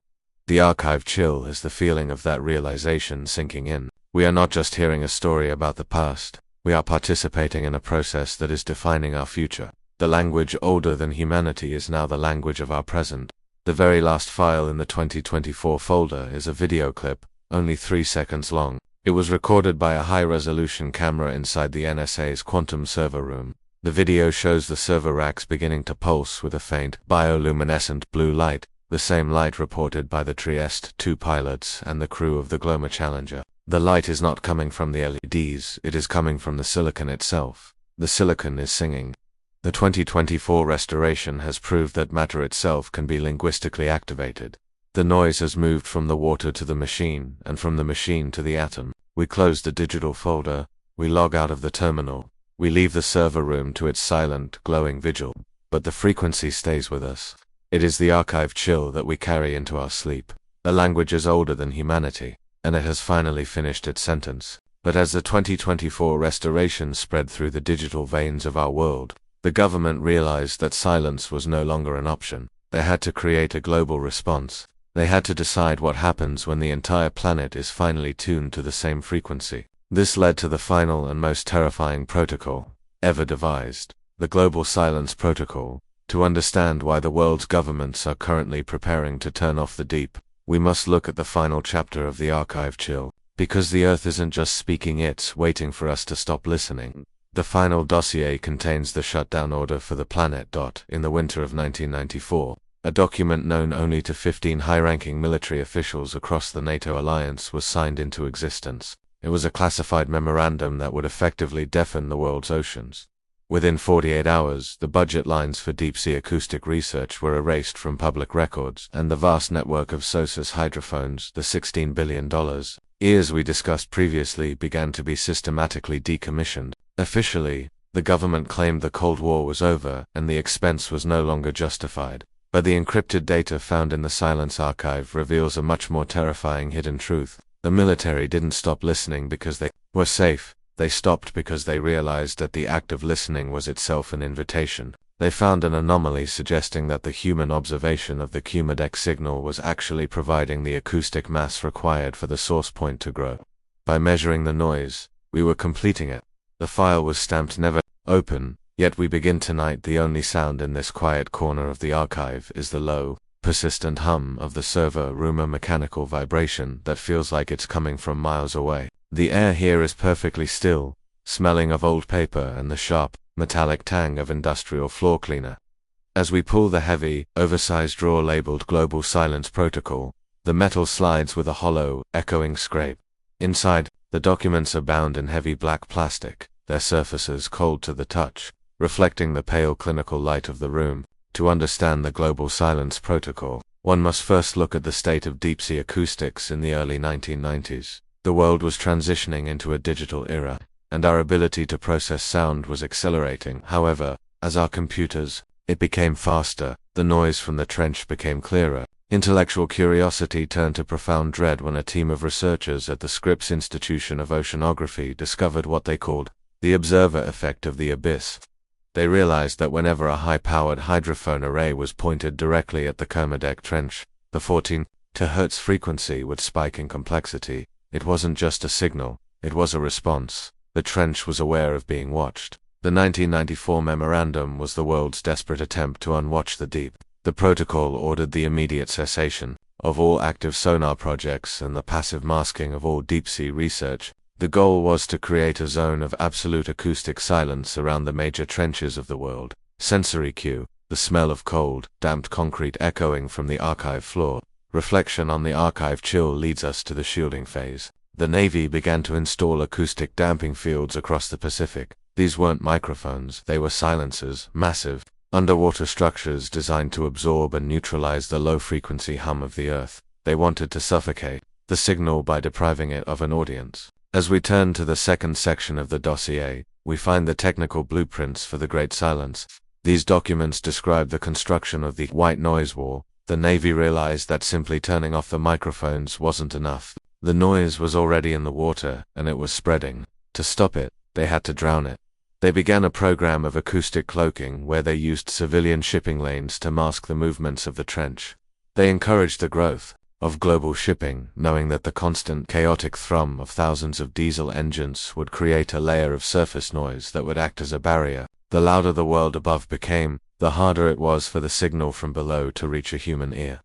The archive chill is the feeling of that realization sinking in. We are not just hearing a story about the past. We are participating in a process that is defining our future. The language older than humanity is now the language of our present. The very last file in the 2024 folder is a video clip, only 3 seconds long. It was recorded by a high-resolution camera inside the NSA's quantum server room. The video shows the server racks beginning to pulse with a faint, bioluminescent blue light, the same light reported by the Trieste 2 pilots and the crew of the Gloma Challenger. The light is not coming from the LEDs, it is coming from the silicon itself. The silicon is singing. The 2024 restoration has proved that matter itself can be linguistically activated. The noise has moved from the water to the machine, and from the machine to the atom. We close the digital folder, we log out of the terminal, we leave the server room to its silent, glowing vigil, but the frequency stays with us. It is the archive chill that we carry into our sleep. The language is older than humanity, and it has finally finished its sentence. But as the 2024 restoration spread through the digital veins of our world, the government realized that silence was no longer an option. They had to create a global response. They had to decide what happens when the entire planet is finally tuned to the same frequency. This led to the final and most terrifying protocol ever devised, the Global Silence Protocol. To understand why the world's governments are currently preparing to turn off the deep, we must look at the final chapter of the archive chill, because the Earth isn't just speaking, it's waiting for us to stop listening. The final dossier contains the shutdown order for the planet. In the winter of 1994, a document known only to 15 high-ranking military officials across the NATO alliance was signed into existence. It was a classified memorandum that would effectively deafen the world's oceans. Within 48 hours, the budget lines for deep-sea acoustic research were erased from public records, and the vast network of SOSUS hydrophones, the $16 billion ears we discussed previously, began to be systematically decommissioned. Officially, the government claimed the Cold War was over, and the expense was no longer justified. But the encrypted data found in the Silence Archive reveals a much more terrifying hidden truth. The military didn't stop listening because they were safe. They stopped because they realized that the act of listening was itself an invitation. They found an anomaly suggesting that the human observation of the Kermadec signal was actually providing the acoustic mass required for the source point to grow. By measuring the noise, we were completing it. The file was stamped never open, yet we begin tonight. The only sound in this quiet corner of the archive is the low, persistent hum of the server room, a mechanical vibration that feels like it's coming from miles away. The air here is perfectly still, smelling of old paper and the sharp, metallic tang of industrial floor cleaner. As we pull the heavy, oversized drawer labeled Global Silence Protocol, the metal slides with a hollow, echoing scrape. Inside, the documents are bound in heavy black plastic, their surfaces cold to the touch, reflecting the pale clinical light of the room. To understand the Global Silence Protocol, one must first look at the state of deep-sea acoustics in the early 1990s. The world was transitioning into a digital era, and our ability to process sound was accelerating. However, as our computers, it became faster, the noise from the trench became clearer. Intellectual curiosity turned to profound dread when a team of researchers at the Scripps Institution of Oceanography discovered what they called the observer effect of the abyss. They realized that whenever a high-powered hydrophone array was pointed directly at the Kermadec Trench, the 14 Hz frequency would spike in complexity. It wasn't just a signal, it was a response. The trench was aware of being watched. The 1994 memorandum was the world's desperate attempt to unwatch the deep. The protocol ordered the immediate cessation of all active sonar projects and the passive masking of all deep-sea research. The goal was to create a zone of absolute acoustic silence around the major trenches of the world. Sensory cue, the smell of cold, damped concrete echoing from the archive floor. Reflection on the archive chill leads us to the shielding phase. The Navy began to install acoustic damping fields across the Pacific. These weren't microphones, they were silencers, massive, underwater structures designed to absorb and neutralize the low-frequency hum of the Earth. They wanted to suffocate the signal by depriving it of an audience. As we turn to the second section of the dossier, we find the technical blueprints for the Great Silence. These documents describe the construction of the white noise wall. The Navy realized that simply turning off the microphones wasn't enough. The noise was already in the water, and it was spreading. To stop it, they had to drown it. They began a program of acoustic cloaking where they used civilian shipping lanes to mask the movements of the trench. They encouraged the growth of global shipping, knowing that the constant chaotic thrum of thousands of diesel engines would create a layer of surface noise that would act as a barrier. The louder the world above became, the harder it was for the signal from below to reach a human ear.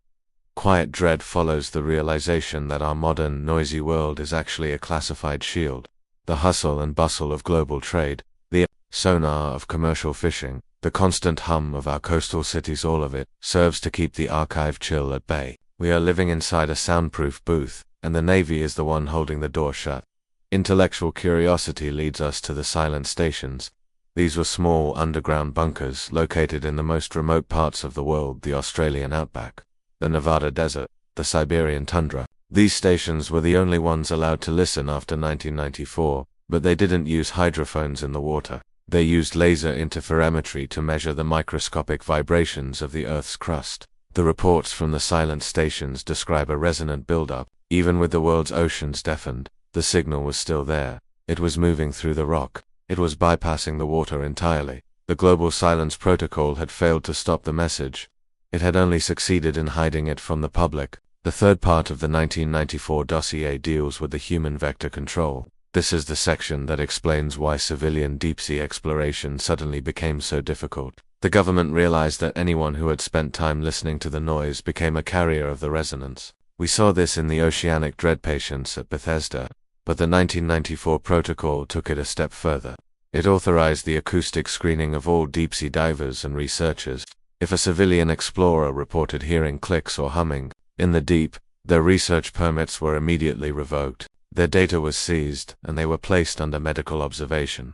Quiet dread follows the realization that our modern, noisy world is actually a classified shield. The hustle and bustle of global trade, the sonar of commercial fishing, the constant hum of our coastal cities, all of it serves to keep the archive chill at bay. We are living inside a soundproof booth, and the Navy is the one holding the door shut. Intellectual curiosity leads us to the silent stations. These were small underground bunkers located in the most remote parts of the world, the Australian outback, the Nevada desert, the Siberian tundra. These stations were the only ones allowed to listen after 1994, but they didn't use hydrophones in the water. They used laser interferometry to measure the microscopic vibrations of the Earth's crust. The reports from the silent stations describe a resonant buildup. Even with the world's oceans deafened, the signal was still there. It was moving through the rock. It was bypassing the water entirely. The Global Silence Protocol had failed to stop the message. It had only succeeded in hiding it from the public. The third part of the 1994 dossier deals with the human vector control. This is the section that explains why civilian deep-sea exploration suddenly became so difficult. The government realized that anyone who had spent time listening to the noise became a carrier of the resonance. We saw this in the oceanic dread patients at Bethesda, but the 1994 protocol took it a step further. It authorized the acoustic screening of all deep-sea divers and researchers. If a civilian explorer reported hearing clicks or humming in the deep, their research permits were immediately revoked. Their data was seized, and they were placed under medical observation.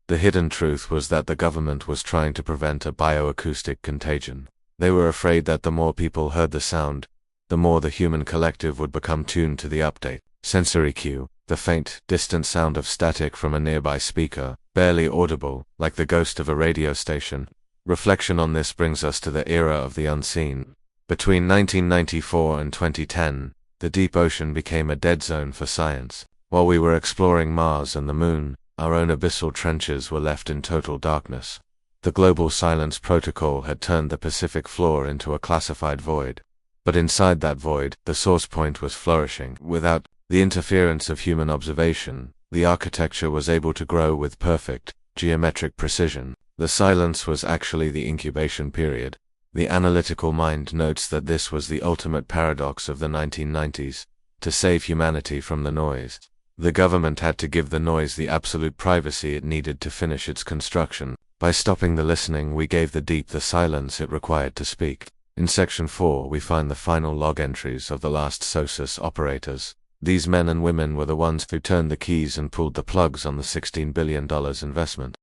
The hidden truth was that the government was trying to prevent a bioacoustic contagion. They were afraid that the more people heard the sound, the more the human collective would become tuned to the update. Sensory cue, the faint, distant sound of static from a nearby speaker, barely audible, like the ghost of a radio station. Reflection on this brings us to the era of the unseen. Between 1994 and 2010, the deep ocean became a dead zone for science. While we were exploring Mars and the Moon, our own abyssal trenches were left in total darkness. The Global Silence Protocol had turned the Pacific floor into a classified void. But inside that void, the source point was flourishing. Without the interference of human observation, the architecture was able to grow with perfect, geometric precision. The silence was actually the incubation period. The analytical mind notes that this was the ultimate paradox of the 1990s. To save humanity from the noise, the government had to give the noise the absolute privacy it needed to finish its construction. By stopping the listening, we gave the deep the silence it required to speak. In Section 4, we find the final log entries of the last SOSUS operators. These men and women were the ones who turned the keys and pulled the plugs on the $16 billion investment.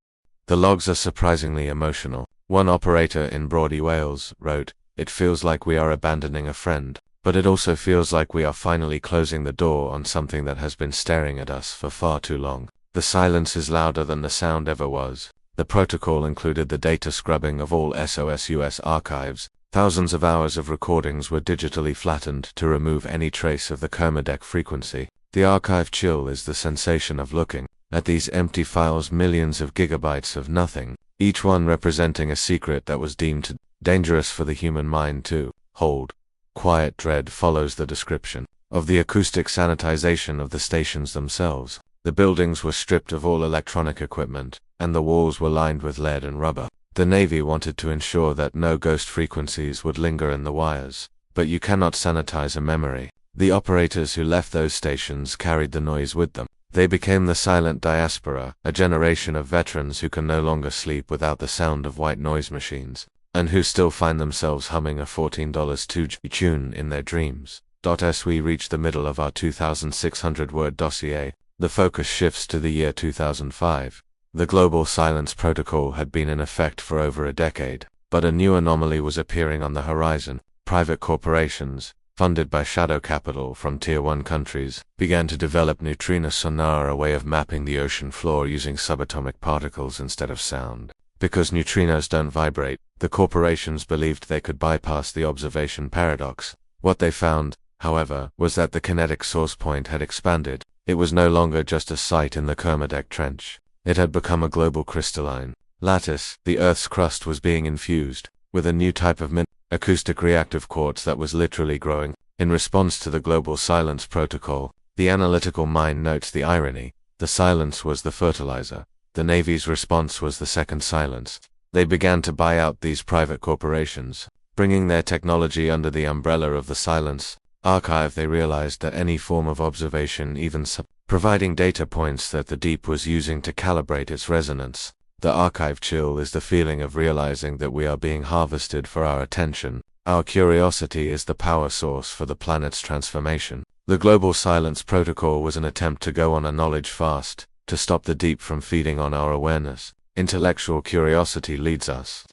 The logs are surprisingly emotional. One operator in Broady, Wales, wrote, "It feels like we are abandoning a friend, but it also feels like we are finally closing the door on something that has been staring at us for far too long. The silence is louder than the sound ever was." The protocol included the data scrubbing of all SOSUS archives. Thousands of hours of recordings were digitally flattened to remove any trace of the Kermadec frequency. The archive chill is the sensation of looking at these empty files, millions of gigabytes of nothing, each one representing a secret that was deemed dangerous for the human mind to hold. Quiet dread follows the description of the acoustic sanitization of the stations themselves. The buildings were stripped of all electronic equipment, and the walls were lined with lead and rubber. The Navy wanted to ensure that no ghost frequencies would linger in the wires, but you cannot sanitize a memory. The operators who left those stations carried the noise with them. They became the silent diaspora, a generation of veterans who can no longer sleep without the sound of white noise machines, and who still find themselves humming a $14 2G tune in their dreams. As we reach the middle of our 2,600-word dossier, the focus shifts to the year 2005. The Global Silence Protocol had been in effect for over a decade, but a new anomaly was appearing on the horizon. Private corporations, funded by shadow capital from Tier 1 countries, began to develop neutrino sonar, a way of mapping the ocean floor using subatomic particles instead of sound. Because neutrinos don't vibrate, the corporations believed they could bypass the observation paradox. What they found, however, was that the kinetic source point had expanded. It was no longer just a site in the Kermadec Trench. It had become a global crystalline lattice. The Earth's crust was being infused with a new type of acoustic reactive quartz that was literally growing. In response to the global silence protocol, the analytical mind notes the irony. The silence was the fertilizer. The Navy's response was the second silence. They began to buy out these private corporations, bringing their technology under the umbrella of the silence archive. They realized that any form of observation, even providing data points that the deep was using to calibrate its resonance. The archive chill is the feeling of realizing that we are being harvested for our attention. Our curiosity is the power source for the planet's transformation. The global silence protocol was an attempt to go on a knowledge fast, to stop the deep from feeding on our awareness. Intellectual curiosity leads us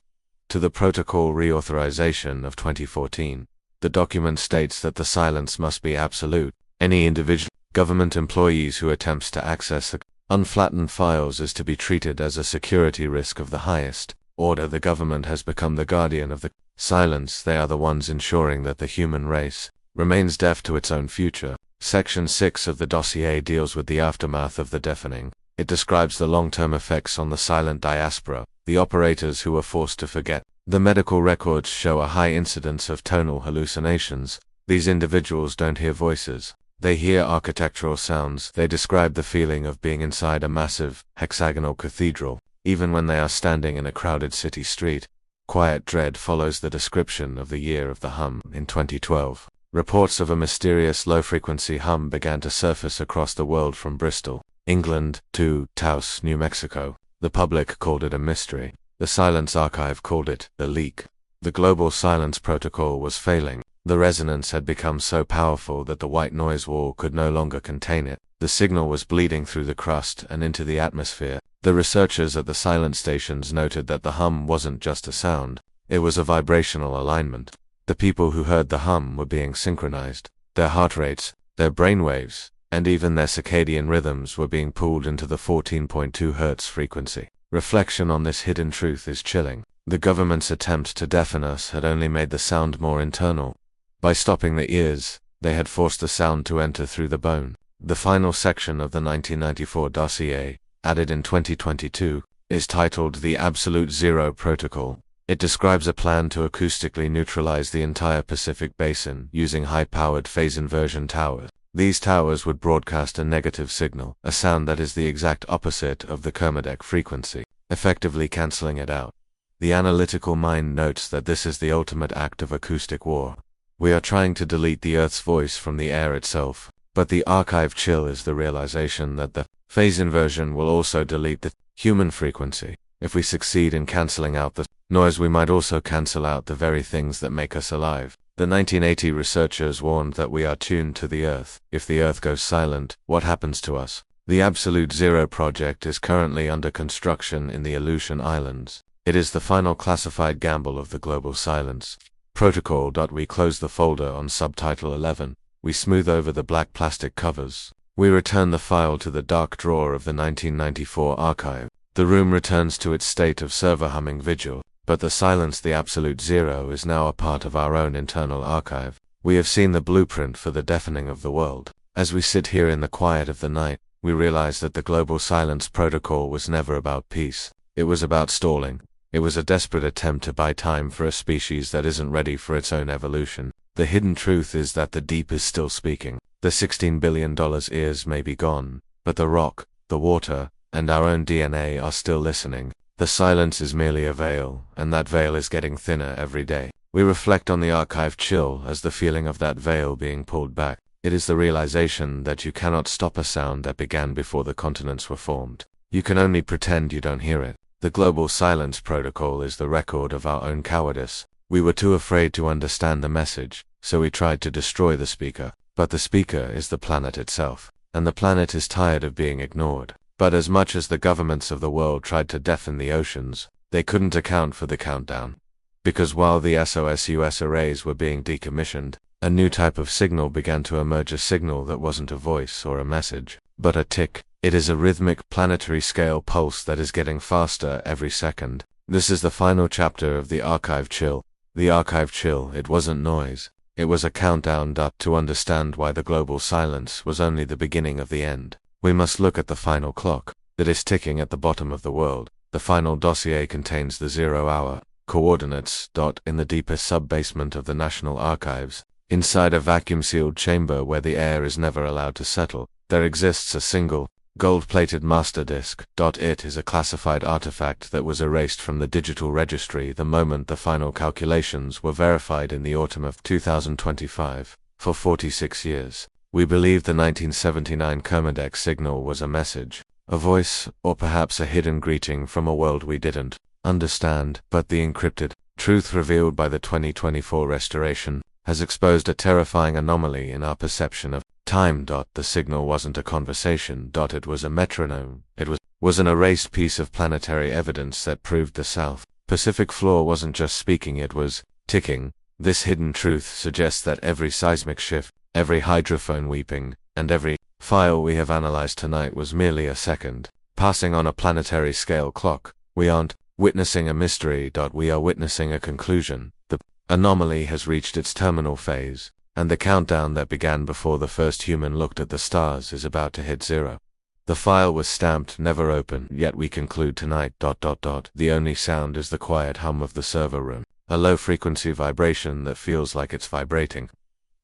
to the protocol reauthorization of 2014. The document states that the silence must be absolute. Any individual government employees who attempts to access the unflattened files is to be treated as a security risk of the highest order. The government has become the guardian of the silence. They are the ones ensuring that the human race remains deaf to its own future. Section 6 of the dossier deals with the aftermath of the deafening. It describes the long-term effects on the silent diaspora, the operators who were forced to forget. The medical records show a high incidence of tonal hallucinations. These individuals don't hear voices. They hear architectural sounds. They describe the feeling of being inside a massive, hexagonal cathedral, even when they are standing in a crowded city street. Quiet dread follows the description of the year of the hum. In 2012, reports of a mysterious low-frequency hum began to surface across the world from Bristol, England, to Taos, New Mexico. The public called it a mystery. The Silence Archive called it the leak. The global silence protocol was failing. The resonance had become so powerful that the white noise wall could no longer contain it. The signal was bleeding through the crust and into the atmosphere. The researchers at the silent stations noted that the hum wasn't just a sound, it was a vibrational alignment. The people who heard the hum were being synchronized. Their heart rates, their brainwaves, and even their circadian rhythms were being pulled into the 14.2 Hz frequency. Reflection on this hidden truth is chilling. The government's attempt to deafen us had only made the sound more internal. By stopping the ears, they had forced the sound to enter through the bone. The final section of the 1994 dossier, added in 2022, is titled the Absolute Zero Protocol. It describes a plan to acoustically neutralize the entire Pacific Basin using high-powered phase inversion towers. These towers would broadcast a negative signal, a sound that is the exact opposite of the Kermadec frequency, effectively cancelling it out. The analytical mind notes that this is the ultimate act of acoustic war. We are trying to delete the Earth's voice from the air itself, but the archive chill is the realization that the phase inversion will also delete the human frequency. If we succeed in cancelling out the noise, we might also cancel out the very things that make us alive. The 1980 researchers warned that we are tuned to the Earth. If the Earth goes silent, what happens to us? The Absolute Zero project is currently under construction in the Aleutian Islands. It is the final classified gamble of the global silence protocol. We close the folder on subtitle 11. We smooth over the black plastic covers. We return the file to the dark drawer of the 1994 archive. The room returns to its state of server humming vigil, but the silence, the absolute zero, is now a part of our own internal archive. We have seen the blueprint for the deafening of the world. As we sit here in the quiet of the night, we realize that the global silence protocol was never about peace. It was about stalling. It was a desperate attempt to buy time for a species that isn't ready for its own evolution. The hidden truth is that the deep is still speaking. The $16 billion ears may be gone, but the rock, the water, and our own DNA are still listening. The silence is merely a veil, and that veil is getting thinner every day. We reflect on the archive chill as the feeling of that veil being pulled back. It is the realization that you cannot stop a sound that began before the continents were formed. You can only pretend you don't hear it. The global silence protocol is the record of our own cowardice. We were too afraid to understand the message, so we tried to destroy the speaker. But the speaker is the planet itself, and the planet is tired of being ignored. But as much as the governments of the world tried to deafen the oceans, they couldn't account for the countdown. Because while the SOSUS arrays were being decommissioned, a new type of signal began to emerge, a signal that wasn't a voice or a message, but a tick. It is a rhythmic planetary scale pulse that is getting faster every second. This is the final chapter of the archive chill. The archive chill, it wasn't noise. It was a countdown to understand why the global silence was only the beginning of the end. We must look at the final clock. that is ticking at the bottom of the world. The final dossier contains the 0-hour coordinates. In the deepest sub-basement of the National Archives, inside a vacuum-sealed chamber where the air is never allowed to settle, there exists a single, gold-plated master disk. It is a classified artifact that was erased from the digital registry the moment the final calculations were verified in the autumn of 2025. For 46 years, we believed the 1979 Kermadec signal was a message, a voice, or perhaps a hidden greeting from a world we didn't understand, but the encrypted truth revealed by the 2024 restoration has exposed a terrifying anomaly in our perception of time. The signal wasn't a conversation. It was a metronome. It was an erased piece of planetary evidence that proved the South Pacific floor wasn't just speaking, it was ticking. This hidden truth suggests that every seismic shift, every hydrophone weeping, and every file we have analyzed tonight was merely a second passing on a planetary scale clock. We aren't witnessing a mystery. We are witnessing a conclusion. The anomaly has reached its terminal phase, and the countdown that began before the first human looked at the stars is about to hit zero. The file was stamped never open, yet we conclude tonight. The only sound is the quiet hum of the server room, a low-frequency vibration that feels like it's vibrating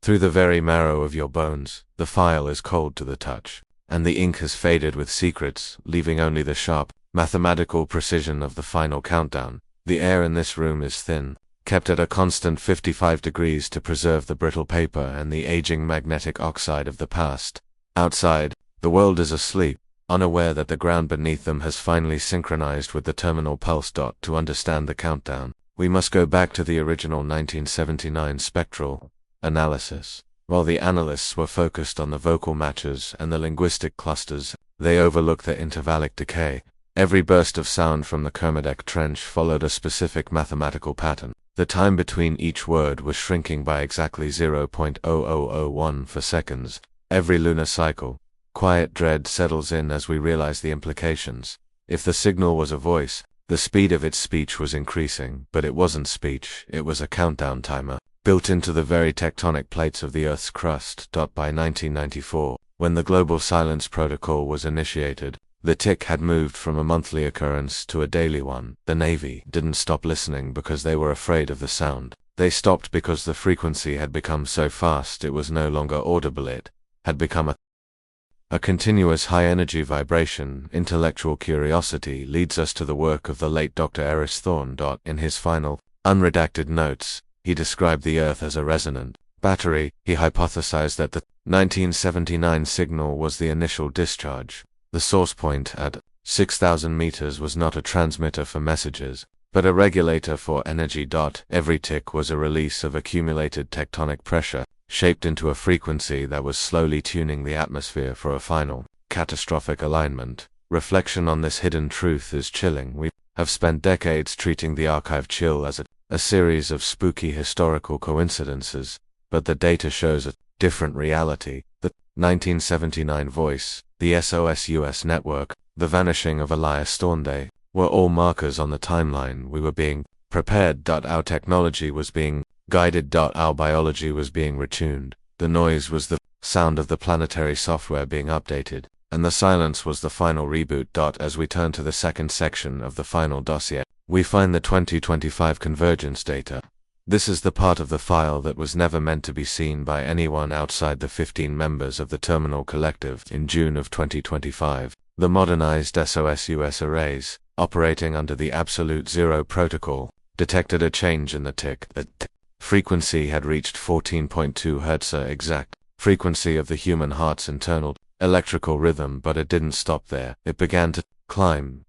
through the very marrow of your bones. The file is cold to the touch, and the ink has faded with secrets, leaving only the sharp, mathematical precision of the final countdown. The air in this room is thin, kept at a constant 55 degrees to preserve the brittle paper and the aging magnetic oxide of the past. Outside, the world is asleep, unaware that the ground beneath them has finally synchronized with the terminal pulse. To understand the countdown, we must go back to the original 1979 spectral analysis. While the analysts were focused on the vocal matches and the linguistic clusters, they overlooked the intervallic decay. Every burst of sound from the Kermadec Trench followed a specific mathematical pattern. The time between each word was shrinking by exactly 0.0001 for seconds. Every lunar cycle, quiet dread settles in as we realize the implications. If the signal was a voice, the speed of its speech was increasing, but it wasn't speech, it was a countdown timer, built into the very tectonic plates of the Earth's crust. By 1994, when the Global Silence Protocol was initiated, the tick had moved from a monthly occurrence to a daily one. The Navy didn't stop listening because they were afraid of the sound. They stopped because the frequency had become so fast it was no longer audible. It had become a continuous high-energy vibration. Intellectual curiosity leads us to the work of the late Dr. Elias Thorne. In his final, unredacted notes, he described the Earth as a resonant battery. He hypothesized that the 1979 signal was the initial discharge. The source point at 6,000 meters was not a transmitter for messages, but a regulator for energy. Every tick was a release of accumulated tectonic pressure, shaped into a frequency that was slowly tuning the atmosphere for a final, catastrophic alignment. Reflection on this hidden truth is chilling. We have spent decades treating the archive chill as a series of spooky historical coincidences, but the data shows a different reality. The 1979 voice, the SOSUS network, the vanishing of Elias Thorne were all markers on the timeline. We were being prepared. Our technology was being guided. Our biology was being retuned. The noise was the sound of the planetary software being updated, and the silence was the final reboot. As we turn to the second section of the final dossier, we find the 2025 convergence data. This is the part of the file that was never meant to be seen by anyone outside the 15 members of the Terminal Collective. In June of 2025, the modernized SOSUS arrays, operating under the Absolute Zero Protocol, detected a change in the tick. The frequency had reached 14.2 Hz, exact frequency of the human heart's internal electrical rhythm, but it didn't stop there. It began to climb.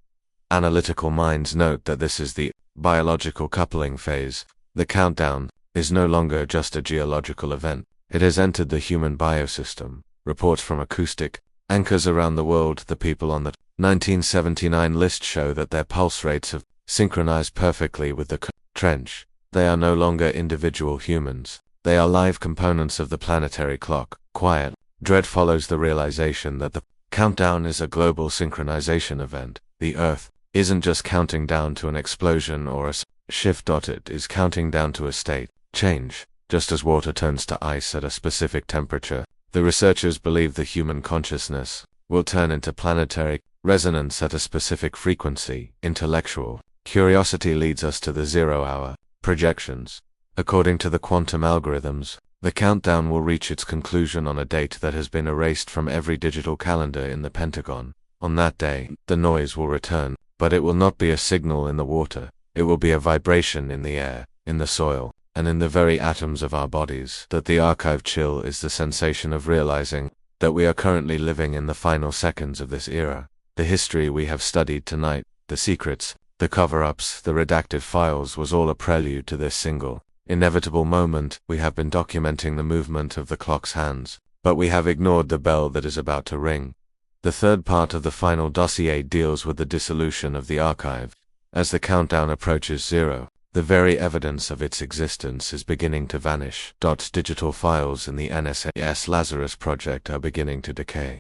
Analytical minds note that this is the biological coupling phase. The countdown is no longer just a geological event. It has entered the human biosystem. Reports from acoustic anchors around the world, the people on the 1979 list, show that their pulse rates have synchronized perfectly with the trench. They are no longer individual humans. They are live components of the planetary clock. Quiet dread follows the realization that the countdown is a global synchronization event. The Earth isn't just counting down to an explosion or a shift. It is counting down to a state change. Just as water turns to ice at a specific temperature, the researchers believe the human consciousness will turn into planetary resonance at a specific frequency, intellectual. Curiosity leads us to the 0 hour, projections. According to the quantum algorithms, the countdown will reach its conclusion on a date that has been erased from every digital calendar in the Pentagon. On that day, the noise will return, but it will not be a signal in the water. It will be a vibration in the air, in the soil, and in the very atoms of our bodies. That the archive chill is the sensation of realizing that we are currently living in the final seconds of this era. The history we have studied tonight, the secrets, the cover-ups, the redacted files was all a prelude to this single, inevitable moment. We have been documenting the movement of the clock's hands, but we have ignored the bell that is about to ring. The third part of the final dossier deals with the dissolution of the archive. As the countdown approaches 0, the very evidence of its existence is beginning to vanish. Digital files in the NSA's Lazarus project are beginning to decay.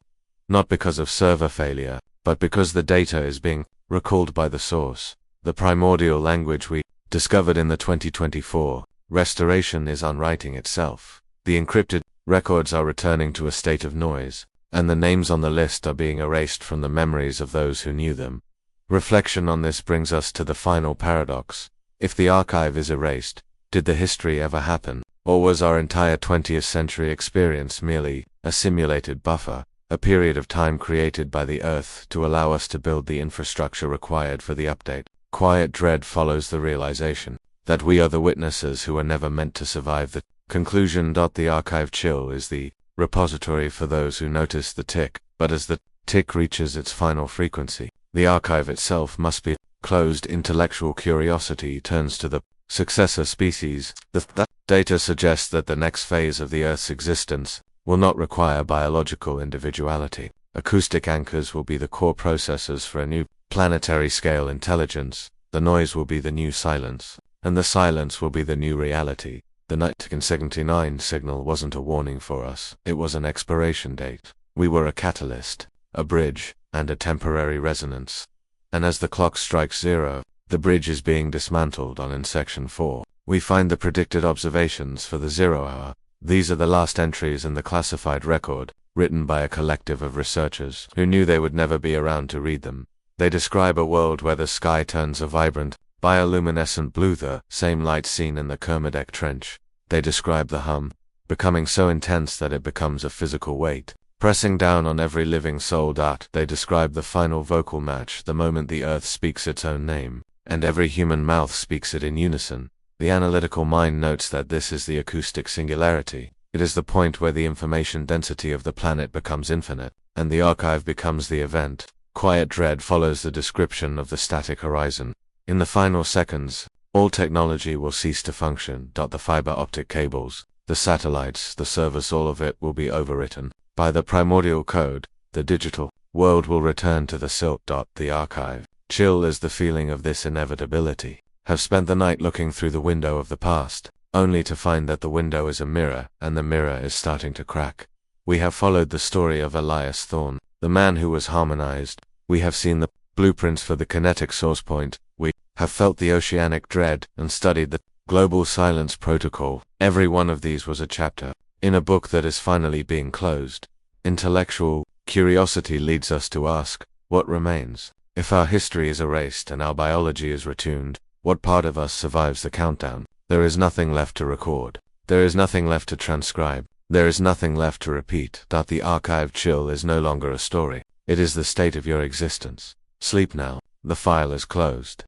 Not because of server failure, but because the data is being recalled by the source. The primordial language we discovered in the 2024 restoration is unwriting itself. The encrypted records are returning to a state of noise, and the names on the list are being erased from the memories of those who knew them. Reflection on this brings us to the final paradox. If the archive is erased, did the history ever happen, or was our entire 20th century experience merely a simulated buffer, a period of time created by the Earth to allow us to build the infrastructure required for the update? Quiet dread follows the realization that we are the witnesses who are never meant to survive the conclusion. The archive chill is the repository for those who notice the tick, but as the tick reaches its final frequency, the archive itself must be closed. Intellectual curiosity turns to the successor species. The data suggests that the next phase of the Earth's existence will not require biological individuality. Acoustic anchors will be the core processors for a new planetary scale intelligence. The noise will be the new silence, and the silence will be the new reality. The 1979 signal wasn't a warning for us, it was an expiration date. We were a catalyst, a bridge, and a temporary resonance. And as the clock strikes 0, the bridge is being dismantled. In section 4, we find the predicted observations for the 0 hour. These are the last entries in the classified record, written by a collective of researchers who knew they would never be around to read them. They describe a world where the sky turns a vibrant, bioluminescent blue, the same light seen in the Kermadec Trench. They describe the hum, becoming so intense that it becomes a physical weight, pressing down on every living soul. They describe the final vocal match, the moment the Earth speaks its own name, and every human mouth speaks it in unison. The analytical mind notes that this is the acoustic singularity. It is the point where the information density of the planet becomes infinite, and the archive becomes the event. Quiet dread follows the description of the static horizon. In the final seconds, all technology will cease to function. The fiber optic cables, the satellites, the servers, all of it will be overwritten by the primordial code. The digital world will return to the silt. The archive chill is the feeling of this inevitability. Have spent the night looking through the window of the past, only to find that the window is a mirror, and the mirror is starting to crack. We have followed the story of Elias Thorne, the man who was harmonized. We have seen the blueprints for the kinetic source point. We have felt the oceanic dread and studied the global silence protocol. Every one of these was a chapter in a book that is finally being closed. Intellectual curiosity leads us to ask, what remains? If our history is erased and our biology is retuned, what part of us survives the countdown? There is nothing left to record. There is nothing left to transcribe. There is nothing left to repeat. The archive chill is no longer a story. It is the state of your existence. Sleep now. The file is closed.